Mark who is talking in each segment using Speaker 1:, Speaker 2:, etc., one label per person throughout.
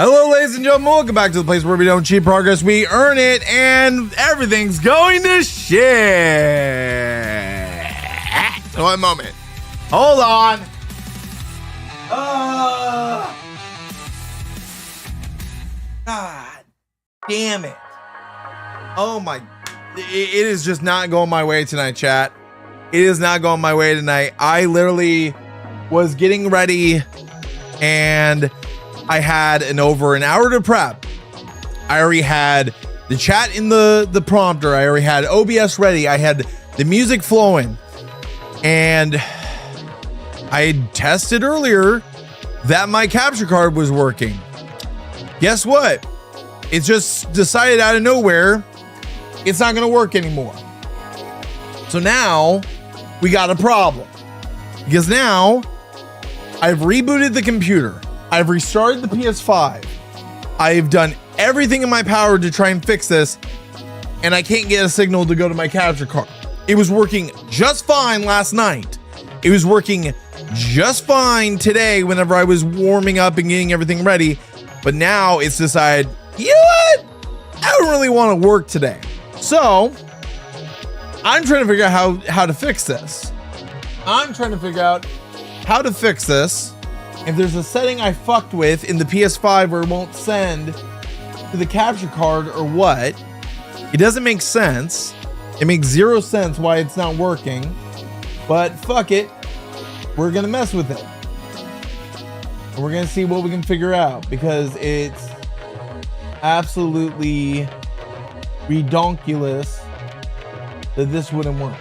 Speaker 1: Hello, ladies and gentlemen. Welcome back to the place where we don't cheat progress, we earn it, and everything's going to shit. One moment. Hold on. God damn it. Oh my. It is just not going my way tonight, chat. It is not going my way tonight. I literally was getting ready and I had over an hour to prep. I already had the chat in the prompter. I already had OBS ready. I had the music flowing. And I had tested earlier that my capture card was working. Guess what? It just decided out of nowhere it's not going to work anymore. So now we got a problem. Because now I've rebooted the computer. I've restarted the PS5. I've done everything in my power to try and fix this, and I can't get a signal to go to my capture card. It was working just fine last night. It was working just fine today whenever I was warming up and getting everything ready, but now it's decided, you know what? I don't really want to work today. So I'm trying to figure out how to fix this. If there's a setting I fucked with in the PS5 where it won't send to the capture card or what, it doesn't make sense. It makes zero sense why it's not working, but fuck it. We're gonna mess with it. And we're gonna see what we can figure out because it's absolutely redonkulous that this wouldn't work.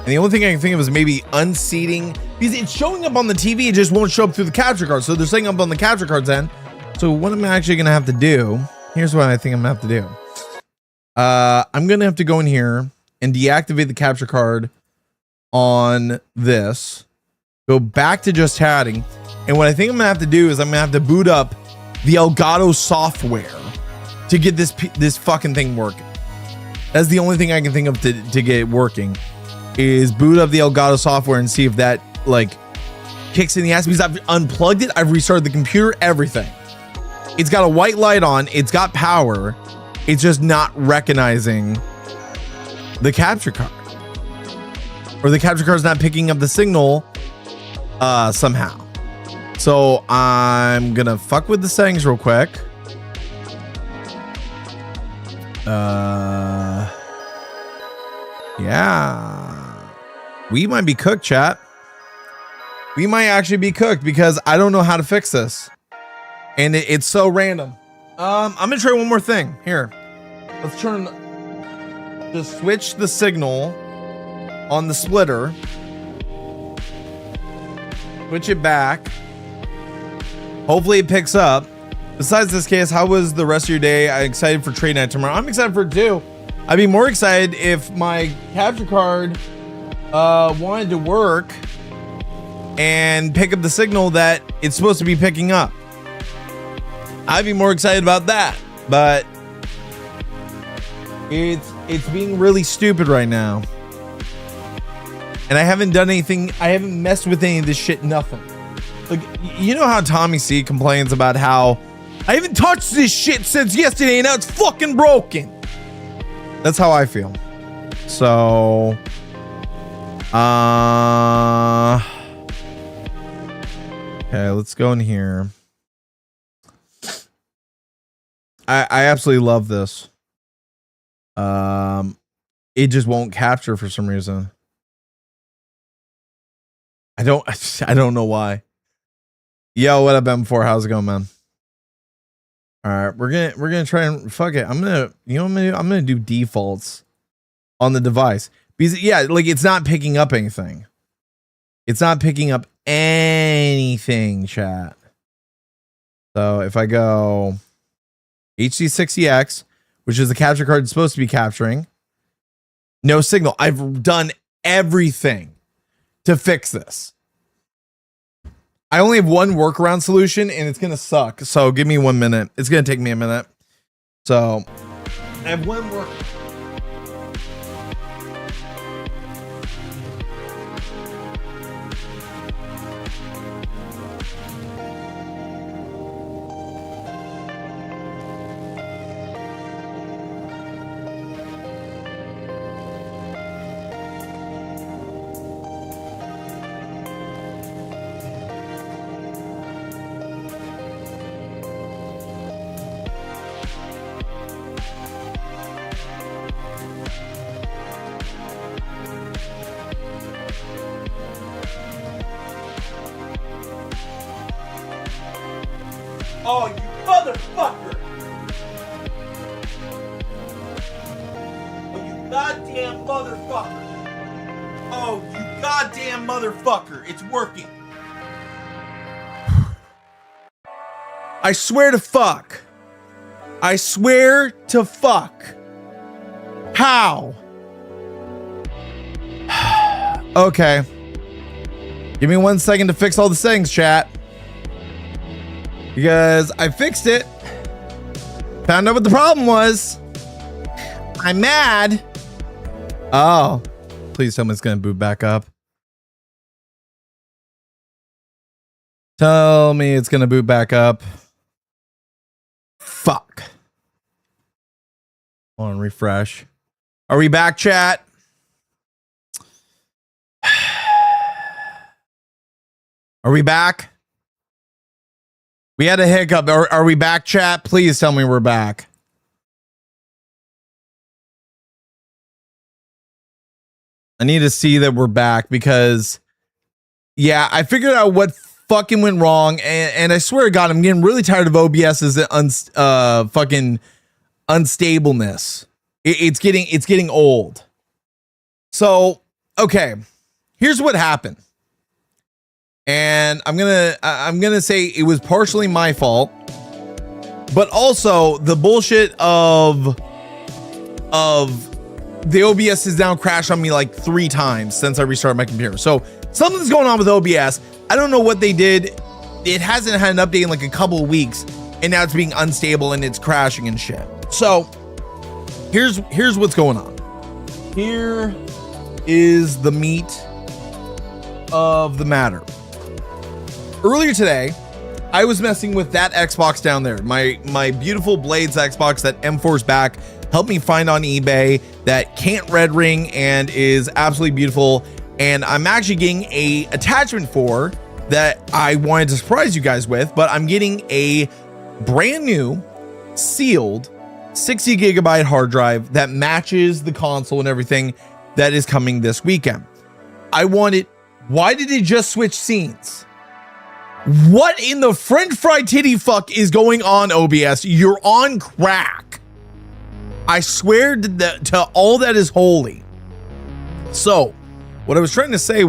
Speaker 1: And the only thing I can think of is maybe unseating, because it's showing up on the TV, it just won't show up through the capture card. So they're saying up on the capture card's end. So what I'm actually gonna have to do, here's what I think I'm gonna have to do. I'm gonna have to go in here and deactivate the capture card on this, go back to just chatting. And what I think I'm gonna have to do is I'm gonna have to boot up the Elgato software to get this fucking thing working. That's the only thing I can think of to get it working. Is boot up the Elgato software and see if that like kicks in the ass, because I've unplugged it, I've restarted the computer, everything. It's got a white light on, it's got power, it's just not recognizing the capture card, or the capture card's not picking up the signal somehow. So I'm gonna fuck with the settings real quick. Yeah, we might be cooked, chat. We might actually be cooked because I don't know how to fix this, and it's so random. I'm gonna try one more thing here. Let's just switch the signal on the splitter, switch it back. Hopefully it picks up. Besides this case, how was the rest of your day? I'm excited for trade night tomorrow. I'm excited for it too. I'd be more excited if my capture card wanted to work and pick up the signal that it's supposed to be picking up. I'd be more excited about that, but it's being really stupid right now. And I haven't done anything. I haven't messed with any of this shit, nothing. Like, you know how Tommy C complains about how I haven't touched this shit since yesterday and now it's fucking broken. That's how I feel. So, okay, let's go in here. I absolutely love this. It just won't capture for some reason. I don't know why. Yo, what up, M4? How's it going, man? All right, we're gonna try and fuck it. I'm gonna do defaults on the device because yeah, like it's not picking up anything. It's not picking up anything, chat. So if I go HD60X, which is the capture card it's supposed to be capturing, no signal. I've done everything to fix this. I only have one workaround solution and it's gonna suck. So give me 1 minute. It's gonna take me a minute. So I have one work. Oh, you motherfucker! Oh, you goddamn motherfucker! Oh, you goddamn motherfucker! It's working. I swear to fuck. I swear to fuck. How? Okay. Give me 1 second to fix all the settings, chat. Because I fixed it. Found out what the problem was. I'm mad. Oh. Please tell me it's going to boot back up. Tell me it's going to boot back up. Fuck. Hold on, refresh. Are we back, chat? Are we back? We had a hiccup. Are we back, chat? Please tell me we're back. I need to see that we're back because, yeah, I figured out what fucking went wrong, and I swear to God, I'm getting really tired of OBS's fucking unstableness. It's getting old. So, okay, here's what happened. And I'm gonna say it was partially my fault, but also the bullshit of the OBS has now crashed on me like 3 times since I restarted my computer. So something's going on with OBS. I don't know what they did. It hasn't had an update in like a couple of weeks, and now it's being unstable and it's crashing and shit. So here's what's going on. Here is the meat of the matter. Earlier today, I was messing with that Xbox down there. My beautiful Blades Xbox that M4's back helped me find on eBay that can't red ring and is absolutely beautiful. And I'm actually getting a attachment for that I wanted to surprise you guys with, but I'm getting a brand new sealed 60 gigabyte hard drive that matches the console and everything that is coming this weekend. I wanted, why did it just switch scenes? What in the French fried titty fuck is going on, OBS? You're on crack. I swear to all that is holy. So what I was trying to say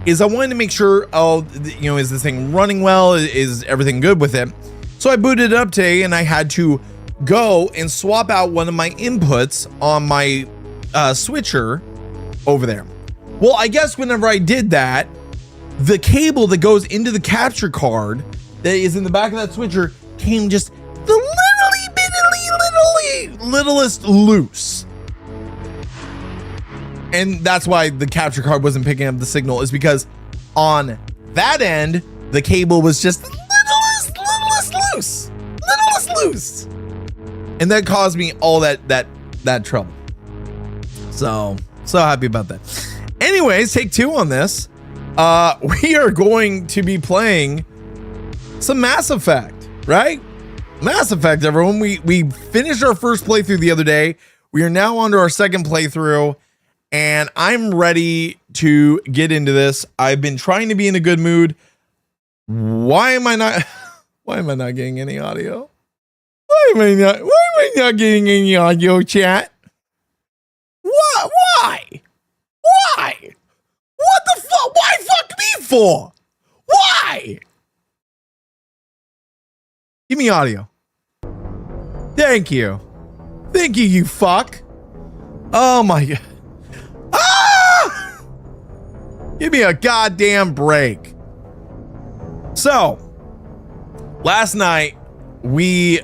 Speaker 1: is I wanted to make sure, is this thing running well? Is everything good with it? So I booted it up today and I had to go and swap out one of my inputs on my switcher over there. Well, I guess whenever I did that, the cable that goes into the capture card that is in the back of that switcher came just the littlest loose. And that's why the capture card wasn't picking up the signal, is because on that end, the cable was just littlest loose. And that caused me all that trouble. So happy about that. Anyways, take 2 on this. We are going to be playing some Mass Effect, right? Mass Effect, everyone. We finished our first playthrough the other day. We are now on to our second playthrough, and I'm ready to get into this. I've been trying to be in a good mood. Why am I not getting any audio? Why am I not getting any audio, chat? What? Why? What the fuck? Why fuck me for? Why? Give me audio. Thank you, you fuck. Oh my god. Ah! Give me a goddamn break. So, last night we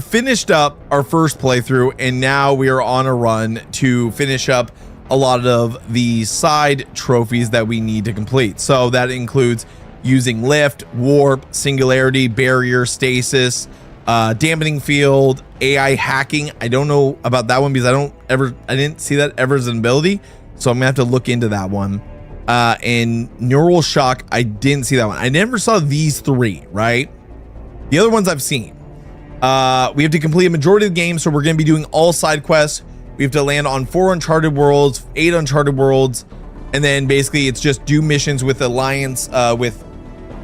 Speaker 1: finished up our first playthrough, and now we are on a run to finish up a lot of the side trophies that we need to complete. So that includes using lift, warp, singularity, barrier, stasis, dampening field, AI hacking. I don't know about that one because I didn't see that ever as an ability, so I'm gonna have to look into that one. And neural shock, I didn't see that one. I never saw these 3, right? The other ones I've seen. We have to complete a majority of the game, so we're gonna be doing all side quests. We have to land on 4 uncharted worlds, 8 uncharted worlds, and then basically it's just do missions with Alliance, with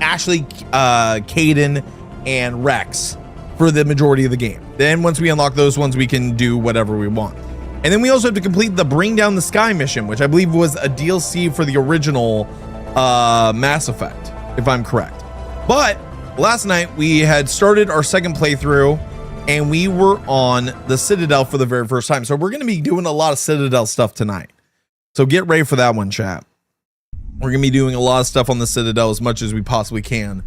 Speaker 1: Ashley, Caden, and Rex for the majority of the game. Then once we unlock those ones, we can do whatever we want. And then we also have to complete the Bring Down the Sky mission, which I believe was a DLC for the original Mass Effect, if I'm correct. But last night we had started our second playthrough and we were on the Citadel for the very first time. So we're going to be doing a lot of Citadel stuff tonight. So get ready for that one, chat. We're going to be doing a lot of stuff on the Citadel as much as we possibly can.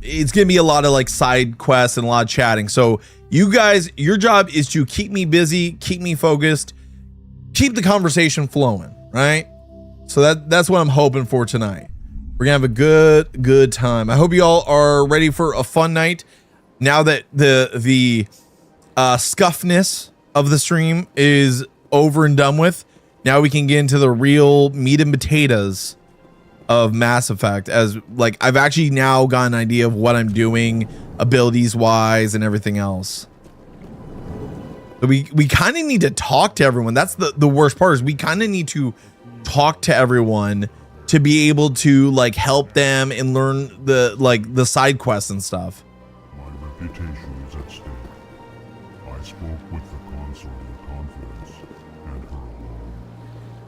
Speaker 1: It's going to be a lot of like side quests and a lot of chatting. So you guys, your job is to keep me busy, keep me focused, keep the conversation flowing, right? So that's what I'm hoping for tonight. We're gonna have a good time. I hope you all are ready for a fun night. Now that the scuffness of the stream is over and done with, now we can get into the real meat and potatoes of Mass Effect. As like I've actually now got an idea of what I'm doing abilities wise and everything else. So we kind of need to talk to everyone. That's the worst part, is we kind of need to talk to everyone to be able to like help them and learn the side quests and stuff.
Speaker 2: My reputation is at stake. I spoke with the consort in confidence, and her alone,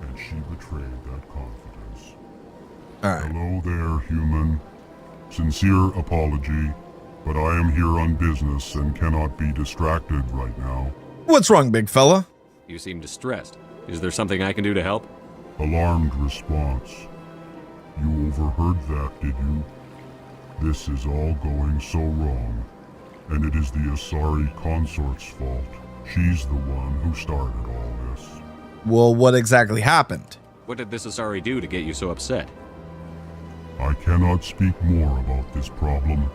Speaker 2: and she betrayed that confidence.
Speaker 1: All right.
Speaker 2: Hello there, human. Sincere apology, but I am here on business and cannot be distracted right now.
Speaker 1: What's wrong, big fella?
Speaker 3: You seem distressed. Is there something I can do to help?
Speaker 2: Alarmed response. You overheard that, did you? This is all going so wrong, and it is the Asari consort's fault. She's the one who started all this.
Speaker 1: Well, what exactly happened?
Speaker 3: What did this Asari do to get you so upset?
Speaker 2: I cannot speak more about this problem.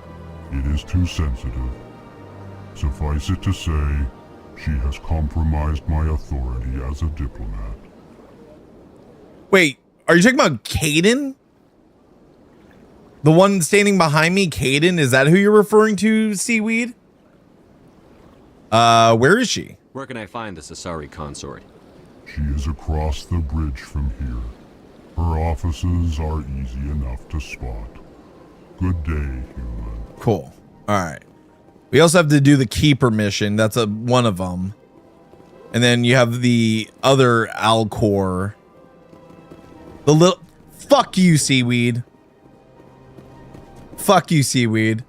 Speaker 2: It is too sensitive. Suffice it to say, she has compromised my authority as a diplomat.
Speaker 1: Wait, are you talking about Caden? The one standing behind me, Caden? Is that who you're referring to, Seaweed? Where is she?
Speaker 3: Where can I find this Asari consort?
Speaker 2: She is across the bridge from here. Her offices are easy enough to spot. Good day, human.
Speaker 1: Cool. All right. We also have to do the Keeper mission. That's one of them. And then you have the other Alcor. The little... Fuck you, Seaweed. Fuck you, Seaweed.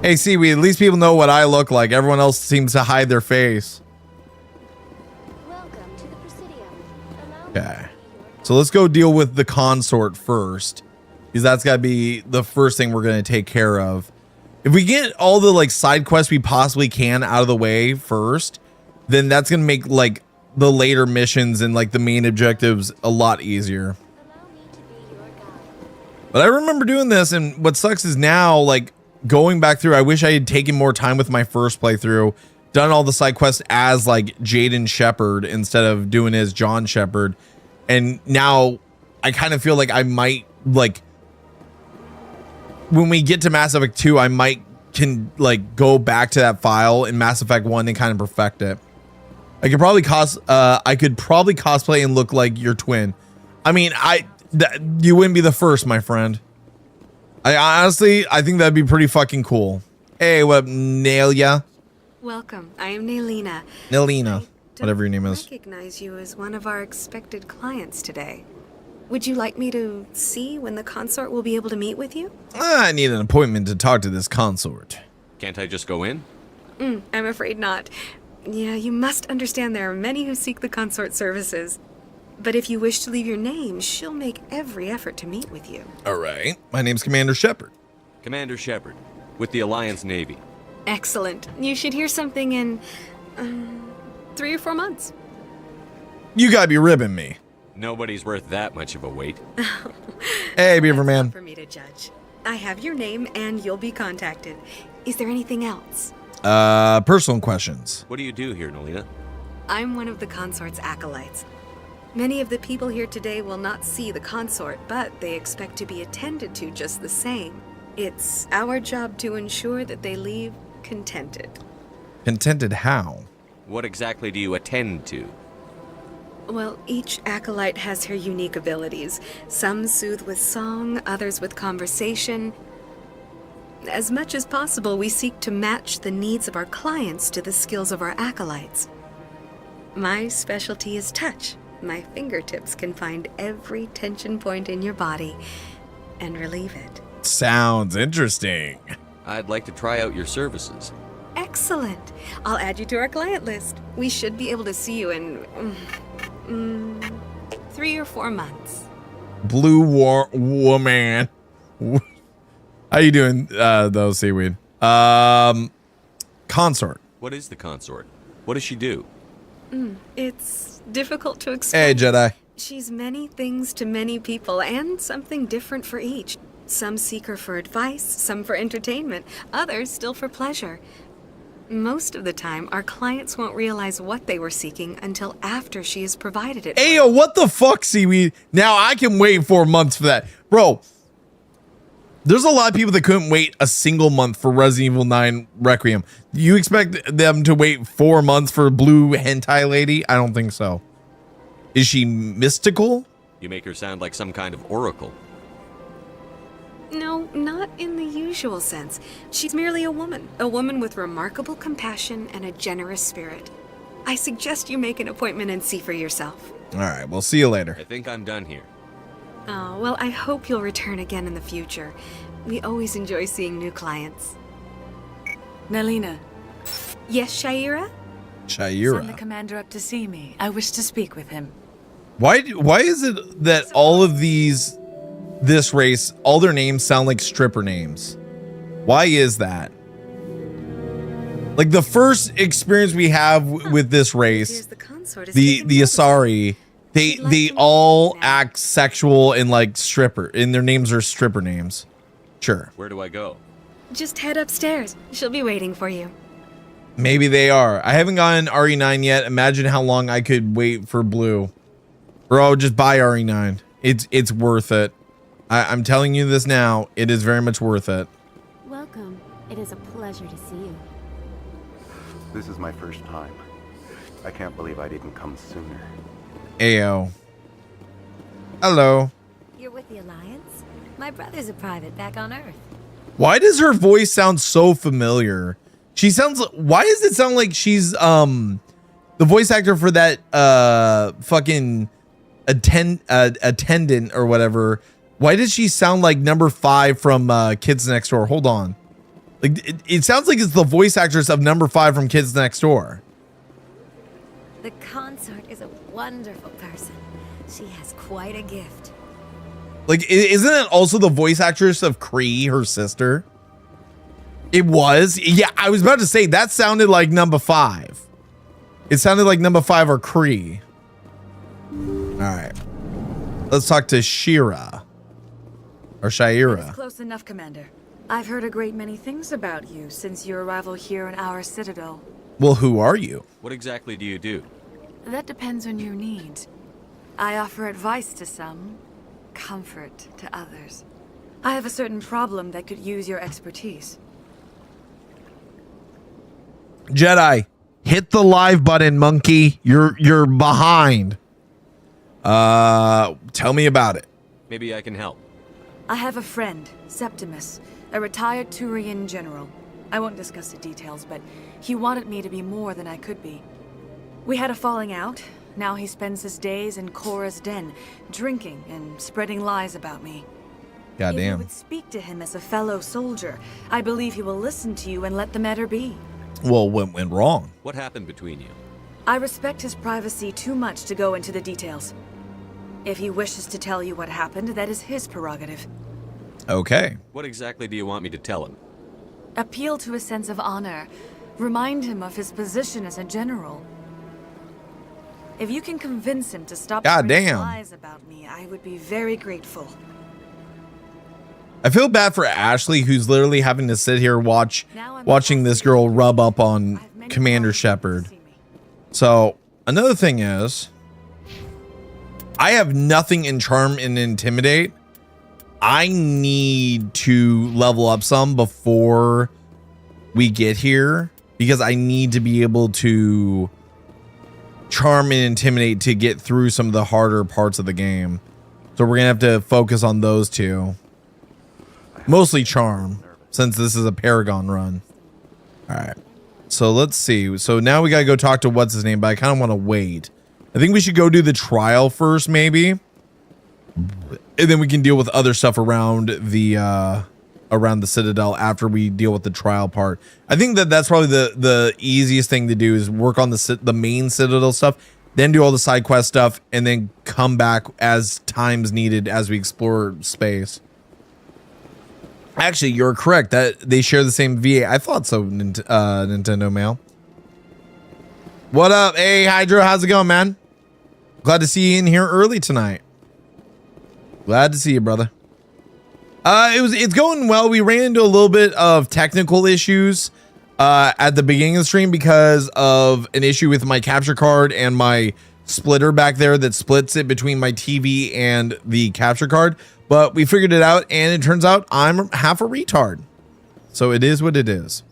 Speaker 1: Hey, Seaweed, at least people know what I look like. Everyone else seems to hide their face.
Speaker 4: Welcome to the Presidium.
Speaker 1: Okay. So let's go deal with the consort first, because that's got to be the first thing we're going to take care of. If we get all the like side quests we possibly can out of the way first, then that's going to make like the later missions and like the main objectives a lot easier.
Speaker 4: Allow me to be your guide.
Speaker 1: But I remember doing this, and what sucks is now like going back through, I wish I had taken more time with my first playthrough, done all the side quests as like Jaden Shepard instead of doing it as John Shepard. And now I kind of feel like I might like when we get to Mass Effect 2, I might can like go back to that file in Mass Effect 1 and kind of perfect it. I could probably cosplay and look like your twin. I mean, you wouldn't be the first, my friend. I think that'd be pretty fucking cool. Hey, what up, Nelia?
Speaker 5: Welcome. I am Nailina.
Speaker 1: Nelina, whatever your name
Speaker 5: I
Speaker 1: is.
Speaker 5: recognize you as one of our expected clients today. Would you like me to see when the consort will be able to meet with you?
Speaker 1: I need an appointment to talk to this consort.
Speaker 3: Can't I just go in?
Speaker 5: I'm afraid not. Yeah, you must understand there are many who seek the consort services. But if you wish to leave your name, she'll make every effort to meet with you.
Speaker 1: All right. My name's Commander Shepard.
Speaker 3: Commander Shepard, with the Alliance Navy.
Speaker 5: Excellent. You should hear something in 3 or 4 months.
Speaker 1: You gotta be ribbing me.
Speaker 3: Nobody's worth that much of a wait.
Speaker 1: Hey,
Speaker 5: That's
Speaker 1: Beaverman.
Speaker 5: not for me to judge. I have your name and you'll be contacted. Is there anything else?
Speaker 1: Personal questions.
Speaker 3: What do you do here, Nolina?
Speaker 5: I'm one of the consort's acolytes. Many of the people here today will not see the consort, but they expect to be attended to just the same. It's our job to ensure that they leave contented.
Speaker 1: Contented how?
Speaker 3: What exactly do you attend to?
Speaker 5: Well, each acolyte has her unique abilities. Some soothe with song, others with conversation. As much as possible, we seek to match the needs of our clients to the skills of our acolytes. My specialty is touch. My fingertips can find every tension point in your body and relieve it.
Speaker 1: Sounds interesting.
Speaker 3: I'd like to try out your services.
Speaker 5: Excellent. I'll add you to our client list. We should be able to see you in 3 or 4 months.
Speaker 1: Blue woman. How you doing, though, Seaweed? Consort.
Speaker 3: What is the consort? What does she do?
Speaker 5: It's difficult to explain.
Speaker 1: Hey, Jedi.
Speaker 5: She's many things to many people and something different for each. Some seek her for advice, some for entertainment, others still for pleasure. Most of the time, our clients won't realize what they were seeking until after she has provided it.
Speaker 1: Hey, yo, what the fuck, Seaweed? Now I can wait 4 months for that. Bro, there's a lot of people that couldn't wait a single month for Resident Evil 9 Requiem. Do you expect them to wait 4 months for Blue Hentai Lady? I don't think so. Is she mystical?
Speaker 3: You make her sound like some kind of oracle.
Speaker 5: No, not in the usual sense. She's merely a woman with remarkable compassion and a generous spirit. I suggest you make an appointment and see for yourself.
Speaker 1: All right, we'll see you later.
Speaker 3: I think I'm done here.
Speaker 5: Oh, well, I hope you'll return again in the future. We always enjoy seeing new clients.
Speaker 6: Nalina,
Speaker 5: Yes, Shaira?
Speaker 6: send the
Speaker 1: Shaira.
Speaker 6: commander up to see me. I wish to speak with him.
Speaker 1: Why is it that all of this race, all their names sound like stripper names? Why is that? Like the first experience we have with this
Speaker 5: Here's
Speaker 1: race,
Speaker 5: the consort. Is
Speaker 1: the
Speaker 5: taking notice.
Speaker 1: Asari,
Speaker 5: She'd like
Speaker 1: they
Speaker 5: to meet
Speaker 1: all
Speaker 5: you now.
Speaker 1: act sexual and like stripper, and their names are stripper names. Sure,
Speaker 3: Where do I go?
Speaker 5: Just head upstairs. She'll be waiting for you.
Speaker 1: maybe they are. I haven't gotten RE9 yet. Imagine how long I could wait for Blue. Bro, just buy RE9. It's worth it. I'm telling you this now. It is very much worth it.
Speaker 4: Welcome. It is a pleasure to see you.
Speaker 7: This is my first time. I can't believe I didn't come sooner.
Speaker 1: Ayo. Hello.
Speaker 4: You're with the Alliance? My brother's a private back on Earth.
Speaker 1: Why does her voice sound so familiar? She sounds. Why does it sound like she's the voice actor for that fucking attendant or whatever? Why does she sound like number 5 from Kids Next Door? Hold on. Like it sounds like it's the voice actress of number 5 from Kids Next Door.
Speaker 4: The consort is a wonderful person. She has quite a gift.
Speaker 1: Like, isn't it also the voice actress of Kree, her sister? It was. Yeah, I was about to say that sounded like number 5. It sounded like number 5 or Kree. All right. Let's talk to Shira. Or
Speaker 6: That is
Speaker 1: Shaira.
Speaker 6: close enough, Commander. I've heard a great many things about you since your arrival here in our citadel.
Speaker 1: Well, who are you?
Speaker 3: What exactly do you do?
Speaker 6: That depends on your needs. I offer advice to some, comfort to others. I have a certain problem that could use your expertise.
Speaker 1: Jedi, hit the live button, monkey. You're behind. Tell me about it.
Speaker 3: Maybe I can help.
Speaker 6: I have a friend, Septimus, a retired Turian general. I won't discuss the details, but he wanted me to be more than I could be. We had a falling out. Now he spends his days in Korra's den, drinking and spreading lies about me. If you
Speaker 1: Goddamn.
Speaker 6: would speak to him as a fellow soldier, I believe he will listen to you and let the matter be.
Speaker 1: Well, what went wrong?
Speaker 3: What happened between you?
Speaker 6: I respect his privacy too much to go into the details. If he wishes to tell you what happened, that is his prerogative.
Speaker 1: Okay.
Speaker 3: What exactly do you want me to tell him?
Speaker 6: Appeal to his sense of honor. Remind him of his position as a general. If you can convince him to stop spreading
Speaker 1: Goddamn.
Speaker 6: lies about me, I would be very grateful.
Speaker 1: I feel bad for Ashley, who's literally having to sit here watching this girl rub up on
Speaker 6: I have many
Speaker 1: Commander
Speaker 6: clients
Speaker 1: Shepard.
Speaker 6: to see me.
Speaker 1: So another thing is, I have nothing in charm and intimidate. I need to level up some before we get here because I need to be able to charm and intimidate to get through some of the harder parts of the game. So we're gonna have to focus on those two. Mostly charm, since this is a Paragon run. All right. So let's see. So now we gotta go talk to what's his name, but I kind of want to wait. I think we should go do the trial first, maybe, and then we can deal with other stuff around the Citadel after we deal with the trial part. I think that that's probably the easiest thing to do is work on the main Citadel stuff, then do all the side quest stuff, and then come back as time's needed as we explore space. Actually, you're correct that they share the same VA. I thought so, Nintendo Mail. What up? Hey, Hydro, how's it going, man? Glad to see you in here early tonight. Glad to see you, brother. It's going well. We ran into a little bit of technical issues at the beginning of the stream because of an issue with my capture card and my splitter back there that splits it between my TV and the capture card. But we figured it out, and it turns out I'm half a retard. So it is what it is.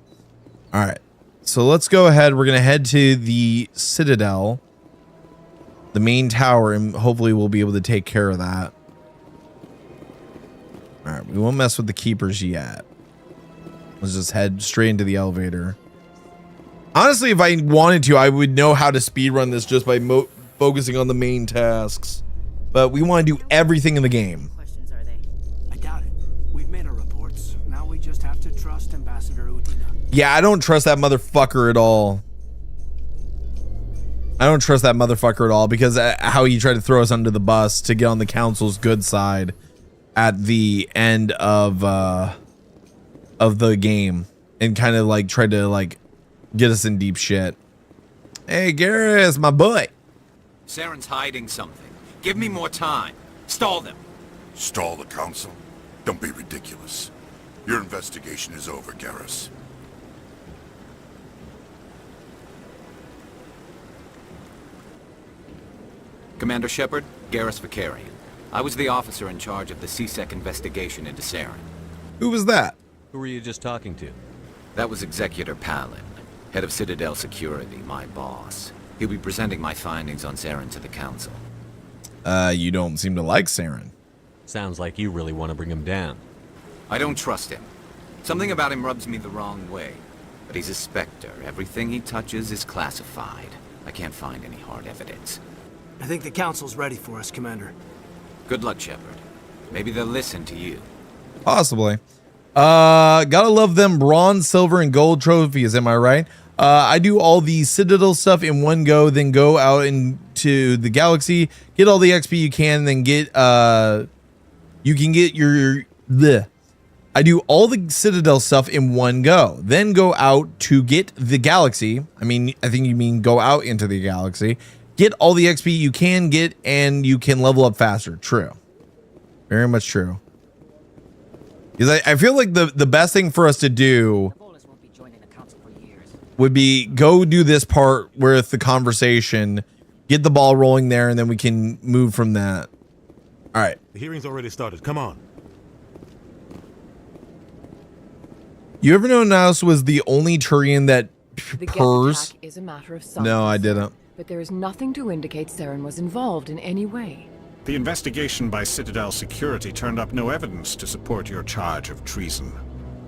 Speaker 1: All right. So let's go ahead. We're going to head to the Citadel, the main tower, and hopefully we'll be able to take care of that. All right. We won't mess with the keepers yet. Let's just head straight into the elevator. Honestly, if I wanted to, I would know how to speedrun this just by focusing on the main tasks. But we want to do everything in the game.
Speaker 8: I doubt it. We've made our reports. Now we just have to trust Ambassador Udina.
Speaker 1: Yeah, I don't trust that motherfucker at all. I don't trust that motherfucker at all because how he tried to throw us under the bus to get on the council's good side at the end of the game and kind of like tried to like get us in deep shit. Hey, Garrus, my boy.
Speaker 9: Saren's hiding something. Give me more time. Stall them.
Speaker 2: Stall the council? Don't be ridiculous. Your investigation is over, Garrus.
Speaker 9: Commander Shepard, Garrus Vakarian. I was the officer in charge of the CSEC investigation into Saren.
Speaker 1: Who was that?
Speaker 3: Who were you just talking to?
Speaker 9: That was Executor Palin, head of Citadel Security, my boss. He'll be presenting my findings on Saren to the council.
Speaker 1: You don't seem to like Saren.
Speaker 3: Sounds like you really want to bring him down.
Speaker 9: I don't trust him. Something about him rubs me the wrong way. But he's a Spectre. Everything he touches is classified. I can't find any hard evidence.
Speaker 8: I think the council's ready for us, Commander.
Speaker 9: Good luck, Shepard. Maybe they'll listen to you.
Speaker 1: Possibly. Gotta love them bronze, silver, and gold trophies, am I right? I do all the Citadel stuff in one go, then go out into the galaxy, get all the XP you can, then get you can get your bleh. I do all the Citadel stuff in one go, then go out to get the galaxy. I mean, I think you mean go out into the galaxy, get all the XP you can get, and you can level up faster. True. Very much true. Because I feel like the best thing for us to do would be go do this part with the conversation, get the ball rolling there, and then we can move from that. All right.
Speaker 10: The hearing's already started. Come on.
Speaker 1: You ever know Naus was the only Turian that
Speaker 11: The
Speaker 1: purrs?
Speaker 11: attack is a matter of science.
Speaker 1: No, I didn't.
Speaker 11: But there is nothing to indicate Saren was involved in any way.
Speaker 12: The investigation by Citadel Security turned up no evidence to support your charge of treason.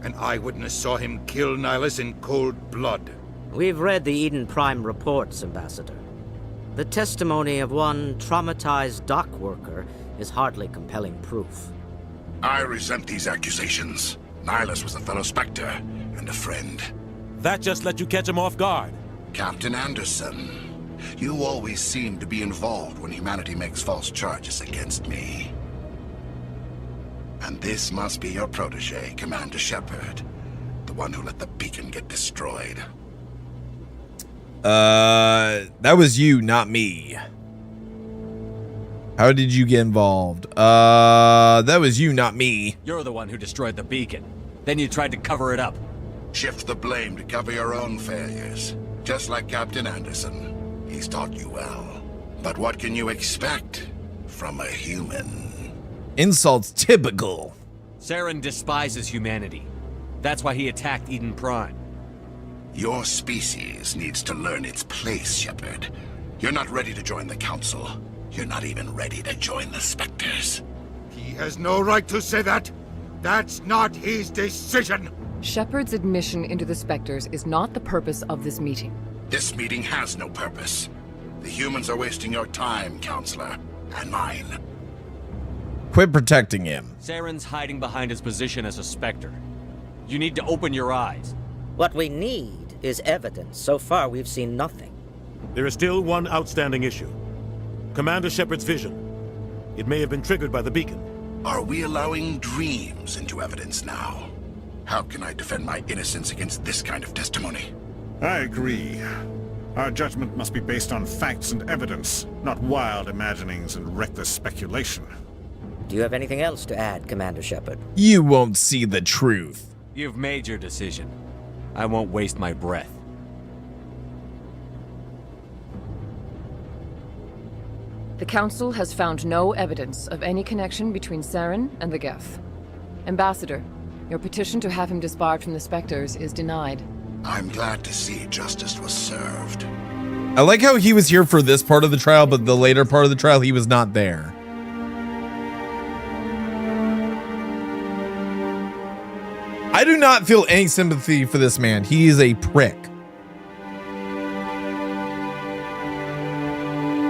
Speaker 13: An eyewitness saw him kill Nihilus in cold blood.
Speaker 14: We've read the Eden Prime reports, Ambassador. The testimony of one traumatized dock worker is hardly compelling proof.
Speaker 2: I resent these accusations. Nihilus was a fellow Spectre and a friend.
Speaker 10: That just let you catch him off guard.
Speaker 2: Captain Anderson, you always seem to be involved when humanity makes false charges against me. And this must be your protege, Commander Shepard, the one who let the beacon get destroyed.
Speaker 1: That was you, not me. How did you get involved? That was you, not me.
Speaker 3: You're the one who destroyed the beacon. Then you tried to cover it up.
Speaker 2: Shift the blame to cover your own failures. Just like Captain Anderson. He's taught you well. But what can you expect from a human?
Speaker 1: Insults typical.
Speaker 3: Saren despises humanity. That's why he attacked Eden Prime.
Speaker 2: Your species needs to learn its place, Shepard.
Speaker 15: You're not ready to join the Council. You're not even ready to join the Spectres.
Speaker 13: He has no right to say that. That's not his decision.
Speaker 11: Shepard's admission into the Spectres is not the purpose of this meeting.
Speaker 15: This meeting has no purpose. The humans are wasting your time, Counselor, and mine.
Speaker 1: Quit protecting him.
Speaker 3: Saren's hiding behind his position as a Spectre. You need to open your eyes.
Speaker 14: What we need is evidence. So far, we've seen nothing.
Speaker 10: There is still one outstanding issue. Commander Shepard's vision. It may have been triggered by the beacon.
Speaker 15: Are we allowing dreams into evidence now? How can I defend my innocence against this kind of testimony?
Speaker 12: I agree. Our judgment must be based on facts and evidence, not wild imaginings and reckless speculation.
Speaker 14: Do you have anything else to add, Commander Shepard?
Speaker 1: You won't see the truth.
Speaker 3: You've made your decision. I won't waste my breath.
Speaker 11: The Council has found no evidence of any connection between Saren and the Geth. Ambassador, your petition to have him disbarred from the Spectres is denied.
Speaker 15: I'm glad to see justice was served.
Speaker 1: I like how he was here for this part of the trial, but the later part of the trial, he was not there. I do not feel any sympathy for this man. He is a prick.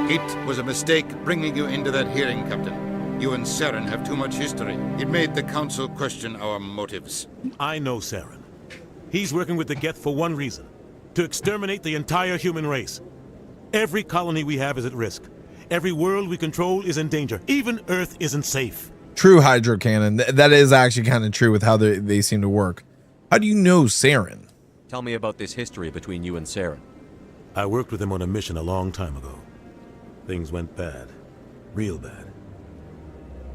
Speaker 13: It was a mistake bringing you into that hearing, Captain. You and Saren have too much history. It made the Council question our motives.
Speaker 10: I know Saren. He's working with the Geth for one reason. To exterminate the entire human race. Every colony we have is at risk. Every world we control is in danger. Even Earth isn't safe.
Speaker 1: True, Hydro Cannon. That is actually kind of true with how they seem to work. How do you know Saren?
Speaker 3: Tell me about this history between you and Saren.
Speaker 10: I worked with him on a mission a long time ago. Things went bad. Real bad.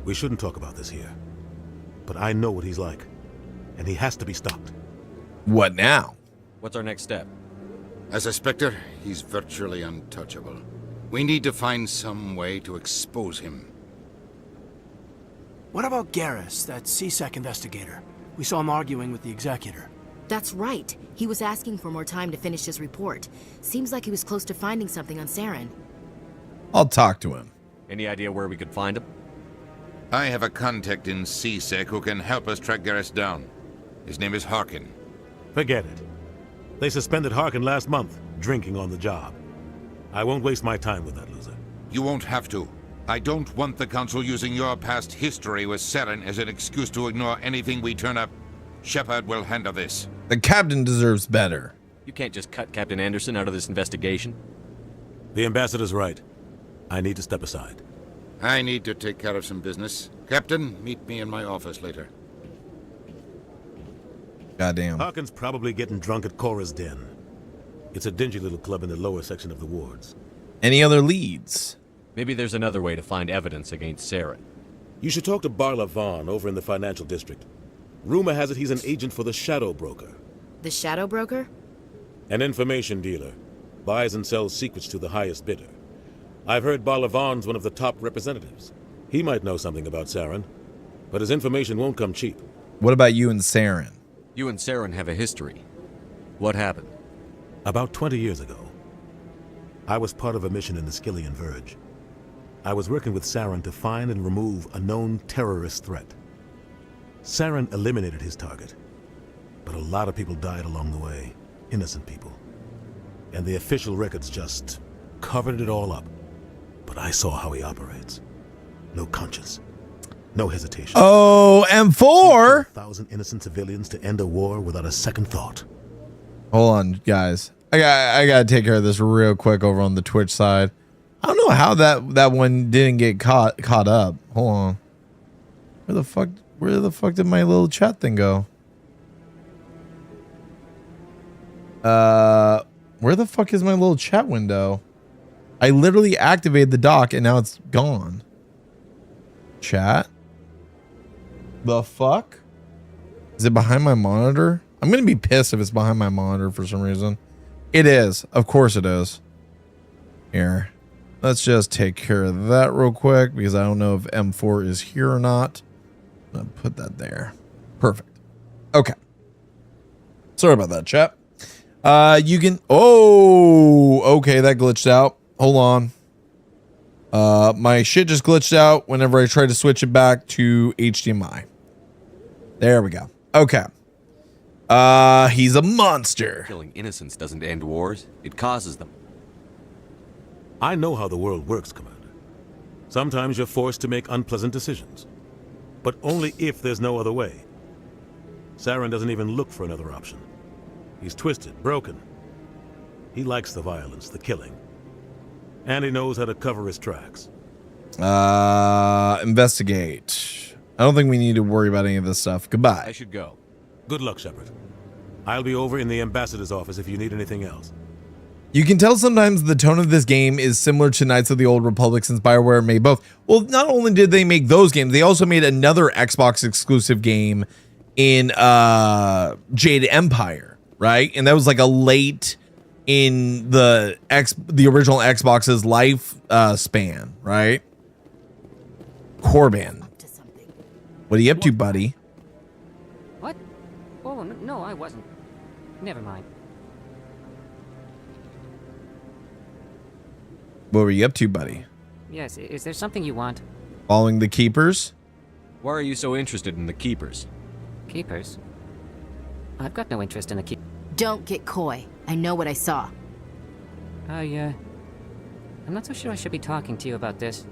Speaker 10: We shouldn't talk about this here. But I know what he's like. And he has to be stopped.
Speaker 1: What now?
Speaker 3: What's our next step?
Speaker 13: As a Spectre, he's virtually untouchable. We need to find some way to expose him.
Speaker 8: What about Garrus, that CSEC investigator? We saw him arguing with the Executor.
Speaker 16: That's right. He was asking for more time to finish his report. Seems like he was close to finding something on Saren.
Speaker 1: I'll talk to him.
Speaker 3: Any idea where we could find him?
Speaker 13: I have a contact in CSEC who can help us track Garrus down. His name is Harkin.
Speaker 10: Forget it. They suspended Harkin last month, drinking on the job. I won't waste my time with that loser.
Speaker 13: You won't have to. I don't want the Council using your past history with Saren as an excuse to ignore anything we turn up. Shepard will handle this.
Speaker 1: The captain deserves better.
Speaker 3: You can't just cut Captain Anderson out of this investigation.
Speaker 10: The ambassador's right. I need to step aside.
Speaker 13: I need to take care of some business. Captain, meet me in my office later.
Speaker 1: Goddamn.
Speaker 10: Harkin's probably getting drunk at Cora's Den. It's a dingy little club in the lower section of the wards.
Speaker 1: Any other leads?
Speaker 3: Maybe there's another way to find evidence against Saren.
Speaker 10: You should talk to Barla Vaughn over in the financial district. Rumor has it he's an agent for the Shadow Broker.
Speaker 16: The Shadow Broker?
Speaker 10: An information dealer. Buys and sells secrets to the highest bidder. I've heard Barla Vaughn's one of the top representatives. He might know something about Saren, but his information won't come cheap.
Speaker 1: What about you and Saren?
Speaker 3: You and Saren have a history. What happened?
Speaker 10: About 20 years ago, I was part of a mission in the Skillian Verge. I was working with Saren to find and remove a known terrorist threat. Saren eliminated his target, but a lot of people died along the way, innocent people. And the official records just covered it all up. But I saw how he operates. No conscience, no hesitation.
Speaker 1: Oh, M4!
Speaker 10: 1,000 innocent civilians to end a war without a second thought.
Speaker 1: Hold on, guys. I gotta take care of this real quick over on the Twitch side. I don't know how that one didn't get caught up. Hold on. Where the fuck did my little chat thing go? Where the fuck is my little chat window? I literally activated the dock and now it's gone. Chat? The fuck? Is it behind my monitor? I'm gonna be pissed if it's behind my monitor for some reason. It is. Of course it is. Here. Let's just take care of that real quick because I don't know if M4 is here or not. I'll put that there. Perfect. Okay. Sorry about that, chat. You can... Oh, okay. That glitched out. hold on. My shit just glitched out whenever I tried to switch it back to HDMI. There we go. Okay. He's a monster.
Speaker 3: Killing innocents doesn't end wars, it causes them.
Speaker 10: I know how the world works, Commander. Sometimes you're forced to make unpleasant decisions. But only if there's no other way. Saren doesn't even look for another option. He's twisted, broken. He likes the violence, the killing. And he knows how to cover his tracks.
Speaker 1: Investigate. I don't think we need to worry about any of this stuff. Goodbye.
Speaker 3: I should go.
Speaker 10: Good luck, Shepard. I'll be over in the ambassador's office if you need anything else.
Speaker 1: You can tell sometimes the tone of this game is similar to Knights of the Old Republic since BioWare made both. Well, not only did they make those games, they also made another Xbox exclusive game in Jade Empire, right? And that was like a late in the original Xbox's life span, right? Corbin. What are you up to, buddy?
Speaker 17: What? Oh, no, I wasn't. Never mind.
Speaker 1: What were you up to, buddy?
Speaker 17: Yes, is there something you want?
Speaker 1: Following the Keepers?
Speaker 3: Why are you so interested in the Keepers?
Speaker 17: Keepers? I've got no interest in the
Speaker 16: Don't get coy. I know what I saw.
Speaker 17: I'm not so sure I should be talking to you about this.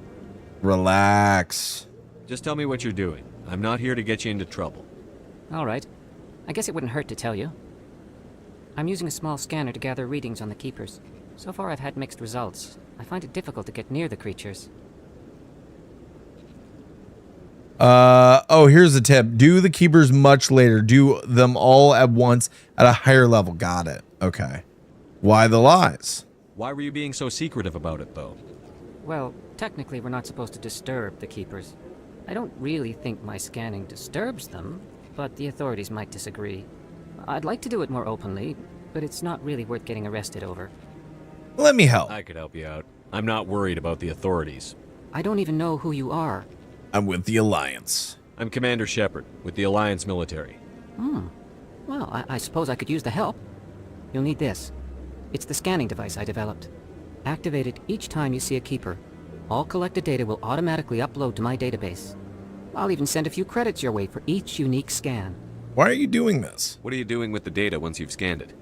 Speaker 1: Relax.
Speaker 3: Just tell me what you're doing. I'm not here to get you into trouble.
Speaker 17: All right. I guess it wouldn't hurt to tell you. I'm using a small scanner to gather readings on the Keepers. So far I've had mixed results. I find it difficult to get near the creatures.
Speaker 1: Oh, here's a tip. Do the Keepers much later. Do them all at once at a higher level. Got it. Okay. Why the lies?
Speaker 3: Why were you being so secretive about it, though?
Speaker 17: Well, technically we're not supposed to disturb the Keepers. I don't really think my scanning disturbs them, but the authorities might disagree. I'd like to do it more openly, but it's not really worth getting arrested over.
Speaker 1: Let me help.
Speaker 3: I could help you out. I'm not worried about the authorities.
Speaker 17: I don't even know who you are.
Speaker 1: I'm with the Alliance.
Speaker 3: I'm Commander Shepard, with the Alliance military.
Speaker 17: Well, I suppose I could use the help. You'll need this. It's the scanning device I developed. Activate it each time you see a Keeper. All collected data will automatically upload to my database. I'll even send a few credits your way for each unique scan.
Speaker 1: Why are you doing this?
Speaker 3: What are you doing with the data once you've scanned it?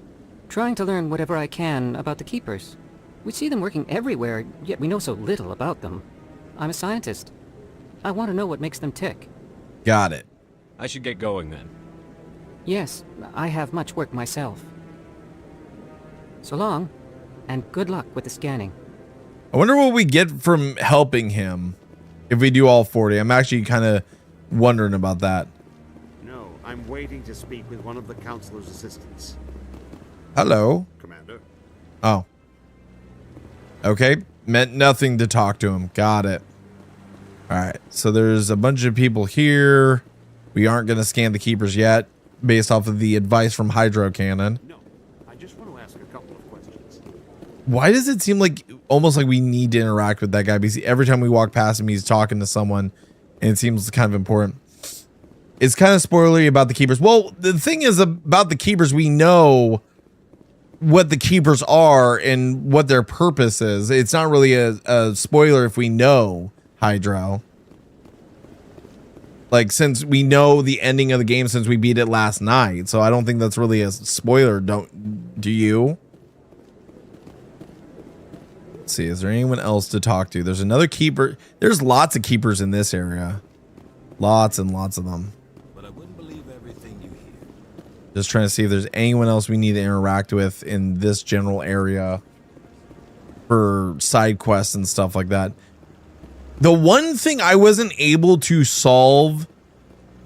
Speaker 17: Trying to learn whatever I can about the Keepers. We see them working everywhere, yet we know so little about them. I'm a scientist. I want to know what makes them tick.
Speaker 1: Got it.
Speaker 3: I should get going then.
Speaker 17: Yes, I have much work myself. So long, and good luck with the scanning.
Speaker 1: I wonder what we get from helping him if we do all 40. I'm actually kind of wondering about that.
Speaker 18: No, I'm waiting to speak with one of the Councilor's assistants.
Speaker 1: Hello.
Speaker 18: Commander.
Speaker 1: Oh. Okay. Meant nothing to talk to him. Got it. All right. So there's a bunch of people here. We aren't going to scan the Keepers yet based off of the advice from Hydro Cannon.
Speaker 18: No, I just want to ask a couple of questions.
Speaker 1: Why does it seem like almost like we need to interact with that guy? Because every time we walk past him, he's talking to someone and it seems kind of important. It's kind of spoilery about the Keepers. Well, the thing is about the Keepers, we know what the Keepers are and what their purpose is. It's not really a spoiler if we know Hydro. Like, since we know the ending of the game since we beat it last night. So I don't think that's really a spoiler. Do you? Let's see. Is there anyone else to talk to? There's another Keeper. There's lots of Keepers in this area. Lots and lots of them.
Speaker 10: But I wouldn't believe everything you hear.
Speaker 1: Just trying to see if there's anyone else we need to interact with in this general area for side quests and stuff like that. The one thing I wasn't able to solve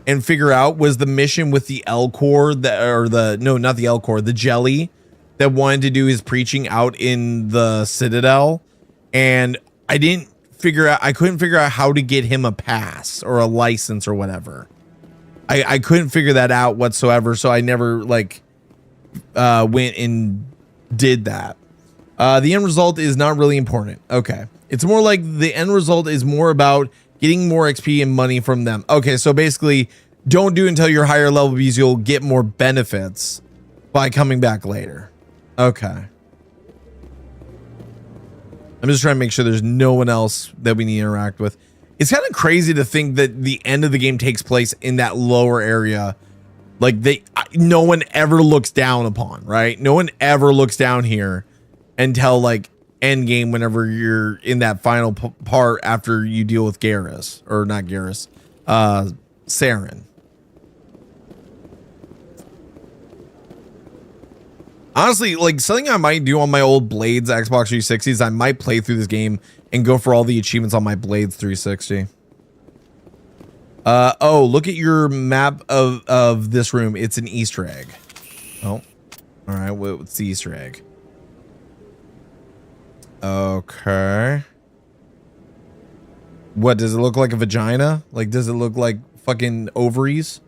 Speaker 1: and figure out was the mission with the Elcor, not the Elcor, the Jelly that wanted to do his preaching out in the Citadel. And I couldn't figure out how to get him a pass or a license or whatever. I couldn't figure that out whatsoever. So I never went and did that. The end result is not really important. Okay. It's more like the end result is more about getting more XP and money from them. Okay, so basically, don't do it until you're higher level because you'll get more benefits by coming back later. Okay. I'm just trying to make sure there's no one else that we need to interact with. It's kind of crazy to think that the end of the game takes place in that lower area. Like no one ever looks down upon, right? No one ever looks down here until like end game whenever you're in that final part after you deal with Garrus, or not Garrus, Saren. Honestly, like something I might do on my old Blades Xbox 360 is I might play through this game and go for all the achievements on my Blades 360. Oh, look at your map of this room. It's an Easter egg. Oh, all right. What's the Easter egg? Okay. What, does it look like a vagina? Like, does it look like fucking ovaries?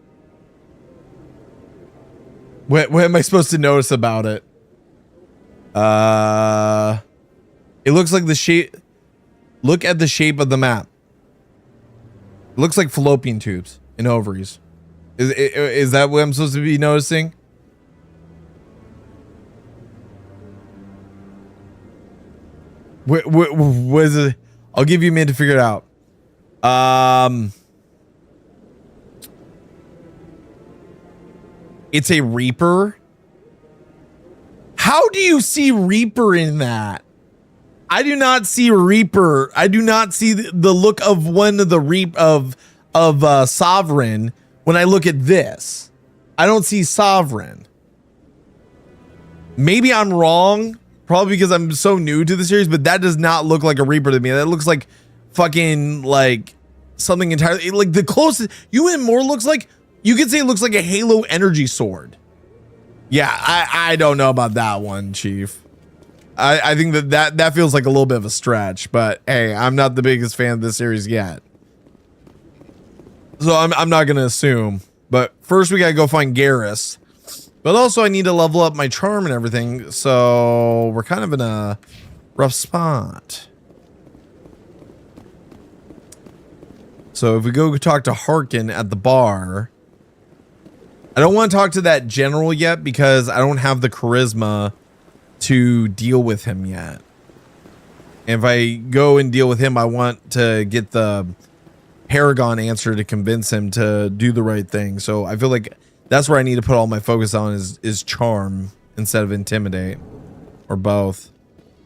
Speaker 1: What am I supposed to notice about it? It looks like the shape. Look at the shape of the map. It looks like fallopian tubes and ovaries. Is that what I'm supposed to be noticing? What is it? I'll give you a minute to figure it out. It's a Reaper. How do you see Reaper in that? I do not see Reaper. I do not see the look of one of the Sovereign when I look at this. I don't see Sovereign. Maybe I'm wrong, probably because I'm so new to the series, but that does not look like a Reaper to me. That looks like fucking like something entirely, like the closest UN more looks like, you could say it looks like a Halo energy sword. Yeah, I don't know about that one, Chief. I think that feels like a little bit of a stretch, but hey, I'm not the biggest fan of this series yet. So I'm not going to assume, but first we got to go find Garrus. But also I need to level up my charm and everything, so we're kind of in a rough spot. So if we go talk to Harkin at the bar, I don't want to talk to that general yet because I don't have the charisma to deal with him yet. And if I go and deal with him, I want to get the Paragon answer to convince him to do the right thing. So I feel like that's where I need to put all my focus on is charm instead of intimidate, or both.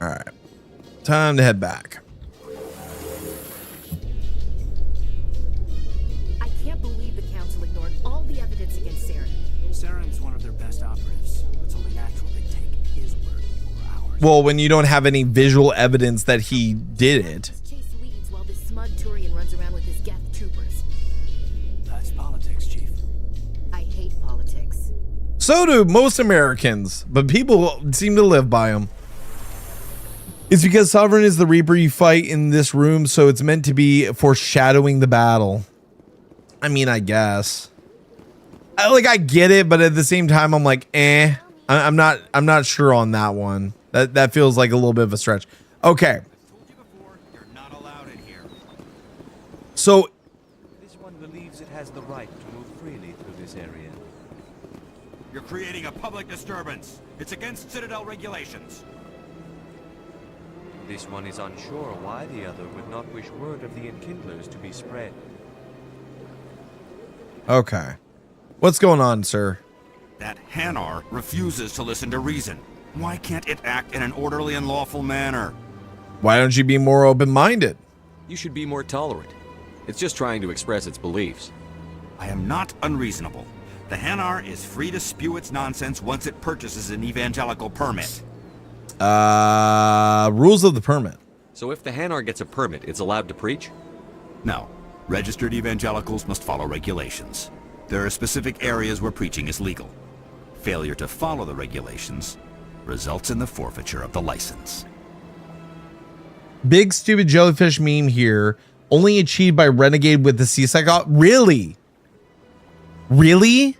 Speaker 1: All right, time to head back.
Speaker 16: I can't believe the council ignored all the evidence against Saren.
Speaker 8: Saren's one of their best operatives. It's only natural they take his word over ours.
Speaker 1: Well, when you don't have any visual evidence that he did it.
Speaker 16: Chase leads while this smug Turian runs around with his Geth troopers.
Speaker 8: That's politics, Chief.
Speaker 16: I hate politics.
Speaker 1: So do most Americans, but people seem to live by them. It's because Sovereign is the Reaper you fight in this room, so it's meant to be foreshadowing the battle. I mean, I guess. I get it, but at the same time, I'm like, I'm not sure on that one. That feels like a little bit of a stretch. Okay. So
Speaker 19: this one believes it has the right to move freely through this area.
Speaker 20: You're creating a public disturbance. It's against Citadel regulations.
Speaker 19: This one is unsure why the other would not wish word of the Enkindlers to be spread.
Speaker 1: Okay. What's going on, sir?
Speaker 20: That Hanar refuses to listen to reason. Why can't it act in an orderly and lawful manner?
Speaker 1: Why don't you be more open-minded?
Speaker 3: You should be more tolerant. It's just trying to express its beliefs.
Speaker 20: I am not unreasonable. The Hanar is free to spew its nonsense once it purchases an evangelical permit.
Speaker 1: Rules of the permit.
Speaker 3: So if the Hanar gets a permit, it's allowed to preach?
Speaker 20: No. Registered evangelicals must follow regulations. There are specific areas where preaching is legal. Failure to follow the regulations results in the forfeiture of the license.
Speaker 1: Big stupid jellyfish meme here. Only achieved by Renegade with the C-Psych. Really? Really?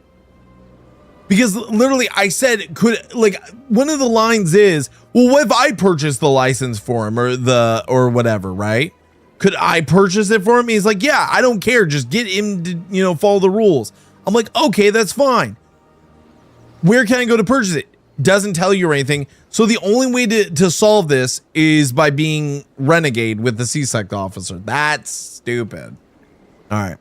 Speaker 1: Because literally I said, one of the lines is, well, what if I purchase the license for him or whatever, right? Could I purchase it for him? He's like, yeah, I don't care. Just get him to, follow the rules. I'm like, okay, that's fine. Where can I go to purchase it? doesn't tell you or anything. So the only way to solve this is by being renegade with the C-Sec officer. That's stupid. All right.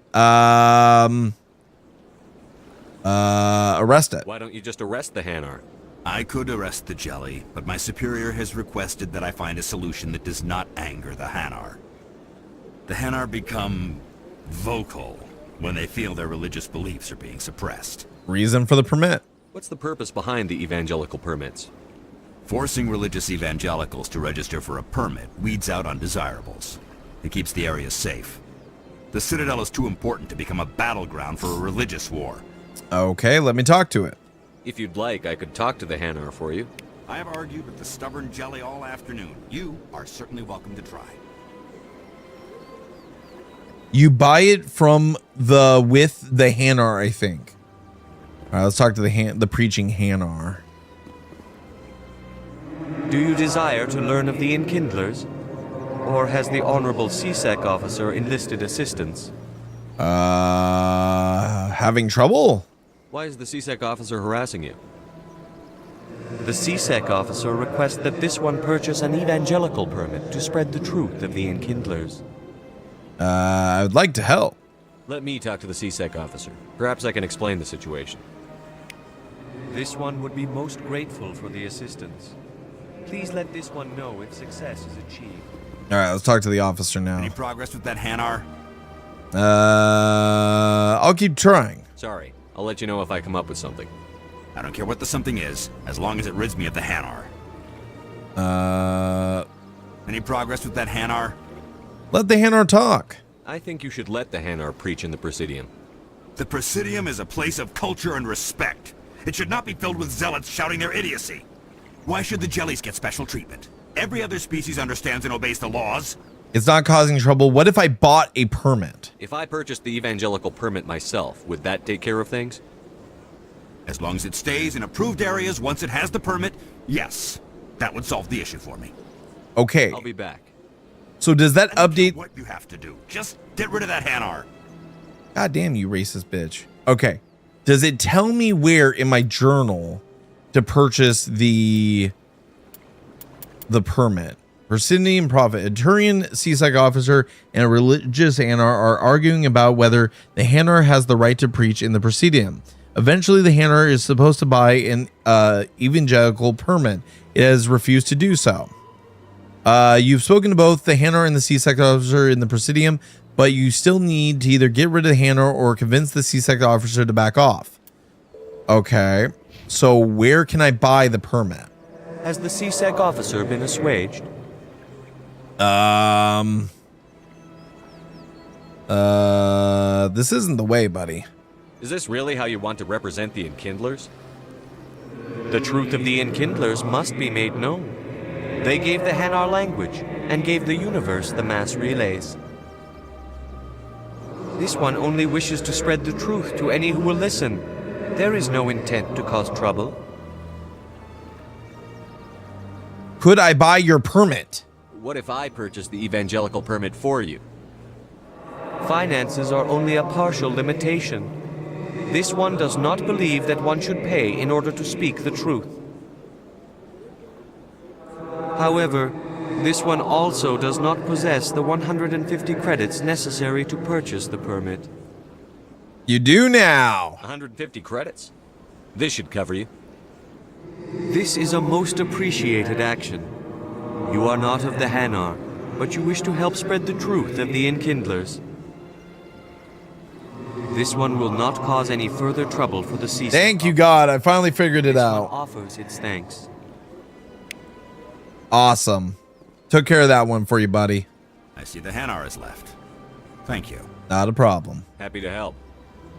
Speaker 1: Arrest it.
Speaker 3: Why don't you just arrest the Hanar?
Speaker 20: I could arrest the Jelly, but my superior has requested that I find a solution that does not anger the Hanar. The Hanar become vocal when they feel their religious beliefs are being suppressed.
Speaker 1: Reason for the permit.
Speaker 3: What's the purpose behind the evangelical permits?
Speaker 20: Forcing religious evangelicals to register for a permit weeds out undesirables. It keeps the area safe. The Citadel is too important to become a battleground for a religious war.
Speaker 1: Okay, let me talk to it.
Speaker 3: If you'd like, I could talk to the Hanar for you.
Speaker 20: I have argued with the stubborn Jelly all afternoon. You are certainly welcome to try.
Speaker 1: You buy it from with the Hanar, I think. All right, let's talk to the preaching Hanar.
Speaker 19: Do you desire to learn of the Enkindlers? Or has the Honorable C-Sec officer enlisted assistance?
Speaker 1: Having trouble?
Speaker 3: Why is the C-Sec officer harassing you?
Speaker 19: The C-Sec officer requests that this one purchase an evangelical permit to spread the truth of the Enkindlers.
Speaker 1: I would like to help.
Speaker 3: Let me talk to the C-Sec officer. Perhaps I can explain the situation.
Speaker 19: This one would be most grateful for the assistance. Please let this one know if success is achieved.
Speaker 1: All right, let's talk to the officer now.
Speaker 20: Any progress with that Hanar?
Speaker 1: I'll keep trying.
Speaker 3: Sorry, I'll let you know if I come up with something.
Speaker 20: I don't care what the something is, as long as it rids me of the Hanar. Any progress with that Hanar?
Speaker 1: Let the Hanar talk.
Speaker 3: I think you should let the Hanar preach in the Presidium.
Speaker 20: The Presidium is a place of culture and respect. It should not be filled with zealots shouting their idiocy. Why should the Jellies get special treatment? Every other species understands and obeys the laws.
Speaker 1: It's not causing trouble. What if I bought a permit?
Speaker 3: If I purchased the evangelical permit myself, would that take care of things?
Speaker 20: As long as it stays in approved areas once it has the permit, yes. That would solve the issue for me.
Speaker 1: Okay.
Speaker 3: I'll be back.
Speaker 1: So does that update?
Speaker 20: What you have to do. Just get rid of that Hanar.
Speaker 1: God damn you, racist bitch. Okay. Does it tell me where in my journal to purchase the permit? Presidium Prophet, a Turian C-Sec officer, and a religious Hanar are arguing about whether the Hanar has the right to preach in the Presidium. Eventually, the Hanar is supposed to buy an evangelical permit. It has refused to do so. You've spoken to both the Hanar and the C-Sec officer in the Presidium, but you still need to either get rid of the Hanar or convince the C-Sec officer to back off. Okay, so where can I buy the permit?
Speaker 19: Has the C-Sec officer been assuaged?
Speaker 1: This isn't the way, buddy.
Speaker 3: Is this really how you want to represent the Enkindlers?
Speaker 19: The truth of the Enkindlers must be made known. They gave the Hanar language, and gave the universe the mass relays. This one only wishes to spread the truth to any who will listen. There is no intent to cause trouble.
Speaker 1: Could I buy your permit?
Speaker 3: What if I purchase the evangelical permit for you?
Speaker 19: Finances are only a partial limitation. This one does not believe that one should pay in order to speak the truth. However, this one also does not possess the 150 credits necessary to purchase the permit.
Speaker 1: You do now.
Speaker 3: 150 credits? This should cover you.
Speaker 19: This is a most appreciated action. You are not of the Hanar, but you wish to help spread the truth of the Enkindlers. This one will not cause any further trouble for the C-Sec.
Speaker 1: Thank you, God. I finally figured it out.
Speaker 19: Offers its thanks.
Speaker 1: Awesome. Took care of that one for you, buddy.
Speaker 20: I see the Hanar is left. Thank you.
Speaker 1: Not a problem.
Speaker 3: Happy to help.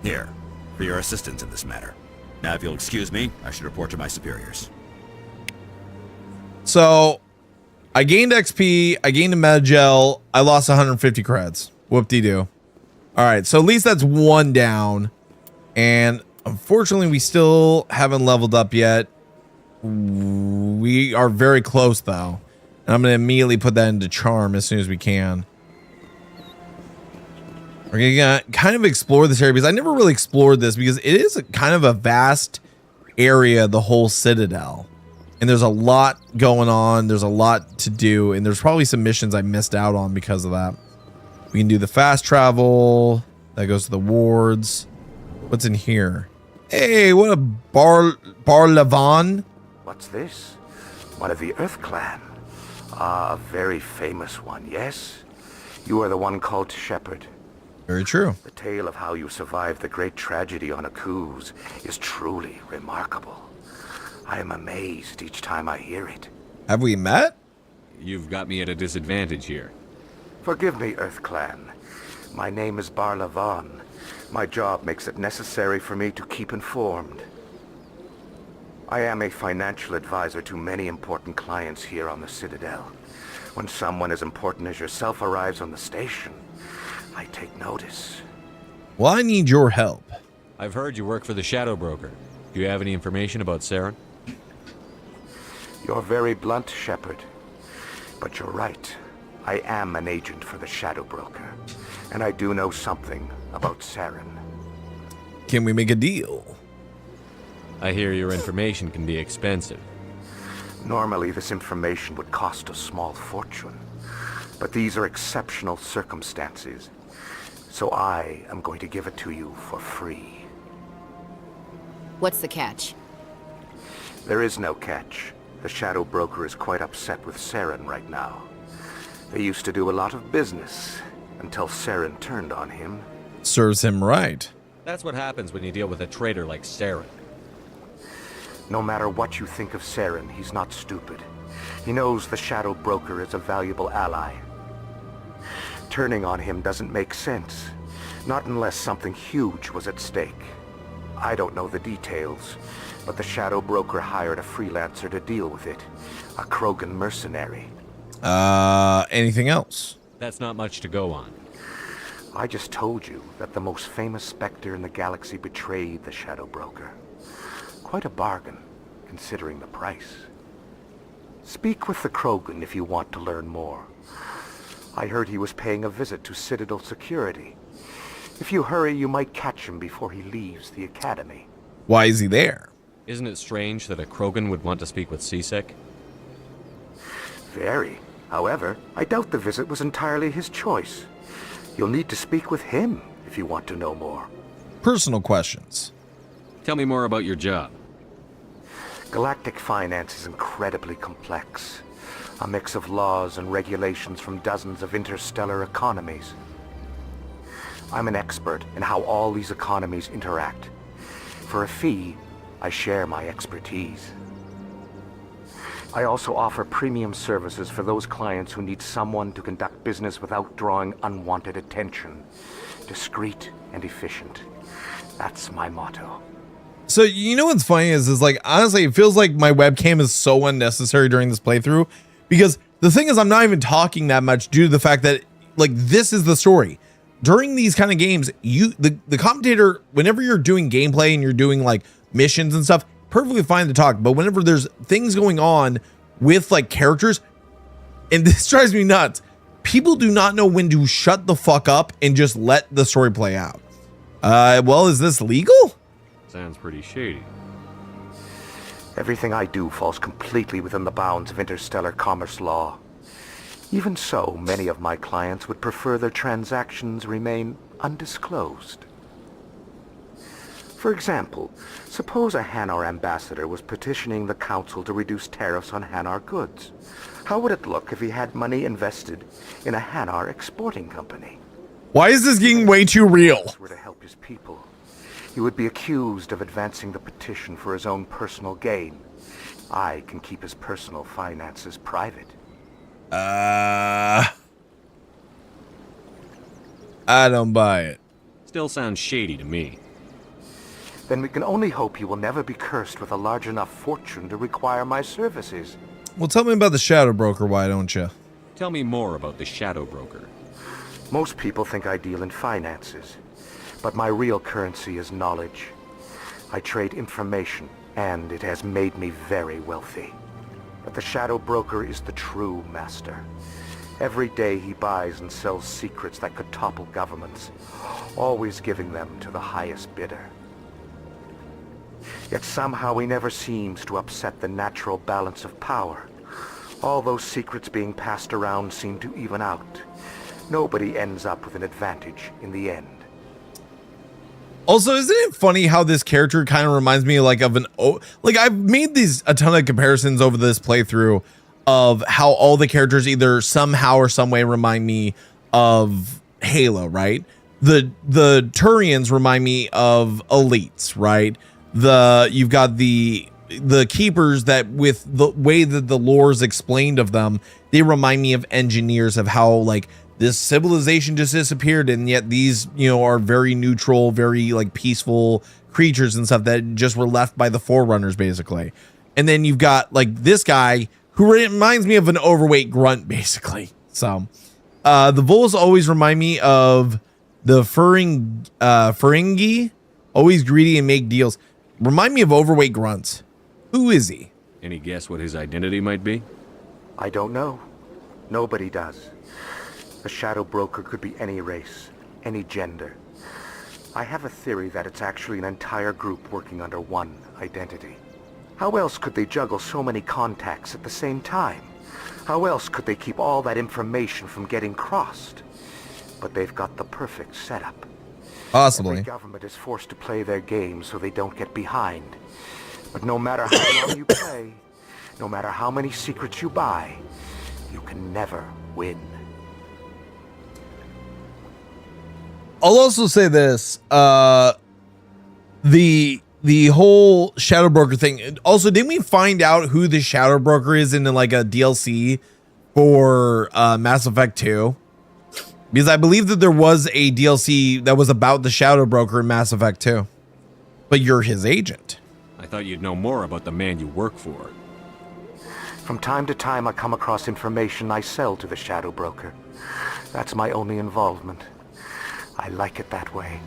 Speaker 20: Here, for your assistance in this matter. Now, if you'll excuse me, I should report to my superiors.
Speaker 1: So, I gained XP, I gained a Medgel, I lost 150 creds. Whoop-de-doo. All right, so at least that's one down. And unfortunately, we still haven't leveled up yet. We are very close, though. And I'm going to immediately put that into Charm as soon as we can. We're going to kind of explore this area because I never really explored this because it is kind of a vast area, the whole Citadel. And there's a lot going on. There's a lot to do. And there's probably some missions I missed out on because of that. We can do the fast travel. That goes to the wards. What's in here? Hey, what a Barlavan.
Speaker 7: What's this? One of the Earth Clan. Ah, a very famous one, yes? You are the one called Shepard.
Speaker 1: Very true.
Speaker 7: The tale of how you survived the great tragedy on Akuz is truly remarkable. I am amazed each time I hear it.
Speaker 1: Have we met?
Speaker 3: You've got me at a disadvantage here.
Speaker 7: Forgive me, Earth Clan. My name is Barlavan. My job makes it necessary for me to keep informed. I am a financial advisor to many important clients here on the Citadel. When someone as important as yourself arrives on the station, I take notice.
Speaker 1: Well, I need your help.
Speaker 3: I've heard you work for the Shadow Broker. Do you have any information about Saren?
Speaker 7: You're very blunt, Shepard. But you're right. I am an agent for the Shadow Broker. And I do know something about Saren.
Speaker 1: Can we make a deal?
Speaker 3: I hear your information can be expensive.
Speaker 7: Normally, this information would cost a small fortune. But these are exceptional circumstances. So I am going to give it to you for free.
Speaker 16: What's the catch?
Speaker 7: There is no catch. The Shadow Broker is quite upset with Saren right now. They used to do a lot of business until Saren turned on him.
Speaker 1: Serves him right.
Speaker 3: That's what happens when you deal with a traitor like Saren.
Speaker 7: No matter what you think of Saren, he's not stupid. He knows the Shadow Broker is a valuable ally. Turning on him doesn't make sense. Not unless something huge was at stake. I don't know the details, but the Shadow Broker hired a freelancer to deal with it. A Krogan mercenary.
Speaker 1: Anything else?
Speaker 3: That's not much to go on.
Speaker 7: I just told you that the most famous Spectre in the galaxy betrayed the Shadow Broker. Quite a bargain, considering the price. Speak with the Krogan if you want to learn more. I heard he was paying a visit to Citadel security. If you hurry, you might catch him before he leaves the Academy.
Speaker 1: Why is he there?
Speaker 3: Isn't it strange that a Krogan would want to speak with C-Sec?
Speaker 7: Very. However, I doubt the visit was entirely his choice. You'll need to speak with him if you want to know more.
Speaker 1: Personal questions.
Speaker 3: Tell me more about your job.
Speaker 7: Galactic finance is incredibly complex. A mix of laws and regulations from dozens of interstellar economies. I'm an expert in how all these economies interact. For a fee, I share my expertise. I also offer premium services for those clients who need someone to conduct business without drawing unwanted attention. Discreet and efficient. That's my motto.
Speaker 1: So, you know what's funny is like, honestly, it feels like my webcam is so unnecessary during this playthrough, because the thing is, I'm not even talking that much due to the fact that, like, this is the story. During these kind of games, the commentator, whenever you're doing gameplay and you're doing like missions and stuff, perfectly fine to talk. But whenever there's things going on with like characters, and this drives me nuts, people do not know when to shut the fuck up and just let the story play out. Well, is this legal?
Speaker 3: Sounds pretty shady.
Speaker 7: Everything I do falls completely within the bounds of interstellar commerce law. Even so, many of my clients would prefer their transactions remain undisclosed. For example, suppose a Hanar ambassador was petitioning the council to reduce tariffs on Hanar goods. How would it look if he had money invested in a Hanar exporting company?
Speaker 1: Why is this getting way too real?
Speaker 7: Were to help his people, he would be accused of advancing the petition for his own personal gain. I can keep his personal finances private.
Speaker 1: I don't buy it.
Speaker 3: Still sounds shady to me.
Speaker 7: Then we can only hope you will never be cursed with a large enough fortune to require my services.
Speaker 1: Well, tell me about the Shadow Broker, why don't you?
Speaker 3: Tell me more about the Shadow Broker.
Speaker 7: Most people think I deal in finances, but my real currency is knowledge. I trade information, and it has made me very wealthy. But the Shadow Broker is the true master. Every day he buys and sells secrets that could topple governments, always giving them to the highest bidder. Yet somehow he never seems to upset the natural balance of power. All those secrets being passed around seem to even out. Nobody ends up with an advantage in the end.
Speaker 1: Also, isn't it funny how this character kind of reminds me like of like I've made a ton of comparisons over this playthrough of how all the characters either somehow or some way remind me of Halo, right? The Turians remind me of elites, right? You've got the keepers that, with the way that the lore is explained of them, they remind me of engineers, of how like this civilization just disappeared, and yet these, you know, are very neutral, very like peaceful creatures and stuff that just were left by the Forerunners, basically. And then you've got like this guy who reminds me of an overweight grunt, basically. So the Vols always remind me of the Ferengi, always greedy and make deals. Remind me of overweight grunts. Who is he?
Speaker 3: Any guess what his identity might be?
Speaker 7: I don't know. Nobody does. The Shadow Broker could be any race, any gender. I have a theory that it's actually an entire group working under one identity. How else could they juggle so many contacts at the same time? How else could they keep all that information from getting crossed? But they've got the perfect setup.
Speaker 1: Possibly.
Speaker 7: Every government is forced to play their game so they don't get behind. But no matter how long you play, no matter how many secrets you buy, you can never win.
Speaker 1: I'll also say this, the whole Shadow Broker thing. Also, didn't we find out who the Shadow Broker is in like a DLC for Mass Effect 2? Because I believe that there was a DLC that was about the Shadow Broker in Mass Effect 2. But you're his agent.
Speaker 3: I thought you'd know more about the man you work for.
Speaker 7: From time to time I come across information I sell to the Shadow Broker. That's my only involvement. I like it that way.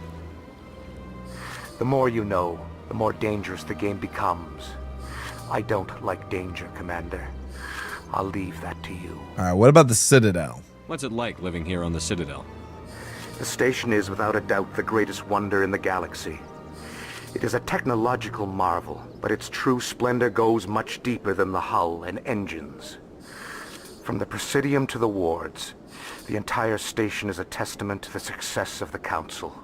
Speaker 7: The more you know, the more dangerous the game becomes. I don't like danger, Commander. I'll leave that to you.
Speaker 1: All right, what about the Citadel?
Speaker 3: What's it like living here on the Citadel?
Speaker 7: The station is without a doubt the greatest wonder in the galaxy. It is a technological marvel, but its true splendor goes much deeper than the hull and engines. From the Presidium to the wards, the entire station is a testament to the success of the Council.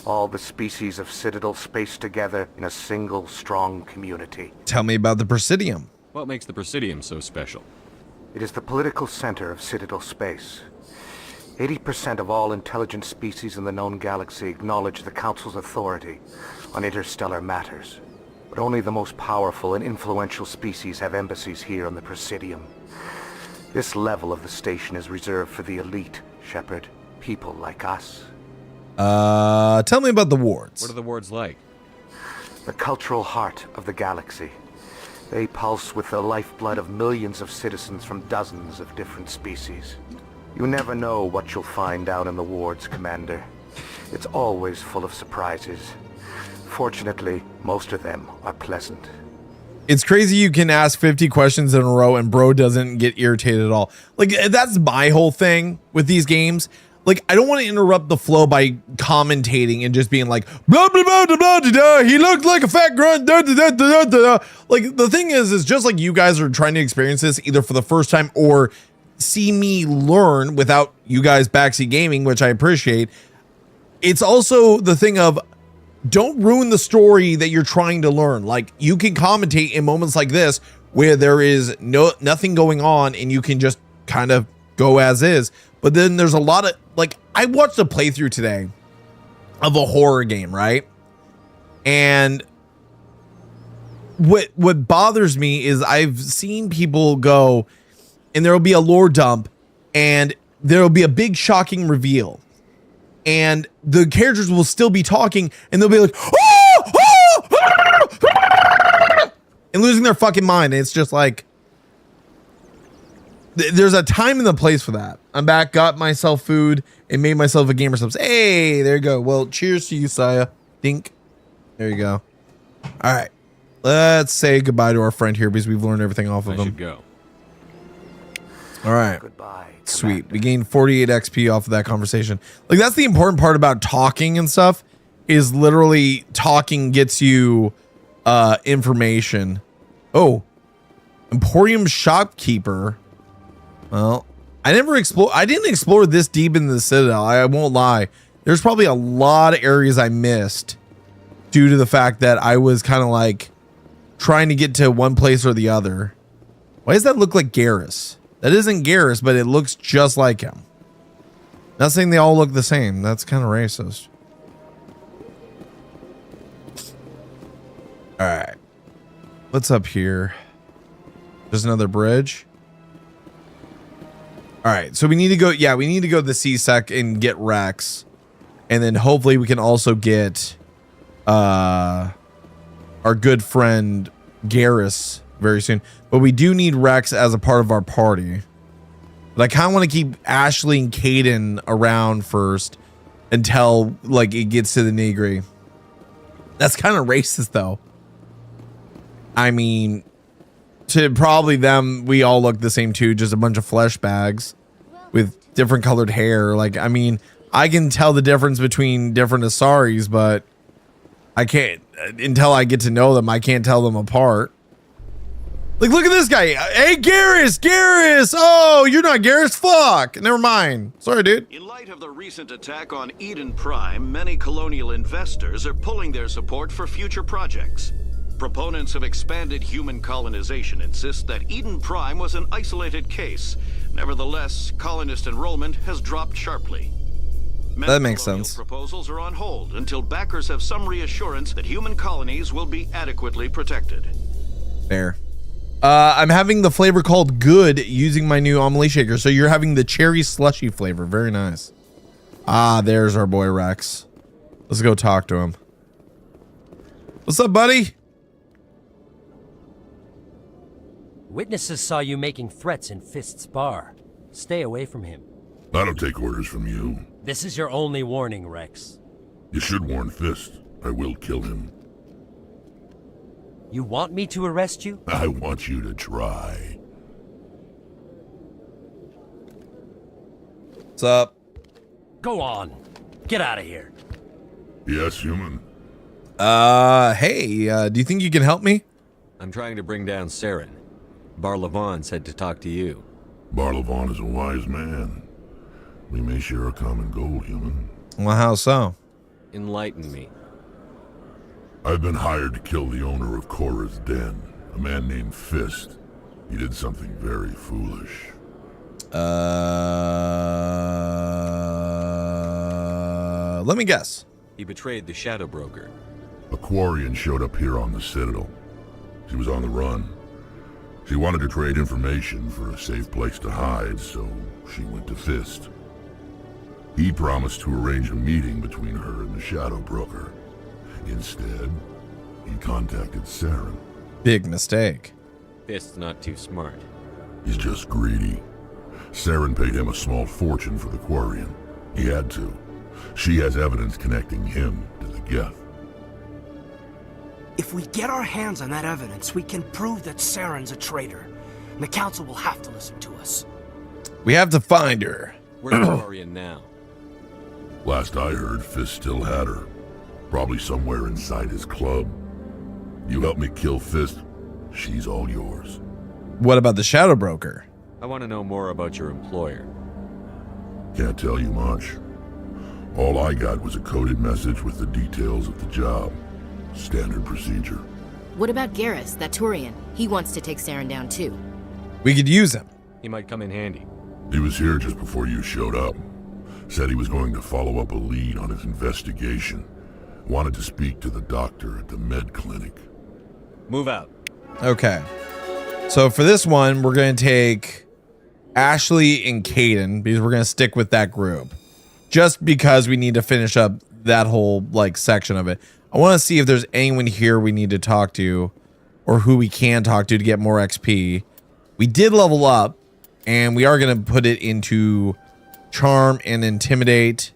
Speaker 7: All the species of Citadel spaced together in a single strong community.
Speaker 1: Tell me about the Presidium.
Speaker 3: What makes the Presidium so special?
Speaker 7: It is the political center of Citadel space. 80% of all intelligent species in the known galaxy acknowledge the Council's authority on interstellar matters. But only the most powerful and influential species have embassies here on the Presidium. This level of the station is reserved for the elite, Shepard. People like us.
Speaker 1: Tell me about the wards.
Speaker 3: What are the wards like?
Speaker 7: The cultural heart of the galaxy. They pulse with the lifeblood of millions of citizens from dozens of different species. You never know what you'll find down in the wards, Commander. It's always full of surprises. Fortunately, most of them are pleasant.
Speaker 1: It's crazy you can ask 50 questions in a row and bro doesn't get irritated at all. Like, that's my whole thing with these games. Like, I don't want to interrupt the flow by commentating and just being like, blah, blah, blah, blah, blah, blah, he looked like a fat grunt, da, da, da, da, da, da. Like, the thing is just like you guys are trying to experience this either for the first time or see me learn without you guys backseat gaming, which I appreciate. It's also the thing of, don't ruin the story that you're trying to learn. Like, you can commentate in moments like this where there is nothing going on and you can just kind of go as is. But then there's a lot of, like, I watched a playthrough today of a horror game, right? And what bothers me is I've seen people go and there'll be a lore dump and there'll be a big shocking reveal. And the characters will still be talking and they'll be like, oh, oh, ah, and losing their fucking mind. And it's just like, there's a time and the place for that. I'm back, got myself food, and made myself a gamer subs. Hey, there you go. Well, cheers to you, Saya. Dink. There you go. All right. Let's say goodbye to our friend here because we've learned everything off of him.
Speaker 3: Should go.
Speaker 1: All right.
Speaker 7: Goodbye.
Speaker 1: Sweet. We gained 48 XP off of that conversation. Like, that's the important part about talking and stuff, is literally talking gets you information. Oh, Emporium shopkeeper. Well, I didn't explore this deep into the Citadel. I won't lie. There's probably a lot of areas I missed due to the fact that I was kind of like trying to get to one place or the other. Why does that look like Garrus? That isn't Garrus, but it looks just like him. Not saying they all look the same. That's kind of racist. All right. What's up here? There's another bridge. All right. So we need to go. Yeah, we need to go to the CSEC and get Rex. And then hopefully we can also get our good friend Garrus very soon. But we do need Rex as a part of our party. But I kind of want to keep Ashley and Kaidan around first until like it gets to the nitty-gritty. That's kind of racist though. I mean, to probably them, we all look the same too, just a bunch of flesh bags with different colored hair. Like, I mean, I can tell the difference between different Asaris, but I can't, until I get to know them, I can't tell them apart. Like, look at this guy. Hey, Garrus! Oh, you're not Garrus? Fuck. Never mind. Sorry, dude.
Speaker 21: In light of the recent attack on Eden Prime, many colonial investors are pulling their support for future projects. Proponents of expanded human colonization insist that Eden Prime was an isolated case. Nevertheless, colonist enrollment has dropped sharply.
Speaker 1: That makes sense.
Speaker 21: Proposals are on hold until backers have some reassurance that human colonies will be adequately protected.
Speaker 1: Fair. I'm having the flavor called Good using my new Amelie shaker. So you're having the cherry slushy flavor. Very nice. Ah, there's our boy Rex. Let's go talk to him. What's up, buddy?
Speaker 22: Witnesses saw you making threats in Fist's bar. Stay away from him.
Speaker 2: I don't take orders from you.
Speaker 22: This is your only warning, Rex.
Speaker 2: You should warn Fist. I will kill him.
Speaker 22: You want me to arrest you?
Speaker 2: I want you to try.
Speaker 1: What's up?
Speaker 22: Go on. Get out of here.
Speaker 2: Yes, human.
Speaker 1: Hey, do you think you can help me?
Speaker 3: I'm trying to bring down Saren. Bar-Levon said to talk to you.
Speaker 2: Bar-Levon is a wise man. We may share a common goal, human.
Speaker 1: Well, how so?
Speaker 3: Enlighten me.
Speaker 2: I've been hired to kill the owner of Korra's Den, a man named Fist. He did something very foolish.
Speaker 1: Let me guess.
Speaker 3: He betrayed the Shadow Broker.
Speaker 2: A Quarian showed up here on the Citadel. She was on the run. She wanted to trade information for a safe place to hide, so she went to Fist. He promised to arrange a meeting between her and the Shadow Broker. Instead, he contacted Saren.
Speaker 1: Big mistake.
Speaker 3: Fist's not too smart.
Speaker 2: He's just greedy. Saren paid him a small fortune for the Quarian. He had to. She has evidence connecting him to the Geth.
Speaker 8: If we get our hands on that evidence, we can prove that Saren's a traitor. And the Council will have to listen to us.
Speaker 1: We have to find her.
Speaker 3: Where's Quarian now?
Speaker 2: Last I heard, Fist still had her. Probably somewhere inside his club. You help me kill Fist, she's all yours.
Speaker 1: What about the Shadow Broker?
Speaker 3: I want to know more about your employer.
Speaker 2: Can't tell you much. All I got was a coded message with the details of the job. Standard procedure.
Speaker 16: What about Garrus, that Turian? He wants to take Saren down too.
Speaker 1: We could use him.
Speaker 3: He might come in handy.
Speaker 2: He was here just before you showed up. Said he was going to follow up a lead on his investigation. Wanted to speak to the doctor at the med clinic.
Speaker 3: Move out.
Speaker 1: Okay. So for this one, we're going to take Ashley and Kaidan because we're going to stick with that group. Just because we need to finish up that whole like section of it. I want to see if there's anyone here we need to talk to or who we can talk to get more XP. We did level up and we are going to put it into Charm and Intimidate.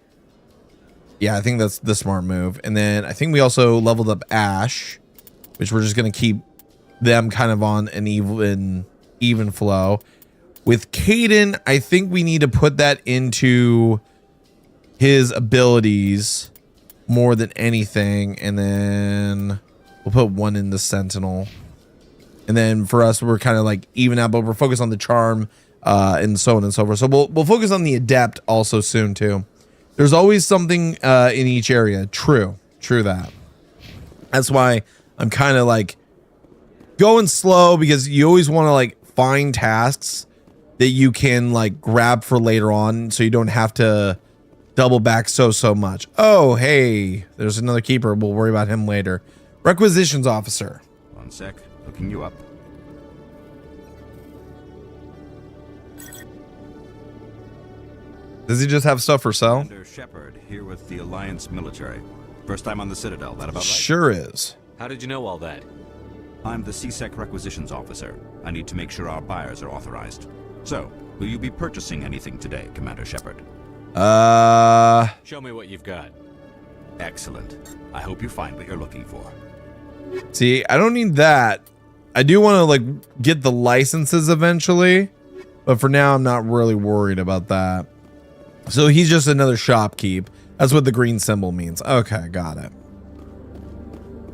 Speaker 1: Yeah, I think that's the smart move. And then I think we also leveled up Ash, which we're just going to keep them kind of on an even flow. With Kaidan, I think we need to put that into his abilities more than anything. And then We'll put 1 in the Sentinel. And then for us, we're kind of like even out, but we're focused on the Charm and so on and so forth. So we'll focus on the Adept also soon too. There's always something in each area. True that. That's why I'm kind of like going slow, because you always want to like find tasks that you can like grab for later on, so you don't have to double back so much. Oh, hey, there's another keeper. We'll worry about him later. Requisitions officer.
Speaker 20: One sec, looking you up.
Speaker 1: Does he just have stuff for sale?
Speaker 20: Commander Shepard, here with the Alliance military. First time on the Citadel, that about right?
Speaker 1: Sure is.
Speaker 3: How did you know all that?
Speaker 20: I'm the CSEC requisitions officer. I need to make sure our buyers are authorized. So, will you be purchasing anything today, Commander Shepard?
Speaker 3: Show me what you've got.
Speaker 20: Excellent. I hope you find what you're looking for.
Speaker 1: See, I don't need that. I do want to like get the licenses eventually, but for now I'm not really worried about that. So he's just another shopkeep. That's what the green symbol means. Okay, got it.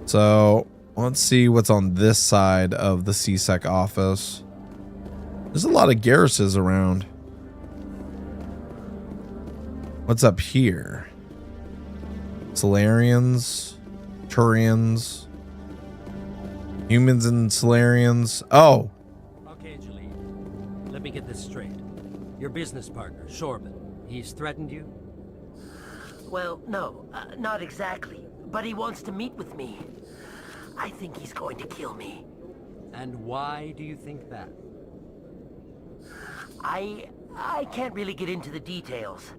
Speaker 1: So let's see what's on this side of the CSEC office. There's a lot of Garruses around. What's up here? Solarians, Turians, humans and Solarians. Oh.
Speaker 22: Okay, Jaleel. Let me get this straight. Your business partner, Shorban, he's threatened you?
Speaker 4: Well, no, not exactly. But he wants to meet with me. I think he's going to kill me.
Speaker 22: And why do you think that?
Speaker 4: I can't really get into the details.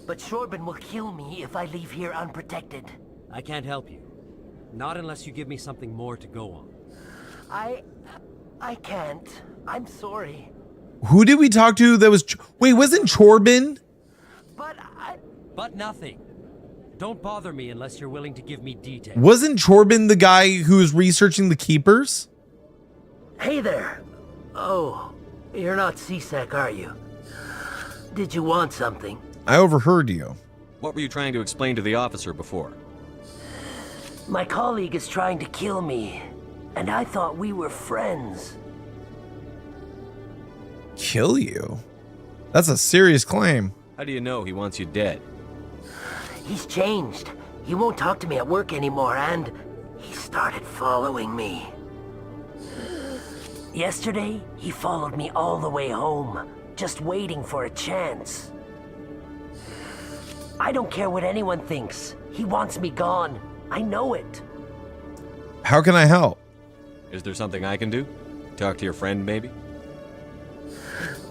Speaker 4: But Shorban will kill me if I leave here unprotected.
Speaker 22: I can't help you. Not unless you give me something more to go on.
Speaker 4: I can't. I'm sorry.
Speaker 1: Who did we talk to that was... Wait, wasn't Chorban?
Speaker 22: But nothing. Don't bother me unless you're willing to give me details.
Speaker 1: Wasn't Chorban the guy who was researching the keepers?
Speaker 4: Hey there. Oh, you're not CSEC, are you? Did you want something?
Speaker 1: I overheard you.
Speaker 3: What were you trying to explain to the officer before?
Speaker 4: My colleague is trying to kill me, and I thought we were friends.
Speaker 1: Kill you? That's a serious claim.
Speaker 3: How do you know he wants you dead?
Speaker 4: He's changed. He won't talk to me at work anymore, and he started following me. Yesterday, he followed me all the way home, just waiting for a chance. I don't care what anyone thinks. He wants me gone. I know it.
Speaker 1: How can I help?
Speaker 3: Is there something I can do? Talk to your friend, maybe?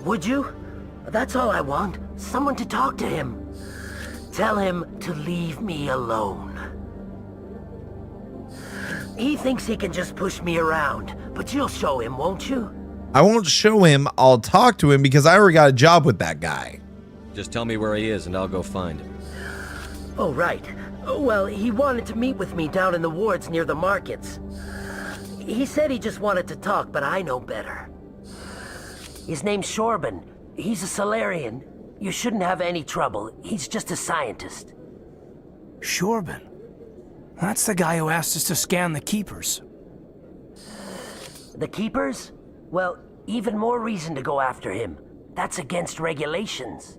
Speaker 4: Would you? That's all I want. Someone to talk to him. Tell him to leave me alone. He thinks he can just push me around, but you'll show him, won't you?
Speaker 1: I won't show him. I'll talk to him because I already got a job with that guy.
Speaker 3: Just tell me where he is and I'll go find him.
Speaker 4: Oh, right. Well, he wanted to meet with me down in the wards near the markets. He said he just wanted to talk, but I know better. His name's Shorban. He's a Solarian. You shouldn't have any trouble. He's just a scientist.
Speaker 8: Shorban? That's the guy who asked us to scan the Keepers.
Speaker 4: The Keepers? Well, even more reason to go after him. That's against regulations.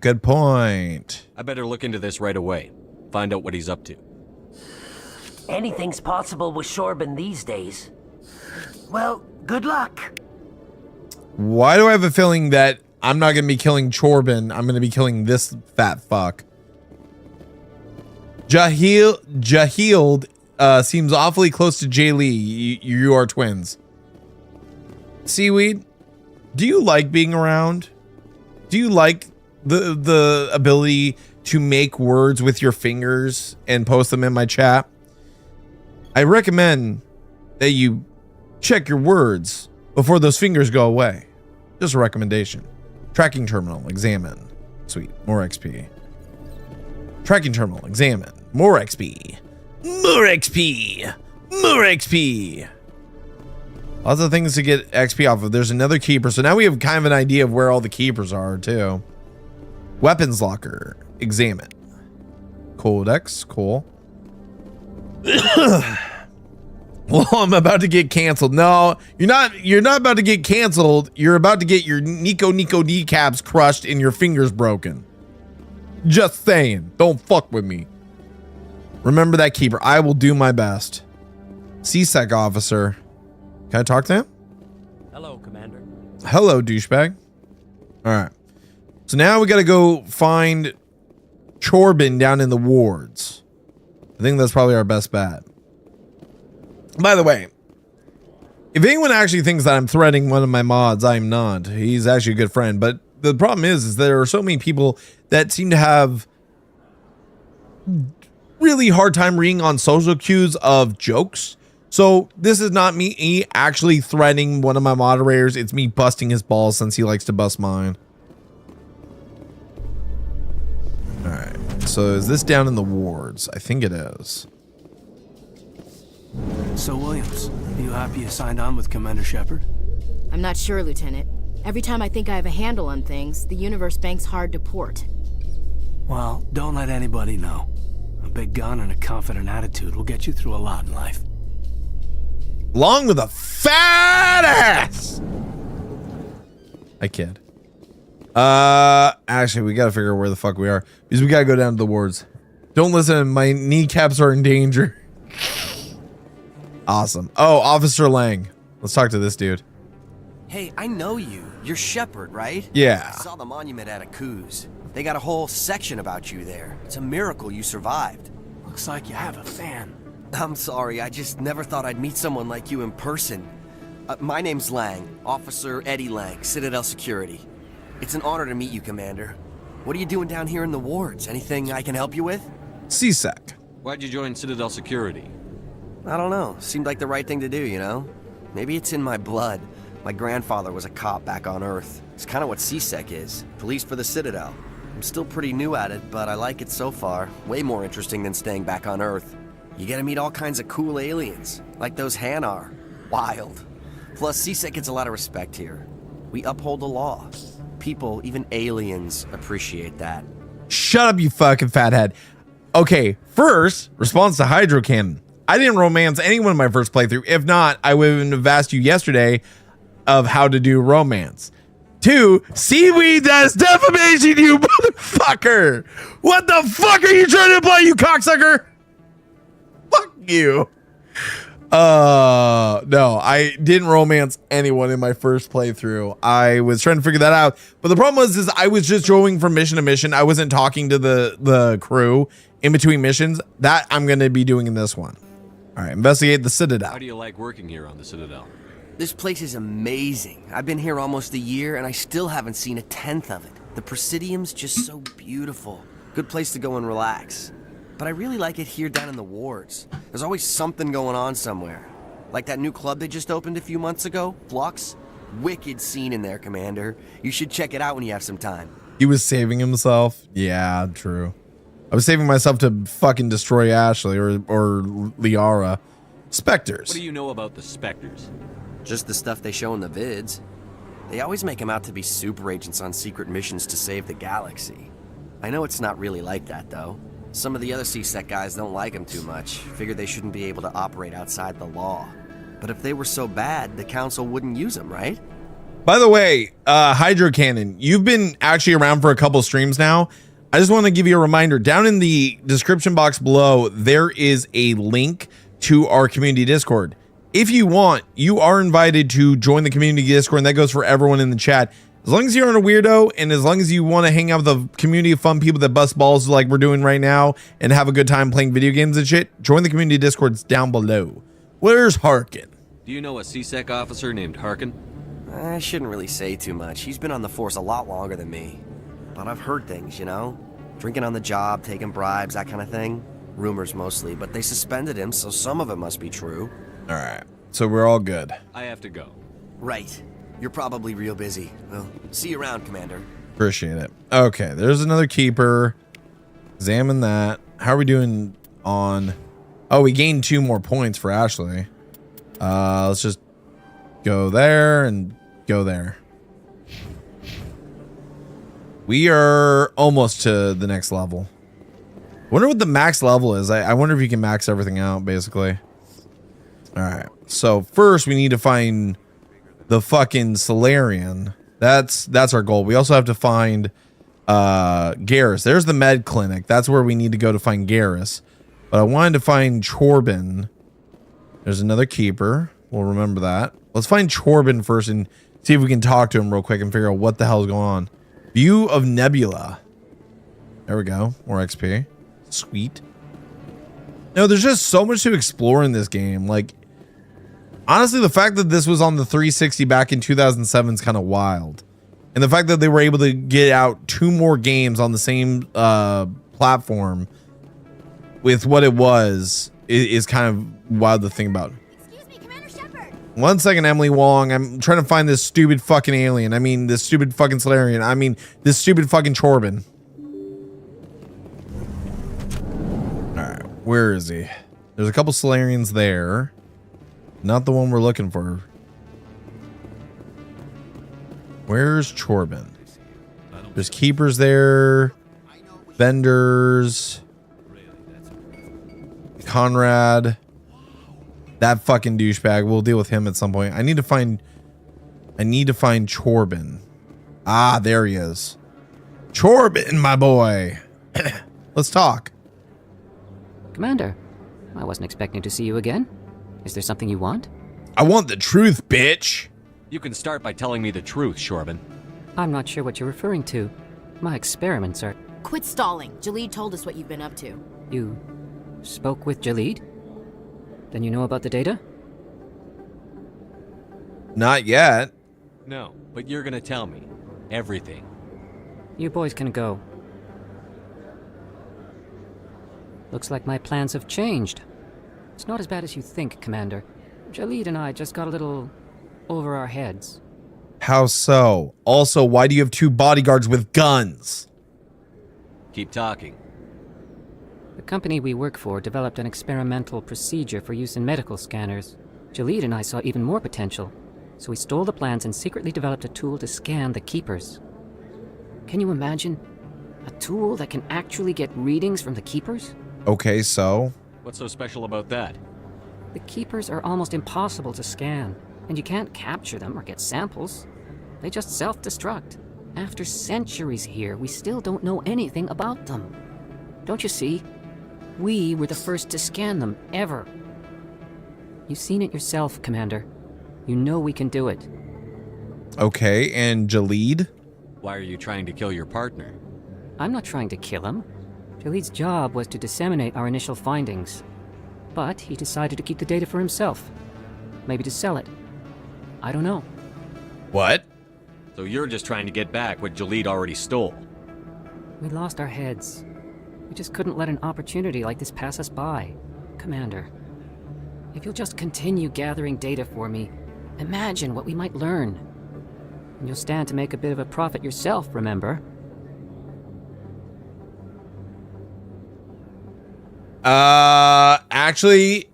Speaker 1: Good point.
Speaker 3: I better look into this right away. Find out what he's up to.
Speaker 4: Anything's possible with Shorban these days. Well, good luck.
Speaker 1: Why do I have a feeling that I'm not going to be killing Chorban? I'm going to be killing this fat fuck. Jahild seems awfully close to Jay Lee. You are twins. Seaweed, do you like being around? Do you like the ability to make words with your fingers and post them in my chat? I recommend that you check your words before those fingers go away. Just a recommendation. Tracking terminal, examine. Sweet, more XP. Tracking terminal, examine. More XP. More XP. More XP. Lots of things to get XP off of. There's another keeper. So now we have kind of an idea of where all the keepers are too. Weapons locker, examine. Codex, cool. Well, I'm about to get canceled. No, you're not. You're not about to get canceled. You're about to get your Nico kneecaps crushed and your fingers broken. Just saying. Don't fuck with me. Remember that, Keeper. I will do my best. CSEC officer. Can I talk to him?
Speaker 22: Hello, Commander.
Speaker 1: Hello, douchebag. All right. So now we got to go find Chorbin down in the wards. I think that's probably our best bet. By the way, if anyone actually thinks that I'm threatening one of my mods, I'm not. He's actually a good friend. But the problem is there are so many people that seem to have really hard time reading on social cues of jokes. So this is not me actually threatening one of my moderators. It's me busting his balls since he likes to bust mine. All right. So is this down in the wards? I think it is.
Speaker 8: So, Williams, are you happy you signed on with Commander Shepard?
Speaker 16: I'm not sure, Lieutenant. Every time I think I have a handle on things, the Universe Bank's hard to port.
Speaker 8: Well, don't let anybody know. A big gun and a confident attitude will get you through a lot in life.
Speaker 1: Along with a fat ass! I kid. Actually, we gotta figure out where the fuck we are. Because we gotta go down to the wards. Don't listen, my kneecaps are in danger. Awesome. Oh, Officer Lang. Let's talk to this dude.
Speaker 5: Hey, I know you. You're Shepard, right?
Speaker 1: Yeah.
Speaker 5: I saw the monument at Akuz. They got a whole section about you there. It's a miracle you survived.
Speaker 8: Looks like you have a fan.
Speaker 5: I'm sorry, I just never thought I'd meet someone like you in person. My name's Lang, Officer Eddie Lang, Citadel Security. It's an honor to meet you, Commander. What are you doing down here in the wards? Anything I can help you with?
Speaker 1: CSEC.
Speaker 3: Why'd you join Citadel Security?
Speaker 5: I don't know. Seemed like the right thing to do, you know? Maybe it's in my blood. My grandfather was a cop back on Earth. It's kind of what CSEC is. Police for the Citadel. I'm still pretty new at it, but I like it so far. Way more interesting than staying back on Earth. You get to meet all kinds of cool aliens, like those Hanar. Wild. Plus, CSEC gets a lot of respect here. We uphold the law. People, even aliens, appreciate that.
Speaker 1: Shut up, you fucking fathead. Okay, first, response to Hydro Cannon. I didn't romance anyone in my first playthrough. If not, I would have asked you yesterday of how to do romance. 2, seaweed, that's defamation, you motherfucker. What the fuck are you trying to imply, you cocksucker? Fuck you. No, I didn't romance anyone in my first playthrough. I was trying to figure that out. But the problem was I was just going from mission to mission. I wasn't talking to the crew in between missions. That I'm going to be doing in this one. All right, investigate the Citadel.
Speaker 3: How do you like working here on the Citadel?
Speaker 5: This place is amazing. I've been here almost a year and I still haven't seen a tenth of it. The Presidium's just so beautiful. Good place to go and relax. But I really like it here down in the wards. There's always something going on somewhere. Like that new club they just opened a few months ago, Flux. Wicked scene in there, Commander. You should check it out when you have some time.
Speaker 1: He was saving himself. Yeah, true. I was saving myself to fucking destroy Ashley or Liara. Spectres.
Speaker 3: What do you know about the Spectres?
Speaker 5: Just the stuff they show in the vids. They always make them out to be super agents on secret missions to save the galaxy. I know it's not really like that, though. Some of the other CSEC guys don't like them too much. Figure they shouldn't be able to operate outside the law. But if they were so bad, the Council wouldn't use them, right?
Speaker 1: By the way, Hydro Cannon, you've been actually around for a couple streams now. I just want to give you a reminder. Down in the description box below, there is a link to our community Discord. If you want, you are invited to join the community Discord, and that goes for everyone in the chat. As long as you aren't a weirdo, and as long as you want to hang out with a community of fun people that bust balls like we're doing right now and have a good time playing video games and shit, join the community Discords down below. Where's Harkin?
Speaker 3: Do you know a CSEC officer named Harkin?
Speaker 5: I shouldn't really say too much. He's been on the force a lot longer than me. But I've heard things, you know? Drinking on the job, taking bribes, that kind of thing. Rumors mostly, but they suspended him, so some of it must be true.
Speaker 1: All right, so we're all good.
Speaker 3: I have to go.
Speaker 5: Right. You're probably real busy. Well, see you around, Commander.
Speaker 1: Appreciate it. Okay, there's another keeper. Examine that. How are we doing on... Oh, we gained 2 more points for Ashley. Let's just go there and go there. We are almost to the next level. Wonder what the max level is. I wonder if you can max everything out, basically. All right. So first we need to find the fucking Salarian. That's our goal. We also have to find Garrus. There's the med clinic. That's where we need to go to find Garrus. But I wanted to find Chorbin. There's another keeper. We'll remember that. Let's find Chorbin first and see if we can talk to him real quick and figure out what the hell is going on. View of Nebula. There we go. More XP. Sweet. No, there's just so much to explore in this game. Like, honestly, the fact that this was on the 360 back in 2007 is kind of wild. And the fact that they were able to get out 2 more games on the same platform with what it was is kind of wild to think about.
Speaker 16: Excuse me, Commander Shepard.
Speaker 1: 1 second, Emily Wong. I'm trying to find this stupid fucking alien. I mean, this stupid fucking Salarian. I mean, this stupid fucking Chorbin. Alright, where is he? There's a couple Salarians there. Not the one we're looking for. Where's Chorbin? There's keepers there. Vendors. Conrad. That fucking douchebag. We'll deal with him at some point. I need to find Chorbin. Ah, there he is. Chorbin, my boy. Let's talk.
Speaker 17: Commander, I wasn't expecting to see you again. Is there something you want?
Speaker 1: I want the truth, bitch.
Speaker 3: You can start by telling me the truth, Chorbin.
Speaker 17: I'm not sure what you're referring to. My experiments are...
Speaker 16: Quit stalling. Jalid told us what you've been up to.
Speaker 17: You spoke with Jalid? Then you know about the data?
Speaker 1: Not yet.
Speaker 3: No, but you're gonna tell me. Everything.
Speaker 17: You boys can go. Looks like my plans have changed. It's not as bad as you think, Commander. Jalid and I just got a little over our heads.
Speaker 1: How so? Also, why do you have 2 bodyguards with guns?
Speaker 3: Keep talking.
Speaker 17: The company we work for developed an experimental procedure for use in medical scanners. Jalid and I saw even more potential, so we stole the plans and secretly developed a tool to scan the Keepers. Can you imagine? A tool that can actually get readings from the Keepers?
Speaker 1: Okay, so?
Speaker 3: What's so special about that?
Speaker 17: The Keepers are almost impossible to scan, and you can't capture them or get samples. They just self-destruct. After centuries here, we still don't know anything about them. Don't you see? We were the first to scan them, ever. You've seen it yourself, Commander. You know we can do it.
Speaker 1: Okay, and Jalid?
Speaker 3: Why are you trying to kill your partner?
Speaker 17: I'm not trying to kill him. Jalid's job was to disseminate our initial findings. But he decided to keep the data for himself. Maybe to sell it. I don't know.
Speaker 1: What?
Speaker 3: So you're just trying to get back what Jalid already stole?
Speaker 17: We lost our heads. We just couldn't let an opportunity like this pass us by. Commander, if you'll just continue gathering data for me, imagine what we might learn. And you'll stand to make a bit of a profit yourself, remember?
Speaker 1: Actually,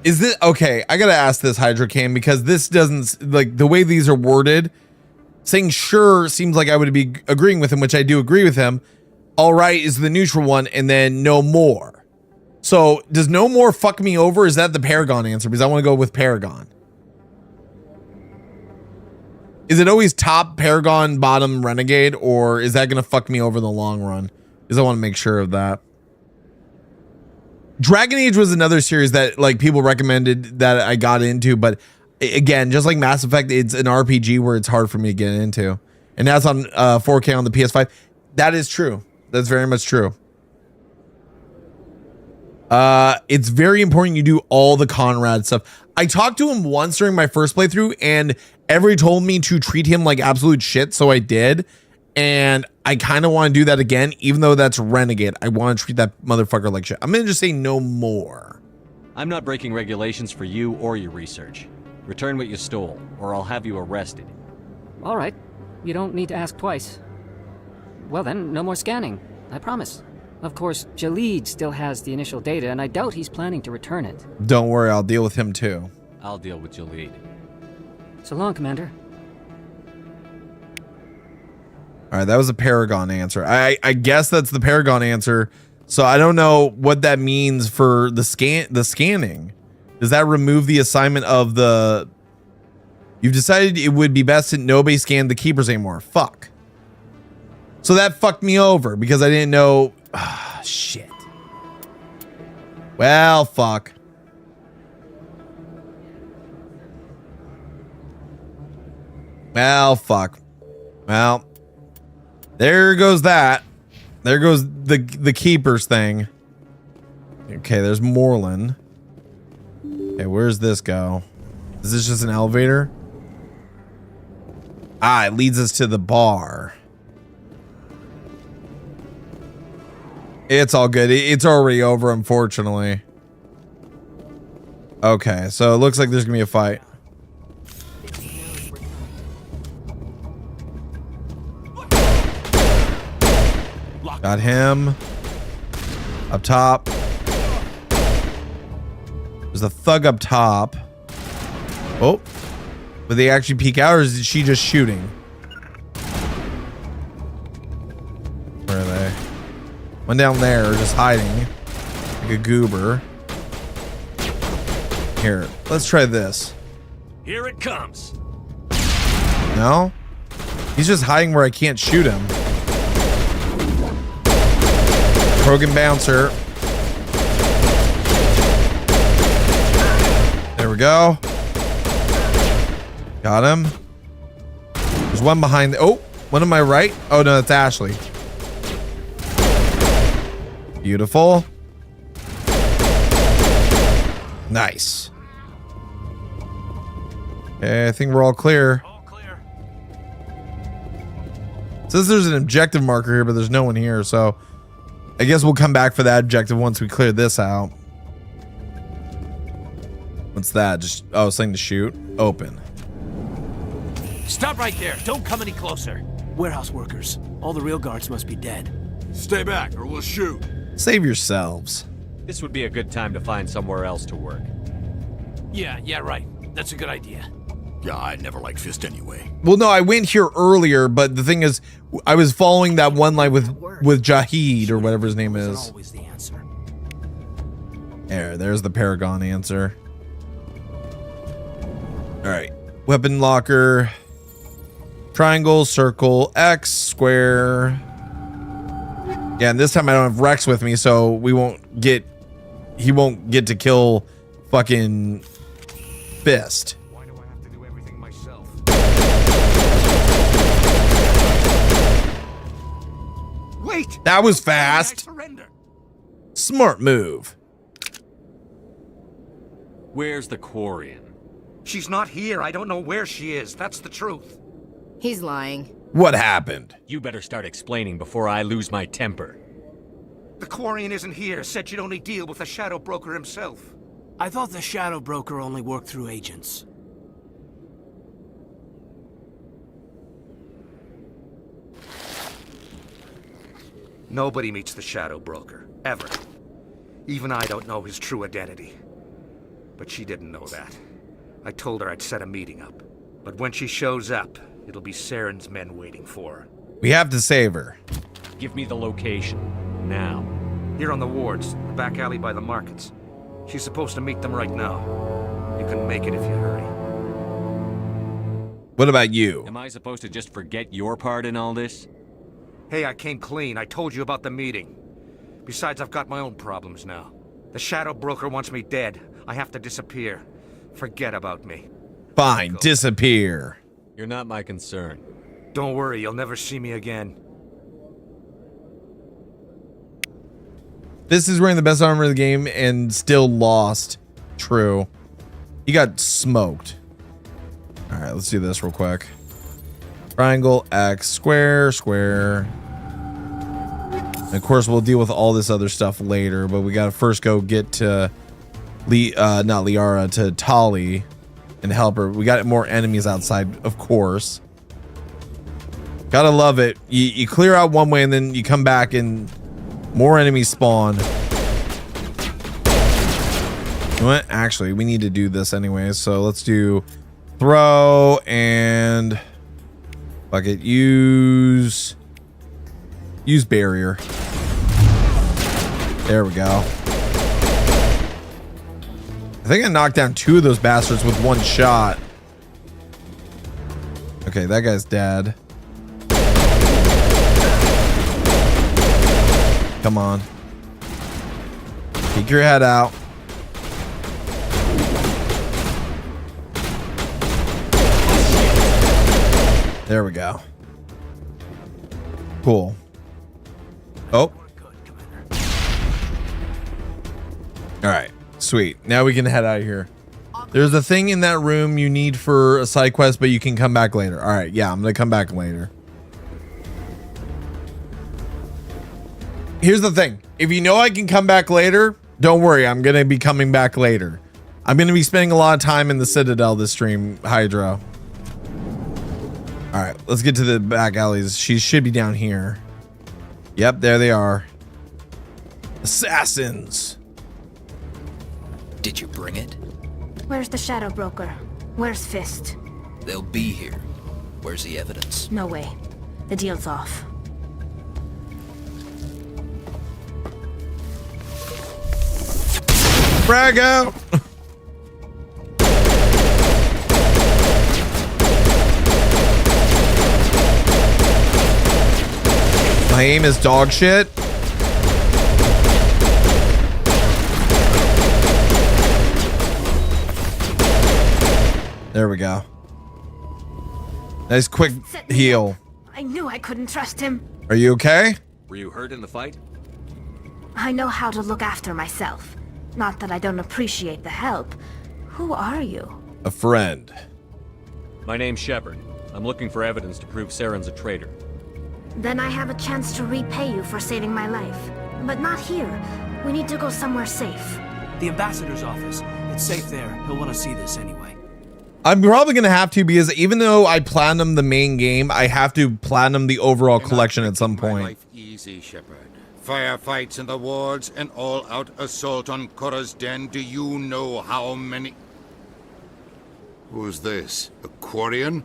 Speaker 1: is this okay? I gotta ask this, Hydrocam, because this doesn't, like, the way these are worded, saying sure seems like I would be agreeing with him, which I do agree with him. All right is the neutral one, and then no more. So does no more fuck me over? Is that the Paragon answer? Because I want to go with Paragon. Is it always top Paragon, bottom Renegade, or is that going to fuck me over in the long run? Because I want to make sure of that. Dragon Age was another series that, like, people recommended that I got into, but again, just like Mass Effect, it's an RPG where it's hard for me to get into. And that's on 4K on the PS5. That is true. That's very much true. It's very important you do all the Conrad stuff. I talked to him once during my first playthrough, and Every told me to treat him like absolute shit, so I did. And I kind of want to do that again, even though that's Renegade. I want to treat that motherfucker like shit. I'm going to just say no more.
Speaker 3: I'm not breaking regulations for you or your research. Return what you stole, or I'll have you arrested.
Speaker 17: All right. You don't need to ask twice. Well then, no more scanning. I promise. Of course, Jalid still has the initial data, and I doubt he's planning to return it.
Speaker 1: Don't worry, I'll deal with him too.
Speaker 3: I'll deal with Jalid.
Speaker 17: So long, Commander.
Speaker 1: All right, that was a Paragon answer. I guess that's the Paragon answer. So I don't know what that means for the scanning. Does that remove the assignment of the... You've decided it would be best that nobody scanned the keepers anymore. Fuck. So that fucked me over because I didn't know... Ah, shit. Well, fuck. Well, fuck. Well, there goes that. There goes the keepers thing. Okay, there's Moreland. Okay, where's this go? Is this just an elevator? Ah, it leads us to the bar. It's all good. It's already over, unfortunately. Okay, so it looks like there's gonna be a fight. Got him. Up top. There's a thug up top. Oh. But they actually peek out, or is she just shooting? Where are they? One down there, just hiding. Like a goober. Here, let's try this.
Speaker 22: Here it comes.
Speaker 1: No? He's just hiding where I can't shoot him. Krogan bouncer. There we go. Got him. There's one behind. Oh, one on my right. Oh no, that's Ashley. Beautiful. Nice. Okay, I think we're all clear. It says there's an objective marker here, but there's no one here, so I guess we'll come back for that objective once we clear this out. What's that? Just, oh, something to shoot. Open.
Speaker 8: Stop right there. Don't come any closer. Warehouse workers. All the real guards must be dead.
Speaker 15: Stay back or we'll shoot.
Speaker 1: Save yourselves.
Speaker 3: This would be a good time to find somewhere else to work.
Speaker 8: Yeah, right. That's a good idea.
Speaker 15: Yeah, I never liked Fist anyway.
Speaker 1: Well, no, I went here earlier, but the thing is, I was following that one line with Jahid or whatever his name is.
Speaker 8: Always the answer.
Speaker 1: There's the Paragon answer. All right, weapon locker, triangle, circle, X, square. Yeah, and this time I don't have Rex with me, so he won't get to kill fucking Fist.
Speaker 15: Wait!
Speaker 1: That was fast. Smart move.
Speaker 3: Where's the Quarian?
Speaker 7: She's not here. I don't know where she is. That's the truth.
Speaker 16: He's lying.
Speaker 1: What happened?
Speaker 3: You better start explaining before I lose my temper.
Speaker 7: The Quarian isn't here. Said she'd only deal with the Shadow Broker himself.
Speaker 8: I thought the Shadow Broker only worked through agents.
Speaker 7: Nobody meets the Shadow Broker, ever. Even I don't know his true identity. But she didn't know that. I told her I'd set a meeting up. But when she shows up, it'll be Saren's men waiting for her.
Speaker 1: We have to save her.
Speaker 3: Give me the location, now.
Speaker 7: Here on the wards, the back alley by the markets. She's supposed to meet them right now. You can make it if you hurry.
Speaker 1: What about you?
Speaker 3: Am I supposed to just forget your part in all this?
Speaker 7: Hey, I came clean. I told you about the meeting. Besides, I've got my own problems now. The Shadow Broker wants me dead. I have to disappear. Forget about me.
Speaker 1: Fine, disappear.
Speaker 3: You're not my concern.
Speaker 7: Don't worry, you'll never see me again.
Speaker 1: This is wearing the best armor of the game and still lost. True. He got smoked. All right, let's do this real quick. Triangle, X, square, square. And of course, we'll deal with all this other stuff later, but we gotta first go get to not Liara, to Tali and help her. We got more enemies outside, of course. Gotta love it. You clear out one way and then you come back and more enemies spawn. You know what? Actually, we need to do this anyway, so let's do throw and fuck it, use Use barrier. There we go. I think I knocked down 2 of those bastards with 1 shot. Okay, that guy's dead. Come on. Peek your head out. There we go. Cool. Oh. All right. Sweet. Now we can head out of here. There's a thing in that room you need for a side quest, but you can come back later. All right. Yeah, I'm going to come back later. Here's the thing. If you know I can come back later, don't worry. I'm going to be coming back later. I'm going to be spending a lot of time in the Citadel this stream, Hydra. All right. Let's get to the back alleys. She should be down here. Yep. There they are. Assassins.
Speaker 6: Did you bring it?
Speaker 9: Where's the Shadow Broker? Where's Fist?
Speaker 6: They'll be here. Where's the evidence?
Speaker 9: No way. The deal's off.
Speaker 1: Frag out. My aim is dog shit. There we go. Nice quick heal.
Speaker 9: I knew I couldn't trust him.
Speaker 1: Are you okay?
Speaker 3: Were you hurt in the fight?
Speaker 9: I know how to look after myself. Not that I don't appreciate the help. Who are you?
Speaker 1: A friend.
Speaker 3: My name's Shepard. I'm looking for evidence to prove Saren's a traitor.
Speaker 9: Then I have a chance to repay you for saving my life. But not here. We need to go somewhere safe.
Speaker 8: The ambassador's office. It's safe there. He'll want to see this anyway.
Speaker 1: I'm probably going to have to, because even though I platinum the main game, I have to platinum the overall collection at some point.
Speaker 13: Life easy, Shepard. Firefights in the wards, an all-out assault on Korra's Den. Do you know how many... Who's this? A Quarian?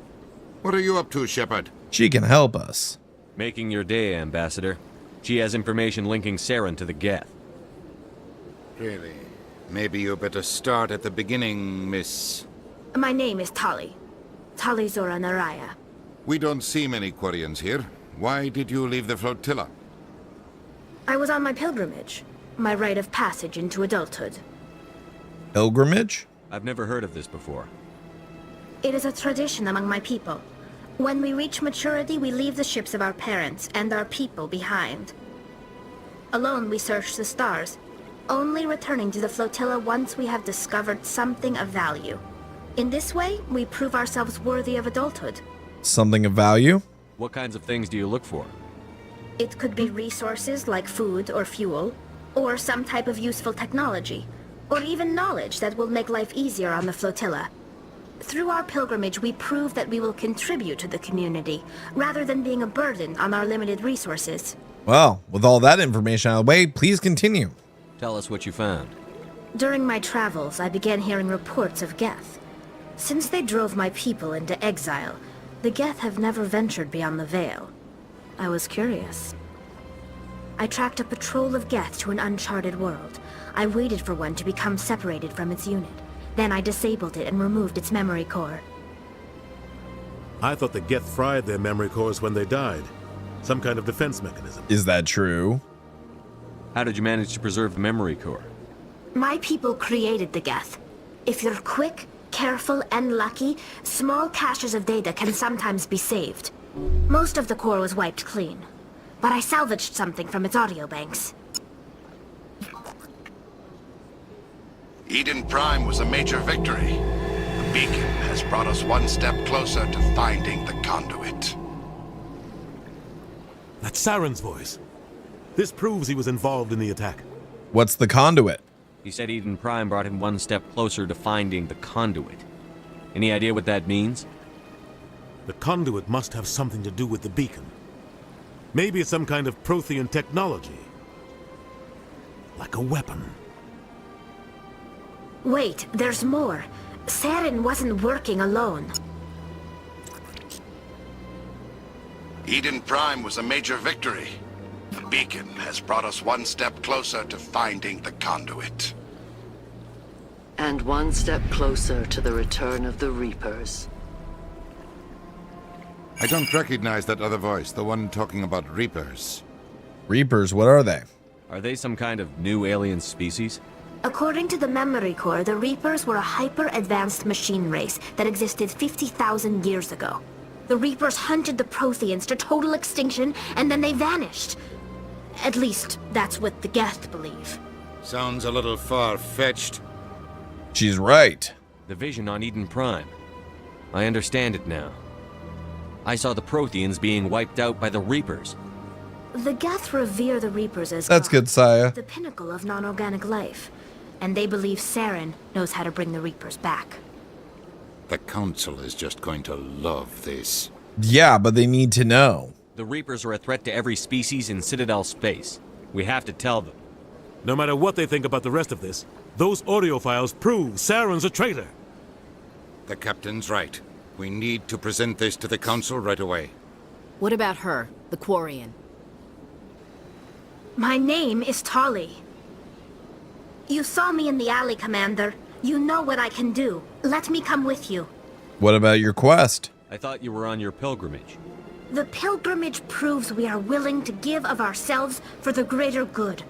Speaker 13: What are you up to, Shepard?
Speaker 1: She can help us.
Speaker 3: Making your day, Ambassador. She has information linking Saren to the Geth.
Speaker 13: Really? Maybe you better start at the beginning, Miss...
Speaker 9: My name is Tali. Tali Zora Naraya.
Speaker 13: We don't see many Quarians here. Why did you leave the flotilla?
Speaker 9: I was on my pilgrimage. My rite of passage into adulthood.
Speaker 1: Pilgrimage?
Speaker 3: I've never heard of this before.
Speaker 9: It is a tradition among my people. When we reach maturity, we leave the ships of our parents and our people behind. Alone, we search the stars, only returning to the flotilla once we have discovered something of value. In this way, we prove ourselves worthy of adulthood.
Speaker 1: Something of value?
Speaker 3: What kinds of things do you look for?
Speaker 9: It could be resources like food or fuel, or some type of useful technology, or even knowledge that will make life easier on the flotilla. Through our pilgrimage, we prove that we will contribute to the community, rather than being a burden on our limited resources.
Speaker 1: Well, with all that information out of the way, please continue.
Speaker 3: Tell us what you found.
Speaker 9: During my travels, I began hearing reports of Geth. Since they drove my people into exile, the Geth have never ventured beyond the Veil. I was curious. I tracked a patrol of Geth to an uncharted world. I waited for one to become separated from its unit. Then I disabled it and removed its memory core.
Speaker 10: I thought the Geth fried their memory cores when they died. Some kind of defense mechanism.
Speaker 1: Is that true?
Speaker 3: How did you manage to preserve the memory core?
Speaker 9: My people created the Geth. If you're quick, careful, and lucky, small caches of data can sometimes be saved. Most of the core was wiped clean, but I salvaged something from its audio banks.
Speaker 15: Eden Prime was a major victory. The beacon has brought us one step closer to finding the conduit.
Speaker 10: That's Saren's voice. This proves he was involved in the attack.
Speaker 1: What's the conduit?
Speaker 3: He said Eden Prime brought him one step closer to finding the conduit. Any idea what that means?
Speaker 10: The conduit must have something to do with the beacon. Maybe it's some kind of Prothean technology. Like a weapon.
Speaker 9: Wait, there's more. Saren wasn't working alone.
Speaker 15: Eden Prime was a major victory. beacon has brought us one step closer to finding the conduit.
Speaker 12: And one step closer to the return of the Reapers.
Speaker 13: I don't recognize that other voice, the one talking about Reapers.
Speaker 1: Reapers, what are they?
Speaker 3: Are they some kind of new alien species?
Speaker 9: According to the Memory Core, the Reapers were a hyper-advanced machine race that existed 50,000 years ago. The Reapers hunted the Protheans to total extinction, and then they vanished. At least, that's what the Geth believe.
Speaker 13: Sounds a little far-fetched.
Speaker 1: She's right.
Speaker 3: The vision on Eden Prime. I understand it now. I saw the Protheans being wiped out by the Reapers.
Speaker 9: The Geth revere the Reapers as
Speaker 1: That's good, Saya.
Speaker 9: the pinnacle of non-organic life, and they believe Saren knows how to bring the Reapers back.
Speaker 13: The Council is just going to love this.
Speaker 1: Yeah, but they need to know.
Speaker 3: The Reapers are a threat to every species in Citadel space. We have to tell them.
Speaker 10: No matter what they think about the rest of this, those audio files prove Saren's a traitor.
Speaker 13: The Captain's right. We need to present this to the Council right away.
Speaker 16: What about her, the Quarian?
Speaker 9: My name is Tali. You saw me in the alley, Commander. You know what I can do. Let me come with you.
Speaker 1: What about your quest?
Speaker 3: I thought you were on your pilgrimage.
Speaker 9: The pilgrimage proves we are willing to give of ourselves for the greater good.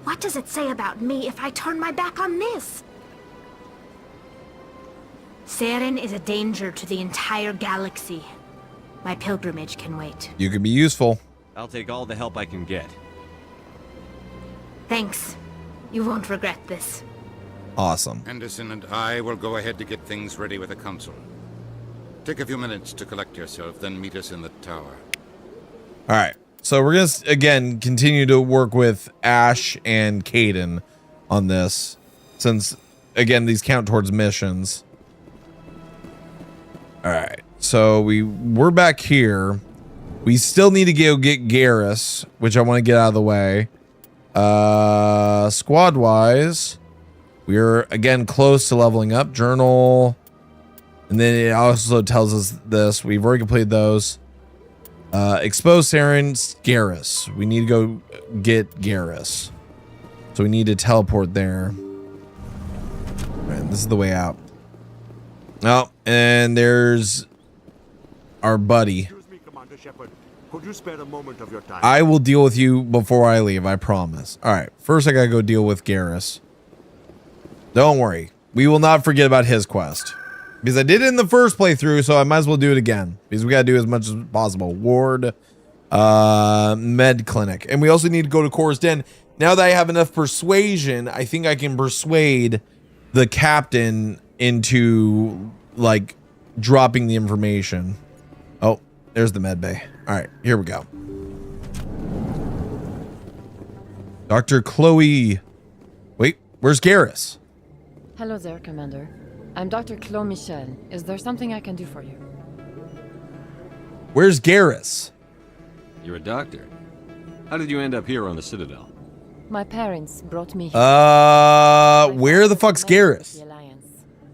Speaker 9: What does it say about me if I turn my back on this? Saren is a danger to the entire galaxy. My pilgrimage can wait.
Speaker 1: You could be useful.
Speaker 3: I'll take all the help I can get.
Speaker 9: Thanks. You won't regret this.
Speaker 1: Awesome.
Speaker 13: Anderson and I will go ahead to get things ready with the Council. Take a few minutes to collect yourself, then meet us in the tower.
Speaker 1: All right. So we're going to, again, continue to work with Ash and Kaidan on this. Since, again, these count towards missions. All right. So we're back here. We still need to go get Garrus, which I want to get out of the way. Squad-wise, we're, again, close to leveling up. Journal. And then it also tells us this. We've already completed those. Expose Saren, Garrus. We need to go get Garrus. So we need to teleport there. Right, this is the way out. Oh, and there's our buddy.
Speaker 18: Excuse me, Commander Shepard. Could you spare a moment of your time?
Speaker 1: I will deal with you before I leave, I promise. All right, first I gotta go deal with Garrus. Don't worry. We will not forget about his quest. Because I did it in the first playthrough, so I might as well do it again. Because we gotta do as much as possible. Ward, med clinic. And we also need to go to Kor's Den. Now that I have enough persuasion, I think I can persuade the captain into, like, dropping the information. Oh, there's the med bay. All right, here we go. Dr. Chloe. Wait, where's Garrus?
Speaker 11: Hello there, Commander. I'm Dr. Chloe Michel. Is there something I can do for you?
Speaker 1: Where's Garrus?
Speaker 3: You're a doctor. How did you end up here on the Citadel?
Speaker 11: My parents brought me here.
Speaker 1: Where the fuck's Garrus?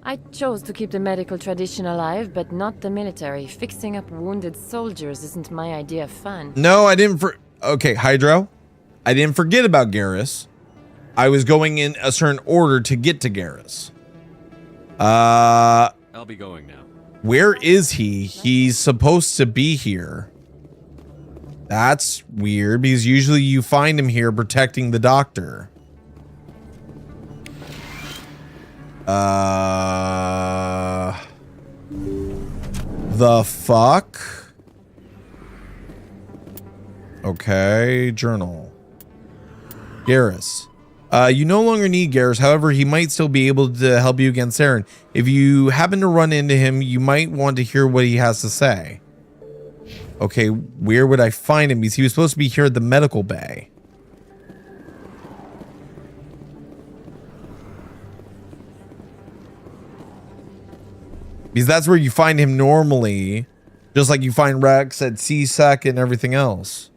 Speaker 11: I chose to keep the medical tradition alive, but not the military. Fixing up wounded soldiers isn't my idea of fun.
Speaker 1: No, I didn't okay, Hydro. I didn't forget about Garrus. I was going in a certain order to get to Garrus.
Speaker 3: I'll be going now.
Speaker 1: Where is he? He's supposed to be here. That's weird because usually you find him here protecting the doctor. The fuck? Okay, journal. Garrus. You no longer need Garrus. However, he might still be able to help you against Saren. If you happen to run into him, you might want to hear what he has to say. Okay, where would I find him? Because he was supposed to be here at the medical bay. Because that's where you find him normally. Just like you find Rex at CSEC and everything else.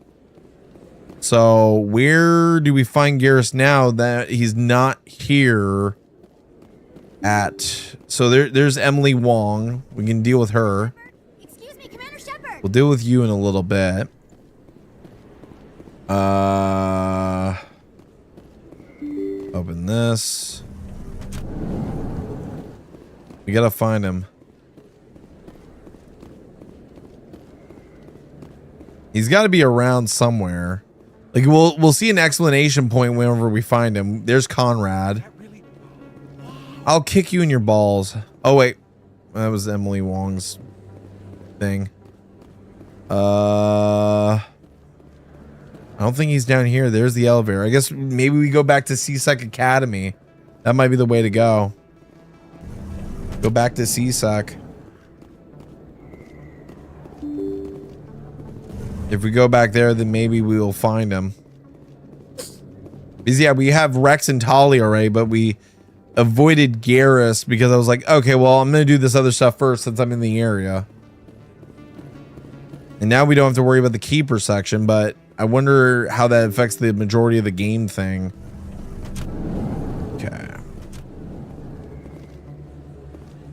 Speaker 1: So where do we find Garrus now that he's not here at... So there's Emily Wong. We can deal with her.
Speaker 14: Excuse me, Commander Shepard.
Speaker 1: We'll deal with you in a little bit. Open this. We gotta find him. He's got to be around somewhere. Like we'll see an explanation point whenever we find him. There's Conrad. I'll kick you in your balls. Oh wait, that was Emily Wong's thing. I don't think he's down here. There's the elevator. I guess maybe we go back to CSEC Academy. That might be the way to go. Go back to CSEC. If we go back there, then maybe we will find him. Because yeah, we have Rex and Tali already, but we avoided Garrus because I was like, okay, well, I'm going to do this other stuff first since I'm in the area. And now we don't have to worry about the Keeper section, but I wonder how that affects the majority of the game thing. Okay.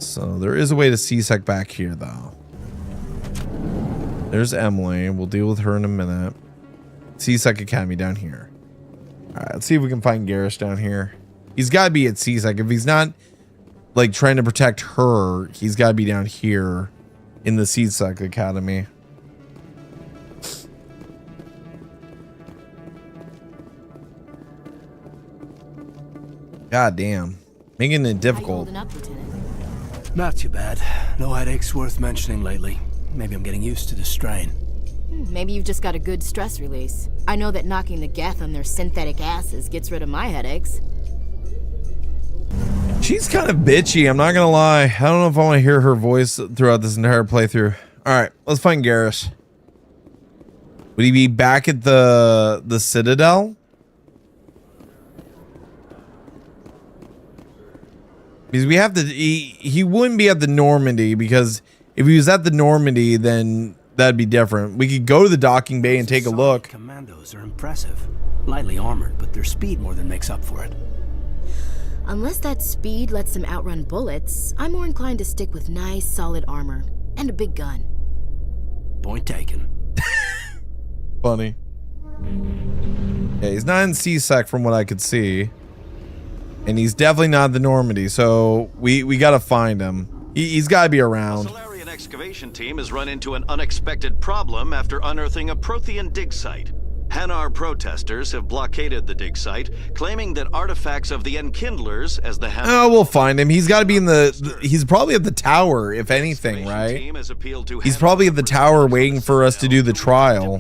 Speaker 1: So there is a way to CSEC back here, though. There's Emily. We'll deal with her in a minute. CSEC Academy down here. All right, let's see if we can find Garrus down here. He's got to be at CSEC. If he's not like trying to protect her, he's got to be down here in the CSEC Academy. God damn. Making it difficult.
Speaker 8: Not too bad. No headaches worth mentioning lately. Maybe I'm getting used to the strain.
Speaker 16: Maybe you've just got a good stress release. I know that knocking the Geth on their synthetic asses gets rid of my headaches.
Speaker 1: She's kind of bitchy, I'm not gonna lie. I don't know if I want to hear her voice throughout this entire playthrough. Alright, let's find Garrus. Would he be back at the Citadel? Because we have to, he wouldn't be at the Normandy, because if he was at the Normandy, then that'd be different. We could go to the docking bay and take a look.
Speaker 8: Commandos are impressive. Lightly armored, but their speed more than makes up for it.
Speaker 16: Unless that speed lets them outrun bullets, I'm more inclined to stick with nice, solid armor. And a big gun.
Speaker 8: Point taken.
Speaker 1: Funny. Yeah, he's not in CSEC from what I could see. And he's definitely not the Normandy, so we gotta find him. He's gotta be around.
Speaker 21: The Solarian excavation team has run into an unexpected problem after unearthing a Prothean dig site. Hanar protesters have blockaded the dig site, claiming that artifacts of the Enkindlers, as the Hanar...
Speaker 1: Oh, we'll find him. He's got to be in the... He's probably at the tower, if anything, right? He's probably at the tower waiting for us to do the trial.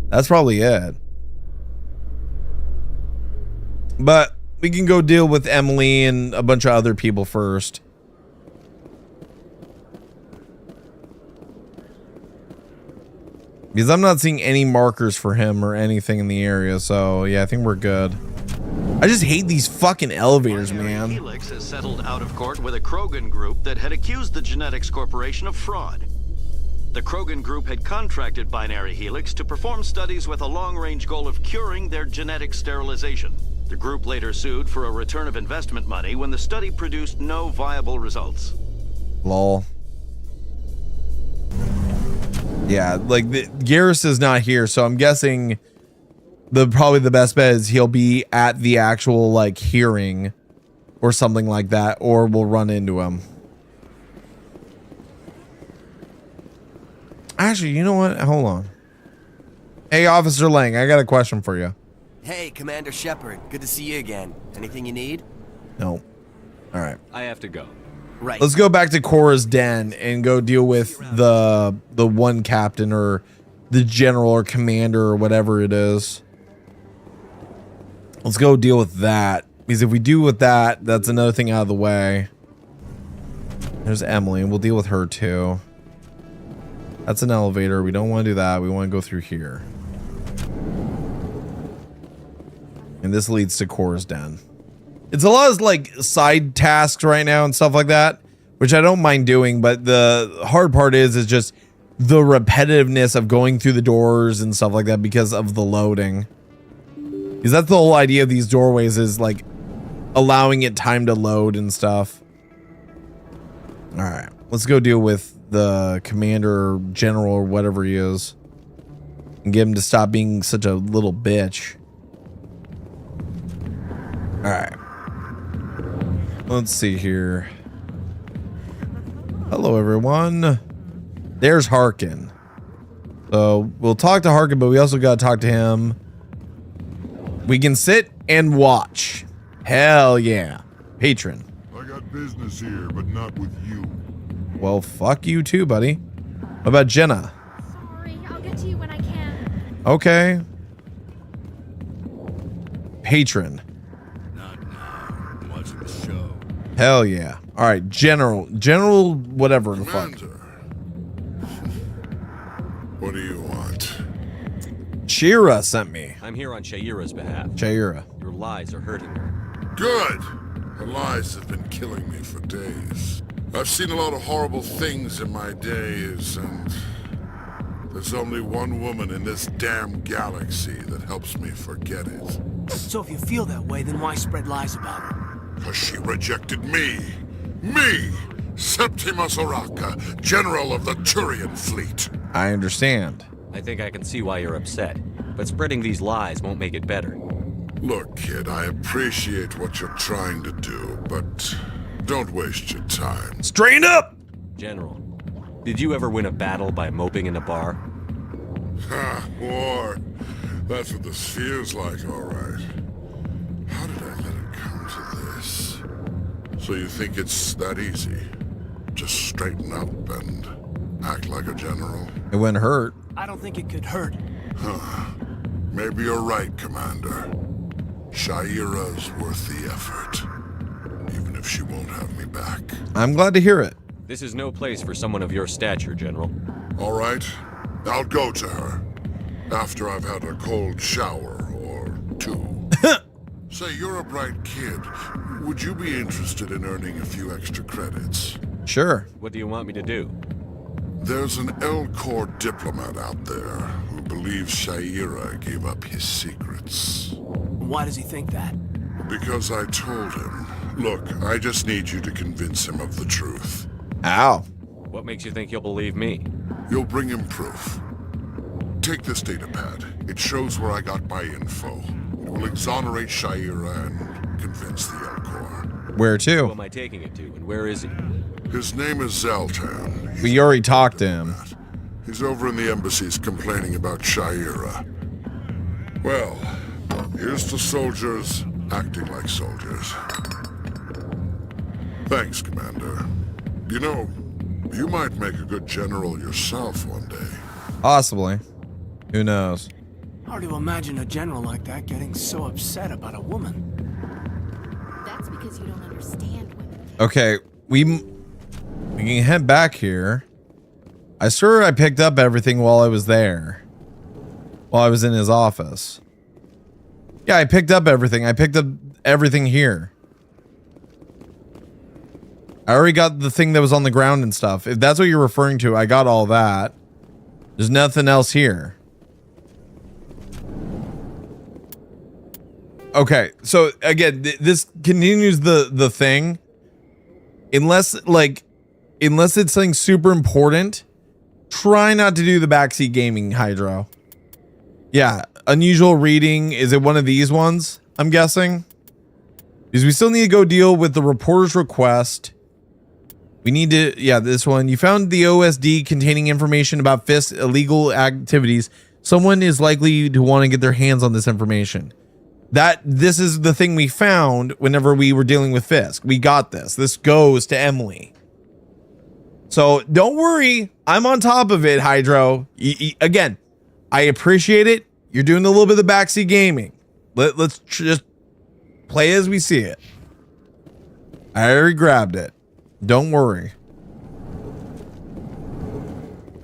Speaker 1: That's probably it. But we can go deal with Emily and a bunch of other people first. Because I'm not seeing any markers for him or anything in the area, so yeah, I think we're good. I just hate these fucking elevators, man.
Speaker 21: Helix has settled out of court with a Krogan group that had accused the Genetics Corporation of fraud. The Krogan group had contracted Binary Helix to perform studies with a long-range goal of curing their genetic sterilization. The group later sued for a return of investment money when the study produced no viable results.
Speaker 1: Lol. Yeah, like Garrus is not here, so I'm guessing probably the best bet is he'll be at the actual like hearing or something like that, or we'll run into him. Actually, you know what? Hold on. Hey, Officer Lang, I got a question for you.
Speaker 5: Hey, Commander Shepard. Good to see you again. Anything you need?
Speaker 1: No. All right.
Speaker 3: I have to go.
Speaker 5: Right.
Speaker 1: Let's go back to Cora's den and go deal with the one captain or the general or commander or whatever it is. Let's go deal with that. Because if we do with that, that's another thing out of the way. There's Emily, and we'll deal with her too. That's an elevator. We don't want to do that. We want to go through here. And this leads to Cora's den. It's a lot of like side tasks right now and stuff like that, which I don't mind doing, but the hard part is just the repetitiveness of going through the doors and stuff like that because of the loading. Because that's the whole idea of these doorways, is like allowing it time to load and stuff. All right, let's go deal with the commander or general or whatever he is. and get him to stop being such a little bitch. All right. Let's see here. Hello, everyone. There's Harkin. So we'll talk to Harkin, but we also got to talk to him. We can sit and watch. Hell yeah. Patron.
Speaker 2: I got business here, but not with you.
Speaker 1: Well, fuck you too, buddy. What about Jenna?
Speaker 9: Sorry, I'll get to you when I can.
Speaker 1: Okay. Patron.
Speaker 2: Watching the show.
Speaker 1: Hell yeah. All right, General, whatever the fuck.
Speaker 2: What do you want?
Speaker 1: Shira sent me.
Speaker 3: I'm here on Shaira's behalf.
Speaker 1: Shaira.
Speaker 3: Your lies are hurting her.
Speaker 2: Good. Her lies have been killing me for days. I've seen a lot of horrible things in my days, and there's only one woman in this damn galaxy that helps me forget it.
Speaker 8: So if you feel that way, then why spread lies about her?
Speaker 2: Because she rejected me. Me! Septimus Oraka, General of the Turian Fleet.
Speaker 1: I understand.
Speaker 3: I think I can see why you're upset, but spreading these lies won't make it better.
Speaker 2: Look, kid, I appreciate what you're trying to do, but don't waste your time.
Speaker 1: Strain up!
Speaker 3: General, did you ever win a battle by moping in a bar?
Speaker 2: Ha, war. That's what this feels like, all right. How did I let it come to this? So you think it's that easy? Just straighten up and act like a general?
Speaker 1: It wouldn't hurt.
Speaker 8: I don't think it could hurt.
Speaker 2: Huh. Maybe you're right, Commander. Shaira's worth the effort. Even if she won't have me back.
Speaker 1: I'm glad to hear it.
Speaker 3: This is no place for someone of your stature, General.
Speaker 2: All right. I'll go to her. After I've had a cold shower or two. Say, you're a bright kid. Would you be interested in earning a few extra credits?
Speaker 1: Sure.
Speaker 3: What do you want me to do?
Speaker 2: There's an Elcor diplomat out there who believes Shaira gave up his secrets.
Speaker 8: Why does he think that?
Speaker 2: Because I told him. Look, I just need you to convince him of the truth.
Speaker 1: Ow.
Speaker 3: What makes you think he'll believe me?
Speaker 2: You'll bring him proof. Take this data pad. It shows where I got my info. It will exonerate Shaira and convince the Elcor.
Speaker 1: Where to?
Speaker 3: Who am I taking it to, and where is he?
Speaker 2: His name is Zoltan.
Speaker 1: We already talked to him.
Speaker 2: He's over in the embassies complaining about Shaira. Well, here's to soldiers acting like soldiers. Thanks, Commander. You know, you might make a good general yourself one day.
Speaker 1: Possibly. Who knows?
Speaker 8: Hard to imagine a general like that getting so upset about a woman.
Speaker 16: That's because you don't understand women.
Speaker 1: Okay, we can head back here. I swear I picked up everything while I was there. While I was in his office. Yeah, I picked up everything. I picked up everything here. I already got the thing that was on the ground and stuff. If that's what you're referring to, I got all that. There's nothing else here. Okay, so again, this continues the thing. Unless it's something super important, try not to do the backseat gaming, Hydro. Yeah, unusual reading. Is it one of these ones? I'm guessing. Because we still need to go deal with the reporter's request. We need to, yeah, this one. You found the OSD containing information about Fisk's illegal activities. Someone is likely to want to get their hands on this information. This is the thing we found whenever we were dealing with Fisk. We got this. This goes to Emily. So don't worry. I'm on top of it, Hydro. Again, I appreciate it. You're doing a little bit of backseat gaming. Let's just play as we see it. I already grabbed it. Don't worry.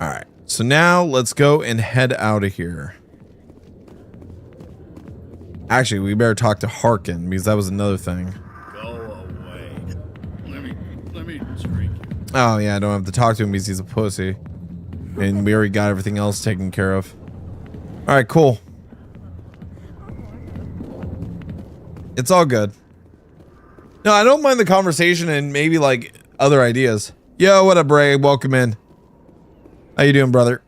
Speaker 1: All right. So now let's go and head out of here. Actually, we better talk to Harkin because that was another thing.
Speaker 15: Go away. Let me drink.
Speaker 1: Oh yeah, I don't have to talk to him because he's a pussy. And we already got everything else taken care of. All right, cool. It's all good. No, I don't mind the conversation and maybe like other ideas. Yo, what up, Bray? Welcome in. How you doing, brother?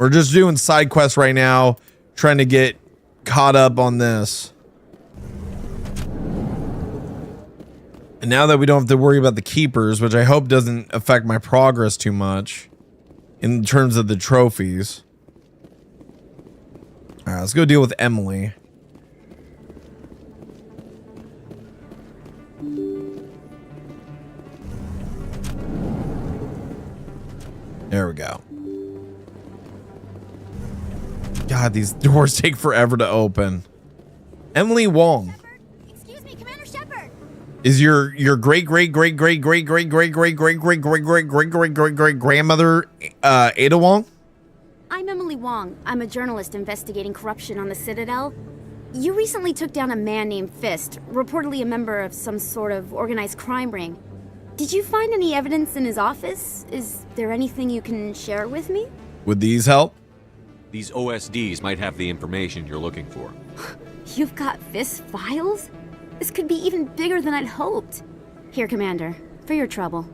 Speaker 1: We're just doing side quests right now, trying to get caught up on this. And now that we don't have to worry about the keepers, which I hope doesn't affect my progress too much in terms of the trophies. All right, let's go deal with Emily. There we go. God, these doors take forever to open. Emily Wong.
Speaker 14: Excuse me, Commander Shepard.
Speaker 1: Is your great grandmother Ada Wong?
Speaker 14: I'm Emily Wong. I'm a journalist investigating corruption on the Citadel. You recently took down a man named Fist, reportedly a member of some sort of organized crime ring. Did you find any evidence in his office? Is there anything you can share with me?
Speaker 1: Would these help?
Speaker 3: These OSDs might have the information you're looking for.
Speaker 14: You've got Fist's files? This could be even bigger than I'd hoped. Here, Commander, for your trouble.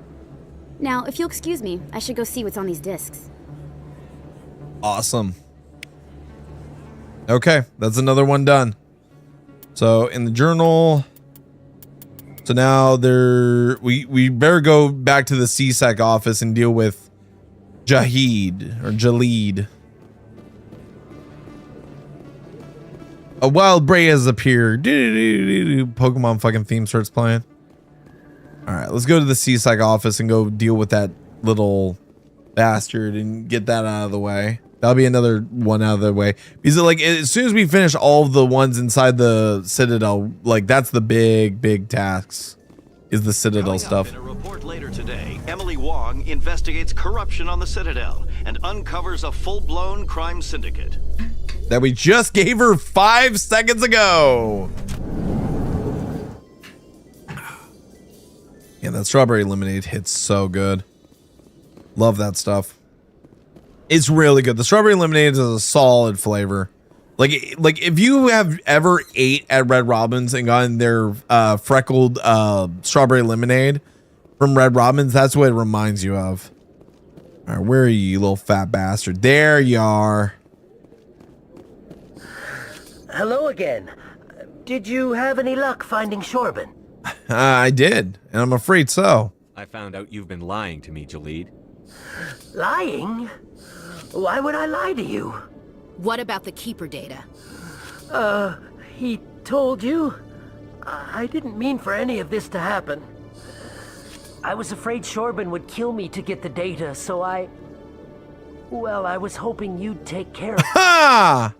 Speaker 14: Now, if you'll excuse me, I should go see what's on these discs.
Speaker 1: Awesome. Okay, that's another one done. So in the journal. So now we better go back to the CSEC office and deal with Jahid or Jalid. A wild bray has appeared. Pokemon fucking theme starts playing. All right, let's go to the CSEC office and go deal with that little bastard and get that out of the way. That'll be another one out of the way. Because like as soon as we finish all of the ones inside the Citadel, like that's the big tasks. Is the Citadel stuff.
Speaker 21: In a report later today, Emily Wong investigates corruption on the Citadel and uncovers a full-blown crime syndicate.
Speaker 1: That we just gave her 5 seconds ago. Yeah, that strawberry lemonade hits so good. Love that stuff. It's really good. The strawberry lemonade is a solid flavor. Like if you have ever ate at Red Robin's and gotten their freckled strawberry lemonade from Red Robin's, that's what it reminds you of. All right, where are you little fat bastard? There you are.
Speaker 4: Hello again. Did you have any luck finding Shorben?
Speaker 1: I did, and I'm afraid so.
Speaker 3: I found out you've been lying to me, Jalid.
Speaker 4: Lying? Why would I lie to you?
Speaker 16: What about the Keeper data?
Speaker 4: He told you? I didn't mean for any of this to happen. I was afraid Shorben would kill me to get the data, so I was hoping you'd take care of it.
Speaker 1: Ha!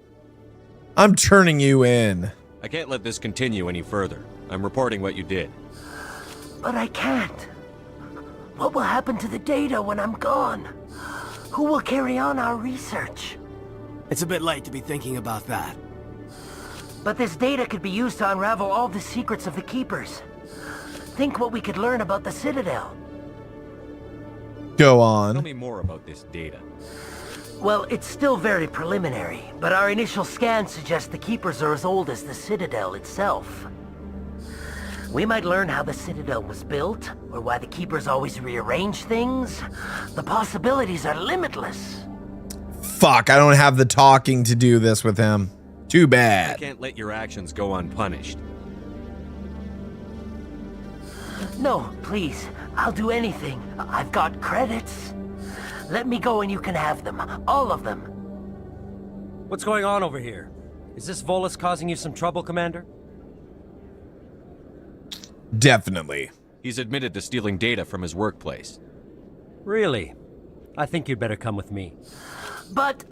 Speaker 1: I'm turning you in.
Speaker 3: I can't let this continue any further. I'm reporting what you did.
Speaker 4: But I can't. What will happen to the data when I'm gone? Who will carry on our research?
Speaker 8: It's a bit late to be thinking about that.
Speaker 4: But this data could be used to unravel all the secrets of the Keepers. Think what we could learn about the Citadel.
Speaker 1: Go on.
Speaker 3: Tell me more about this data.
Speaker 4: Well, it's still very preliminary, but our initial scans suggest the Keepers are as old as the Citadel itself. We might learn how the Citadel was built, or why the Keepers always rearrange things. The possibilities are limitless.
Speaker 1: Fuck, I don't have the talking to do this with him. Too
Speaker 3: I
Speaker 1: bad.
Speaker 3: can't let your actions go unpunished.
Speaker 4: No, please. I'll do anything. I've got credits. Let me go and you can have them. All of them.
Speaker 22: What's going on over here? Is this Volus causing you some trouble, Commander?
Speaker 1: Definitely.
Speaker 3: He's admitted to stealing data from his workplace.
Speaker 22: Really? I think you'd better come with me.
Speaker 4: But,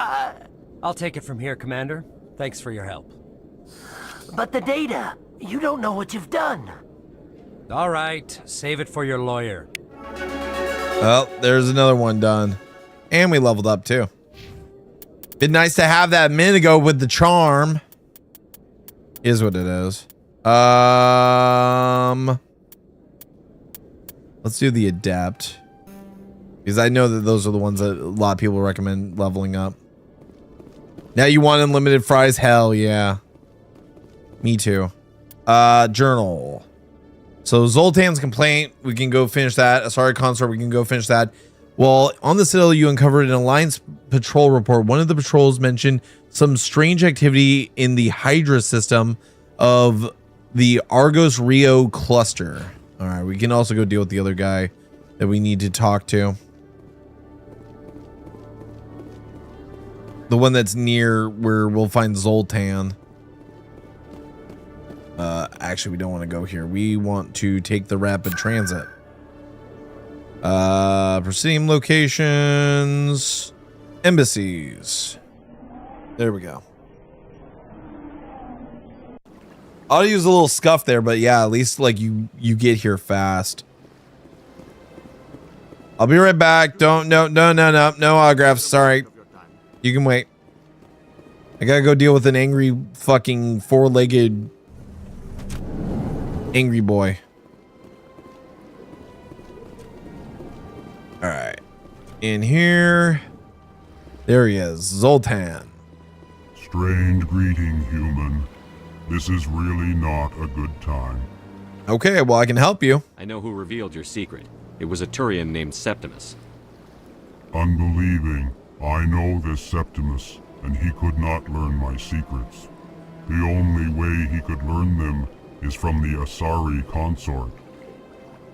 Speaker 22: I'll take it from here, Commander. Thanks for your help.
Speaker 4: But the data, you don't know what you've done.
Speaker 22: All right, save it for your lawyer.
Speaker 1: Well, there's another one done. And we leveled up too. Been nice to have that a minute ago with the charm. Is what it is. Let's do the adept. Because I know that those are the ones that a lot of people recommend leveling up. Now you want unlimited fries? Hell yeah. Me too. Journal. So Zoltan's complaint, we can go finish that. Asari consort, we can go finish that. Well, on the Citadel, you uncovered an Alliance patrol report. One of the patrols mentioned some strange activity in the Hydra system of the Argos Rio cluster. All right, we can also go deal with the other guy that we need to talk to. The one that's near where we'll find Zoltan. Actually, we don't want to go here. We want to take the rapid transit. Proceeding locations, embassies. There we go. I'll use a little scuff there, but yeah, at least like you get here fast. I'll be right back. Don't no autographs. Sorry, you can wait. I gotta go deal with an angry fucking four-legged angry boy. All right, in here. There he is, Zoltan.
Speaker 2: Strange greeting, human. This is really not a good time.
Speaker 1: Okay, well, I can help you.
Speaker 3: I know who revealed your secret. It was a Turian named Septimus.
Speaker 2: Unbelieving. I know this Septimus, and he could not learn my secrets. The only way he could learn them is from the Asari consort.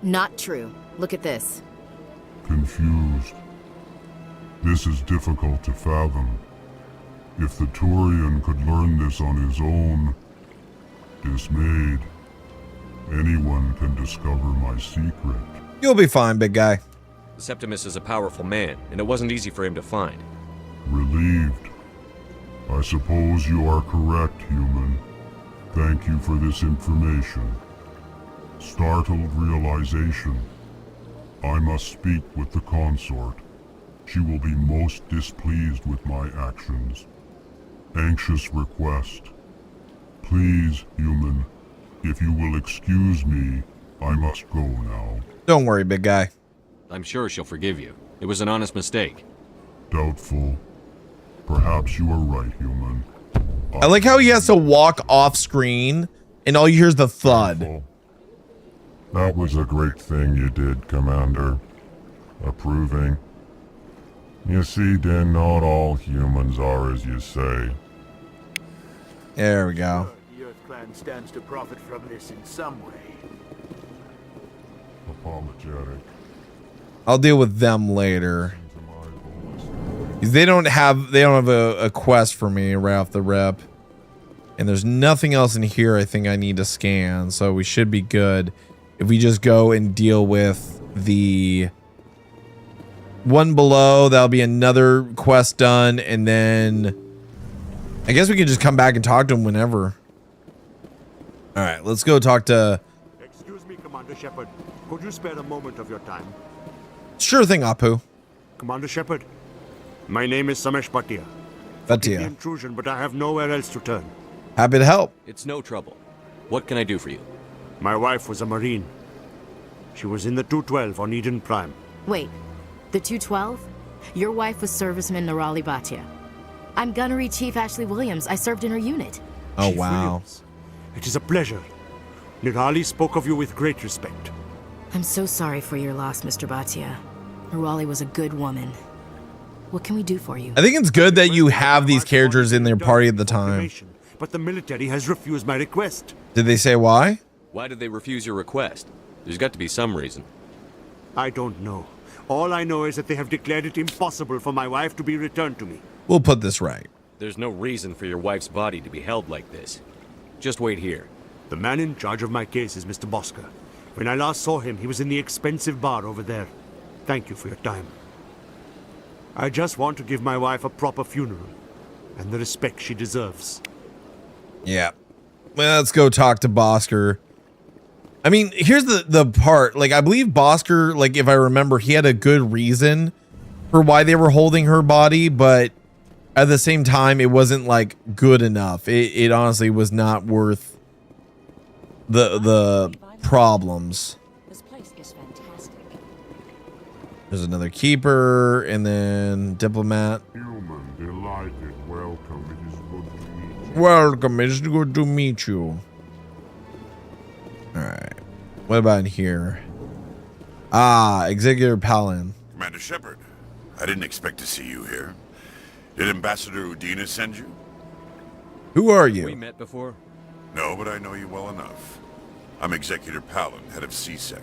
Speaker 16: Not true. Look at this.
Speaker 2: Confused. This is difficult to fathom. If the Turian could learn this on his own, dismayed, anyone can discover my secret.
Speaker 1: You'll be fine, big guy.
Speaker 3: Septimus is a powerful man, and it wasn't easy for him to find.
Speaker 2: Relieved. I suppose you are correct, human. Thank you for this information. Startled realization. I must speak with the consort. She will be most displeased with my actions. Anxious request. Please, human, if you will excuse me, I must go now.
Speaker 1: Don't worry, big guy.
Speaker 3: I'm sure she'll forgive you. It was an honest mistake.
Speaker 2: Doubtful. Perhaps you are right, human.
Speaker 1: I like how he has to walk off screen and all you hear is the thud.
Speaker 2: That was a great thing you did, Commander. Approving. You see, Din, not all humans are as you say.
Speaker 1: There we go.
Speaker 18: The Earth Clan stands to profit from this in some way.
Speaker 2: Apologetic.
Speaker 1: I'll deal with them later. They don't have a quest for me right off the rip. And there's nothing else in here I think I need to scan, so we should be good if we just go and deal with the one below. That'll be another quest done, and then I guess we can just come back and talk to him whenever. All right, let's go talk to...
Speaker 18: Excuse me, Commander Shepard. Could you spare a moment of your time?
Speaker 1: Sure thing, Apu.
Speaker 18: Commander Shepard, my name is Samesh Bhatia.
Speaker 1: Bhatia.
Speaker 18: The intrusion, but I have nowhere else to turn.
Speaker 1: Happy to help.
Speaker 3: It's no trouble. What can I do for you?
Speaker 18: My wife was a Marine. She was in the 212 on Eden Prime.
Speaker 16: Wait, the 212? Your wife was serviceman Nirali Bhatia. I'm Gunnery Chief Ashley Williams. I served in her unit.
Speaker 1: Oh,
Speaker 18: Chief
Speaker 1: wow.
Speaker 18: Williams, it is a pleasure. Nirali spoke of you with great respect.
Speaker 16: I'm so sorry for your loss, Mr. Bhatia. Nirali was a good woman. What can we do for you?
Speaker 1: I think it's good that you have these characters in their party at the time.
Speaker 18: But the military has refused my request.
Speaker 1: Did they say why?
Speaker 3: Why did they refuse your request? There's got to be some reason.
Speaker 18: I don't know. All I know is that they have declared it impossible for my wife to be returned to me.
Speaker 1: We'll put this right.
Speaker 3: There's no reason for your wife's body to be held like this. Just wait here.
Speaker 18: The man in charge of my case is Mr. Bosker. When I last saw him, he was in the expensive bar over there. Thank you for your time. I just want to give my wife a proper funeral and the respect she deserves.
Speaker 1: Yeah. Well, let's go talk to Bosker. I mean, here's the part. Like, I believe Bosker, like, if I remember, he had a good reason for why they were holding her body, but at the same time, it wasn't, like, good enough. It honestly was not worth the problems.
Speaker 19: This place is fantastic.
Speaker 1: There's another keeper, and then diplomat.
Speaker 2: Human, delighted, welcome. It is good to meet you.
Speaker 1: Welcome, it's good to meet you. Alright. What about in here? Ah, Executive Palin.
Speaker 15: Commander Shepard. I didn't expect to see you here. Did Ambassador Udina send you?
Speaker 1: Who are you?
Speaker 3: We met before?
Speaker 15: No, but I know you well enough. I'm Executor Palin, head of CSEC.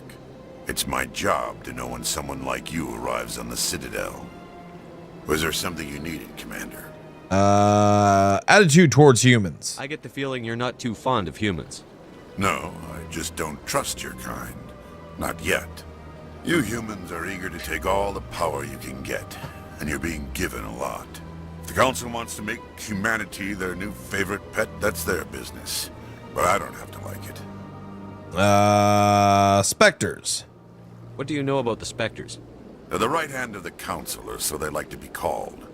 Speaker 15: It's my job to know when someone like you arrives on the Citadel. Was there something you needed, Commander?
Speaker 1: Attitude towards humans.
Speaker 3: I get the feeling you're not too fond of humans.
Speaker 15: No, I just don't trust your kind. Not yet. You humans are eager to take all the power you can get, and you're being given a lot. If the Council wants to make humanity their new favorite pet, that's their business. But I don't have to like it.
Speaker 1: Spectres.
Speaker 3: What do you know about the Spectres?
Speaker 15: They're the right hand of the Council, or so they like to be called.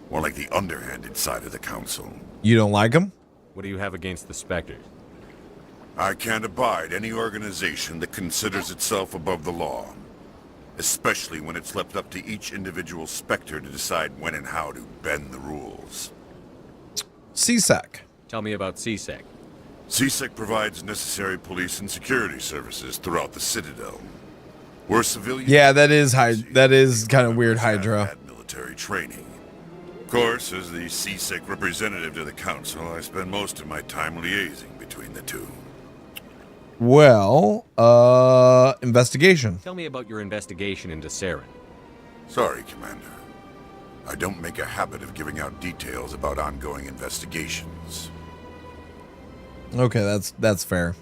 Speaker 15: More like the underhanded side of the Council.
Speaker 1: You don't like them?
Speaker 3: What do you have against the Spectres?
Speaker 15: I can't abide any organization that considers itself above the law. Especially when it's left up to each individual Spectre to decide when and how to bend the rules.
Speaker 1: CSEC.
Speaker 3: Tell me about CSEC.
Speaker 15: CSEC provides necessary police and security services throughout the Citadel. We're civilian.
Speaker 1: Yeah, that is kind of weird, Hydra.
Speaker 15: Military training. Of course, as the CSEC representative to the Council, I spend most of my time liaising between the two.
Speaker 1: Well, investigation.
Speaker 3: Tell me about your investigation into Saren.
Speaker 15: Sorry, Commander. I don't make a habit of giving out details about ongoing investigations.
Speaker 1: Okay, that's fair.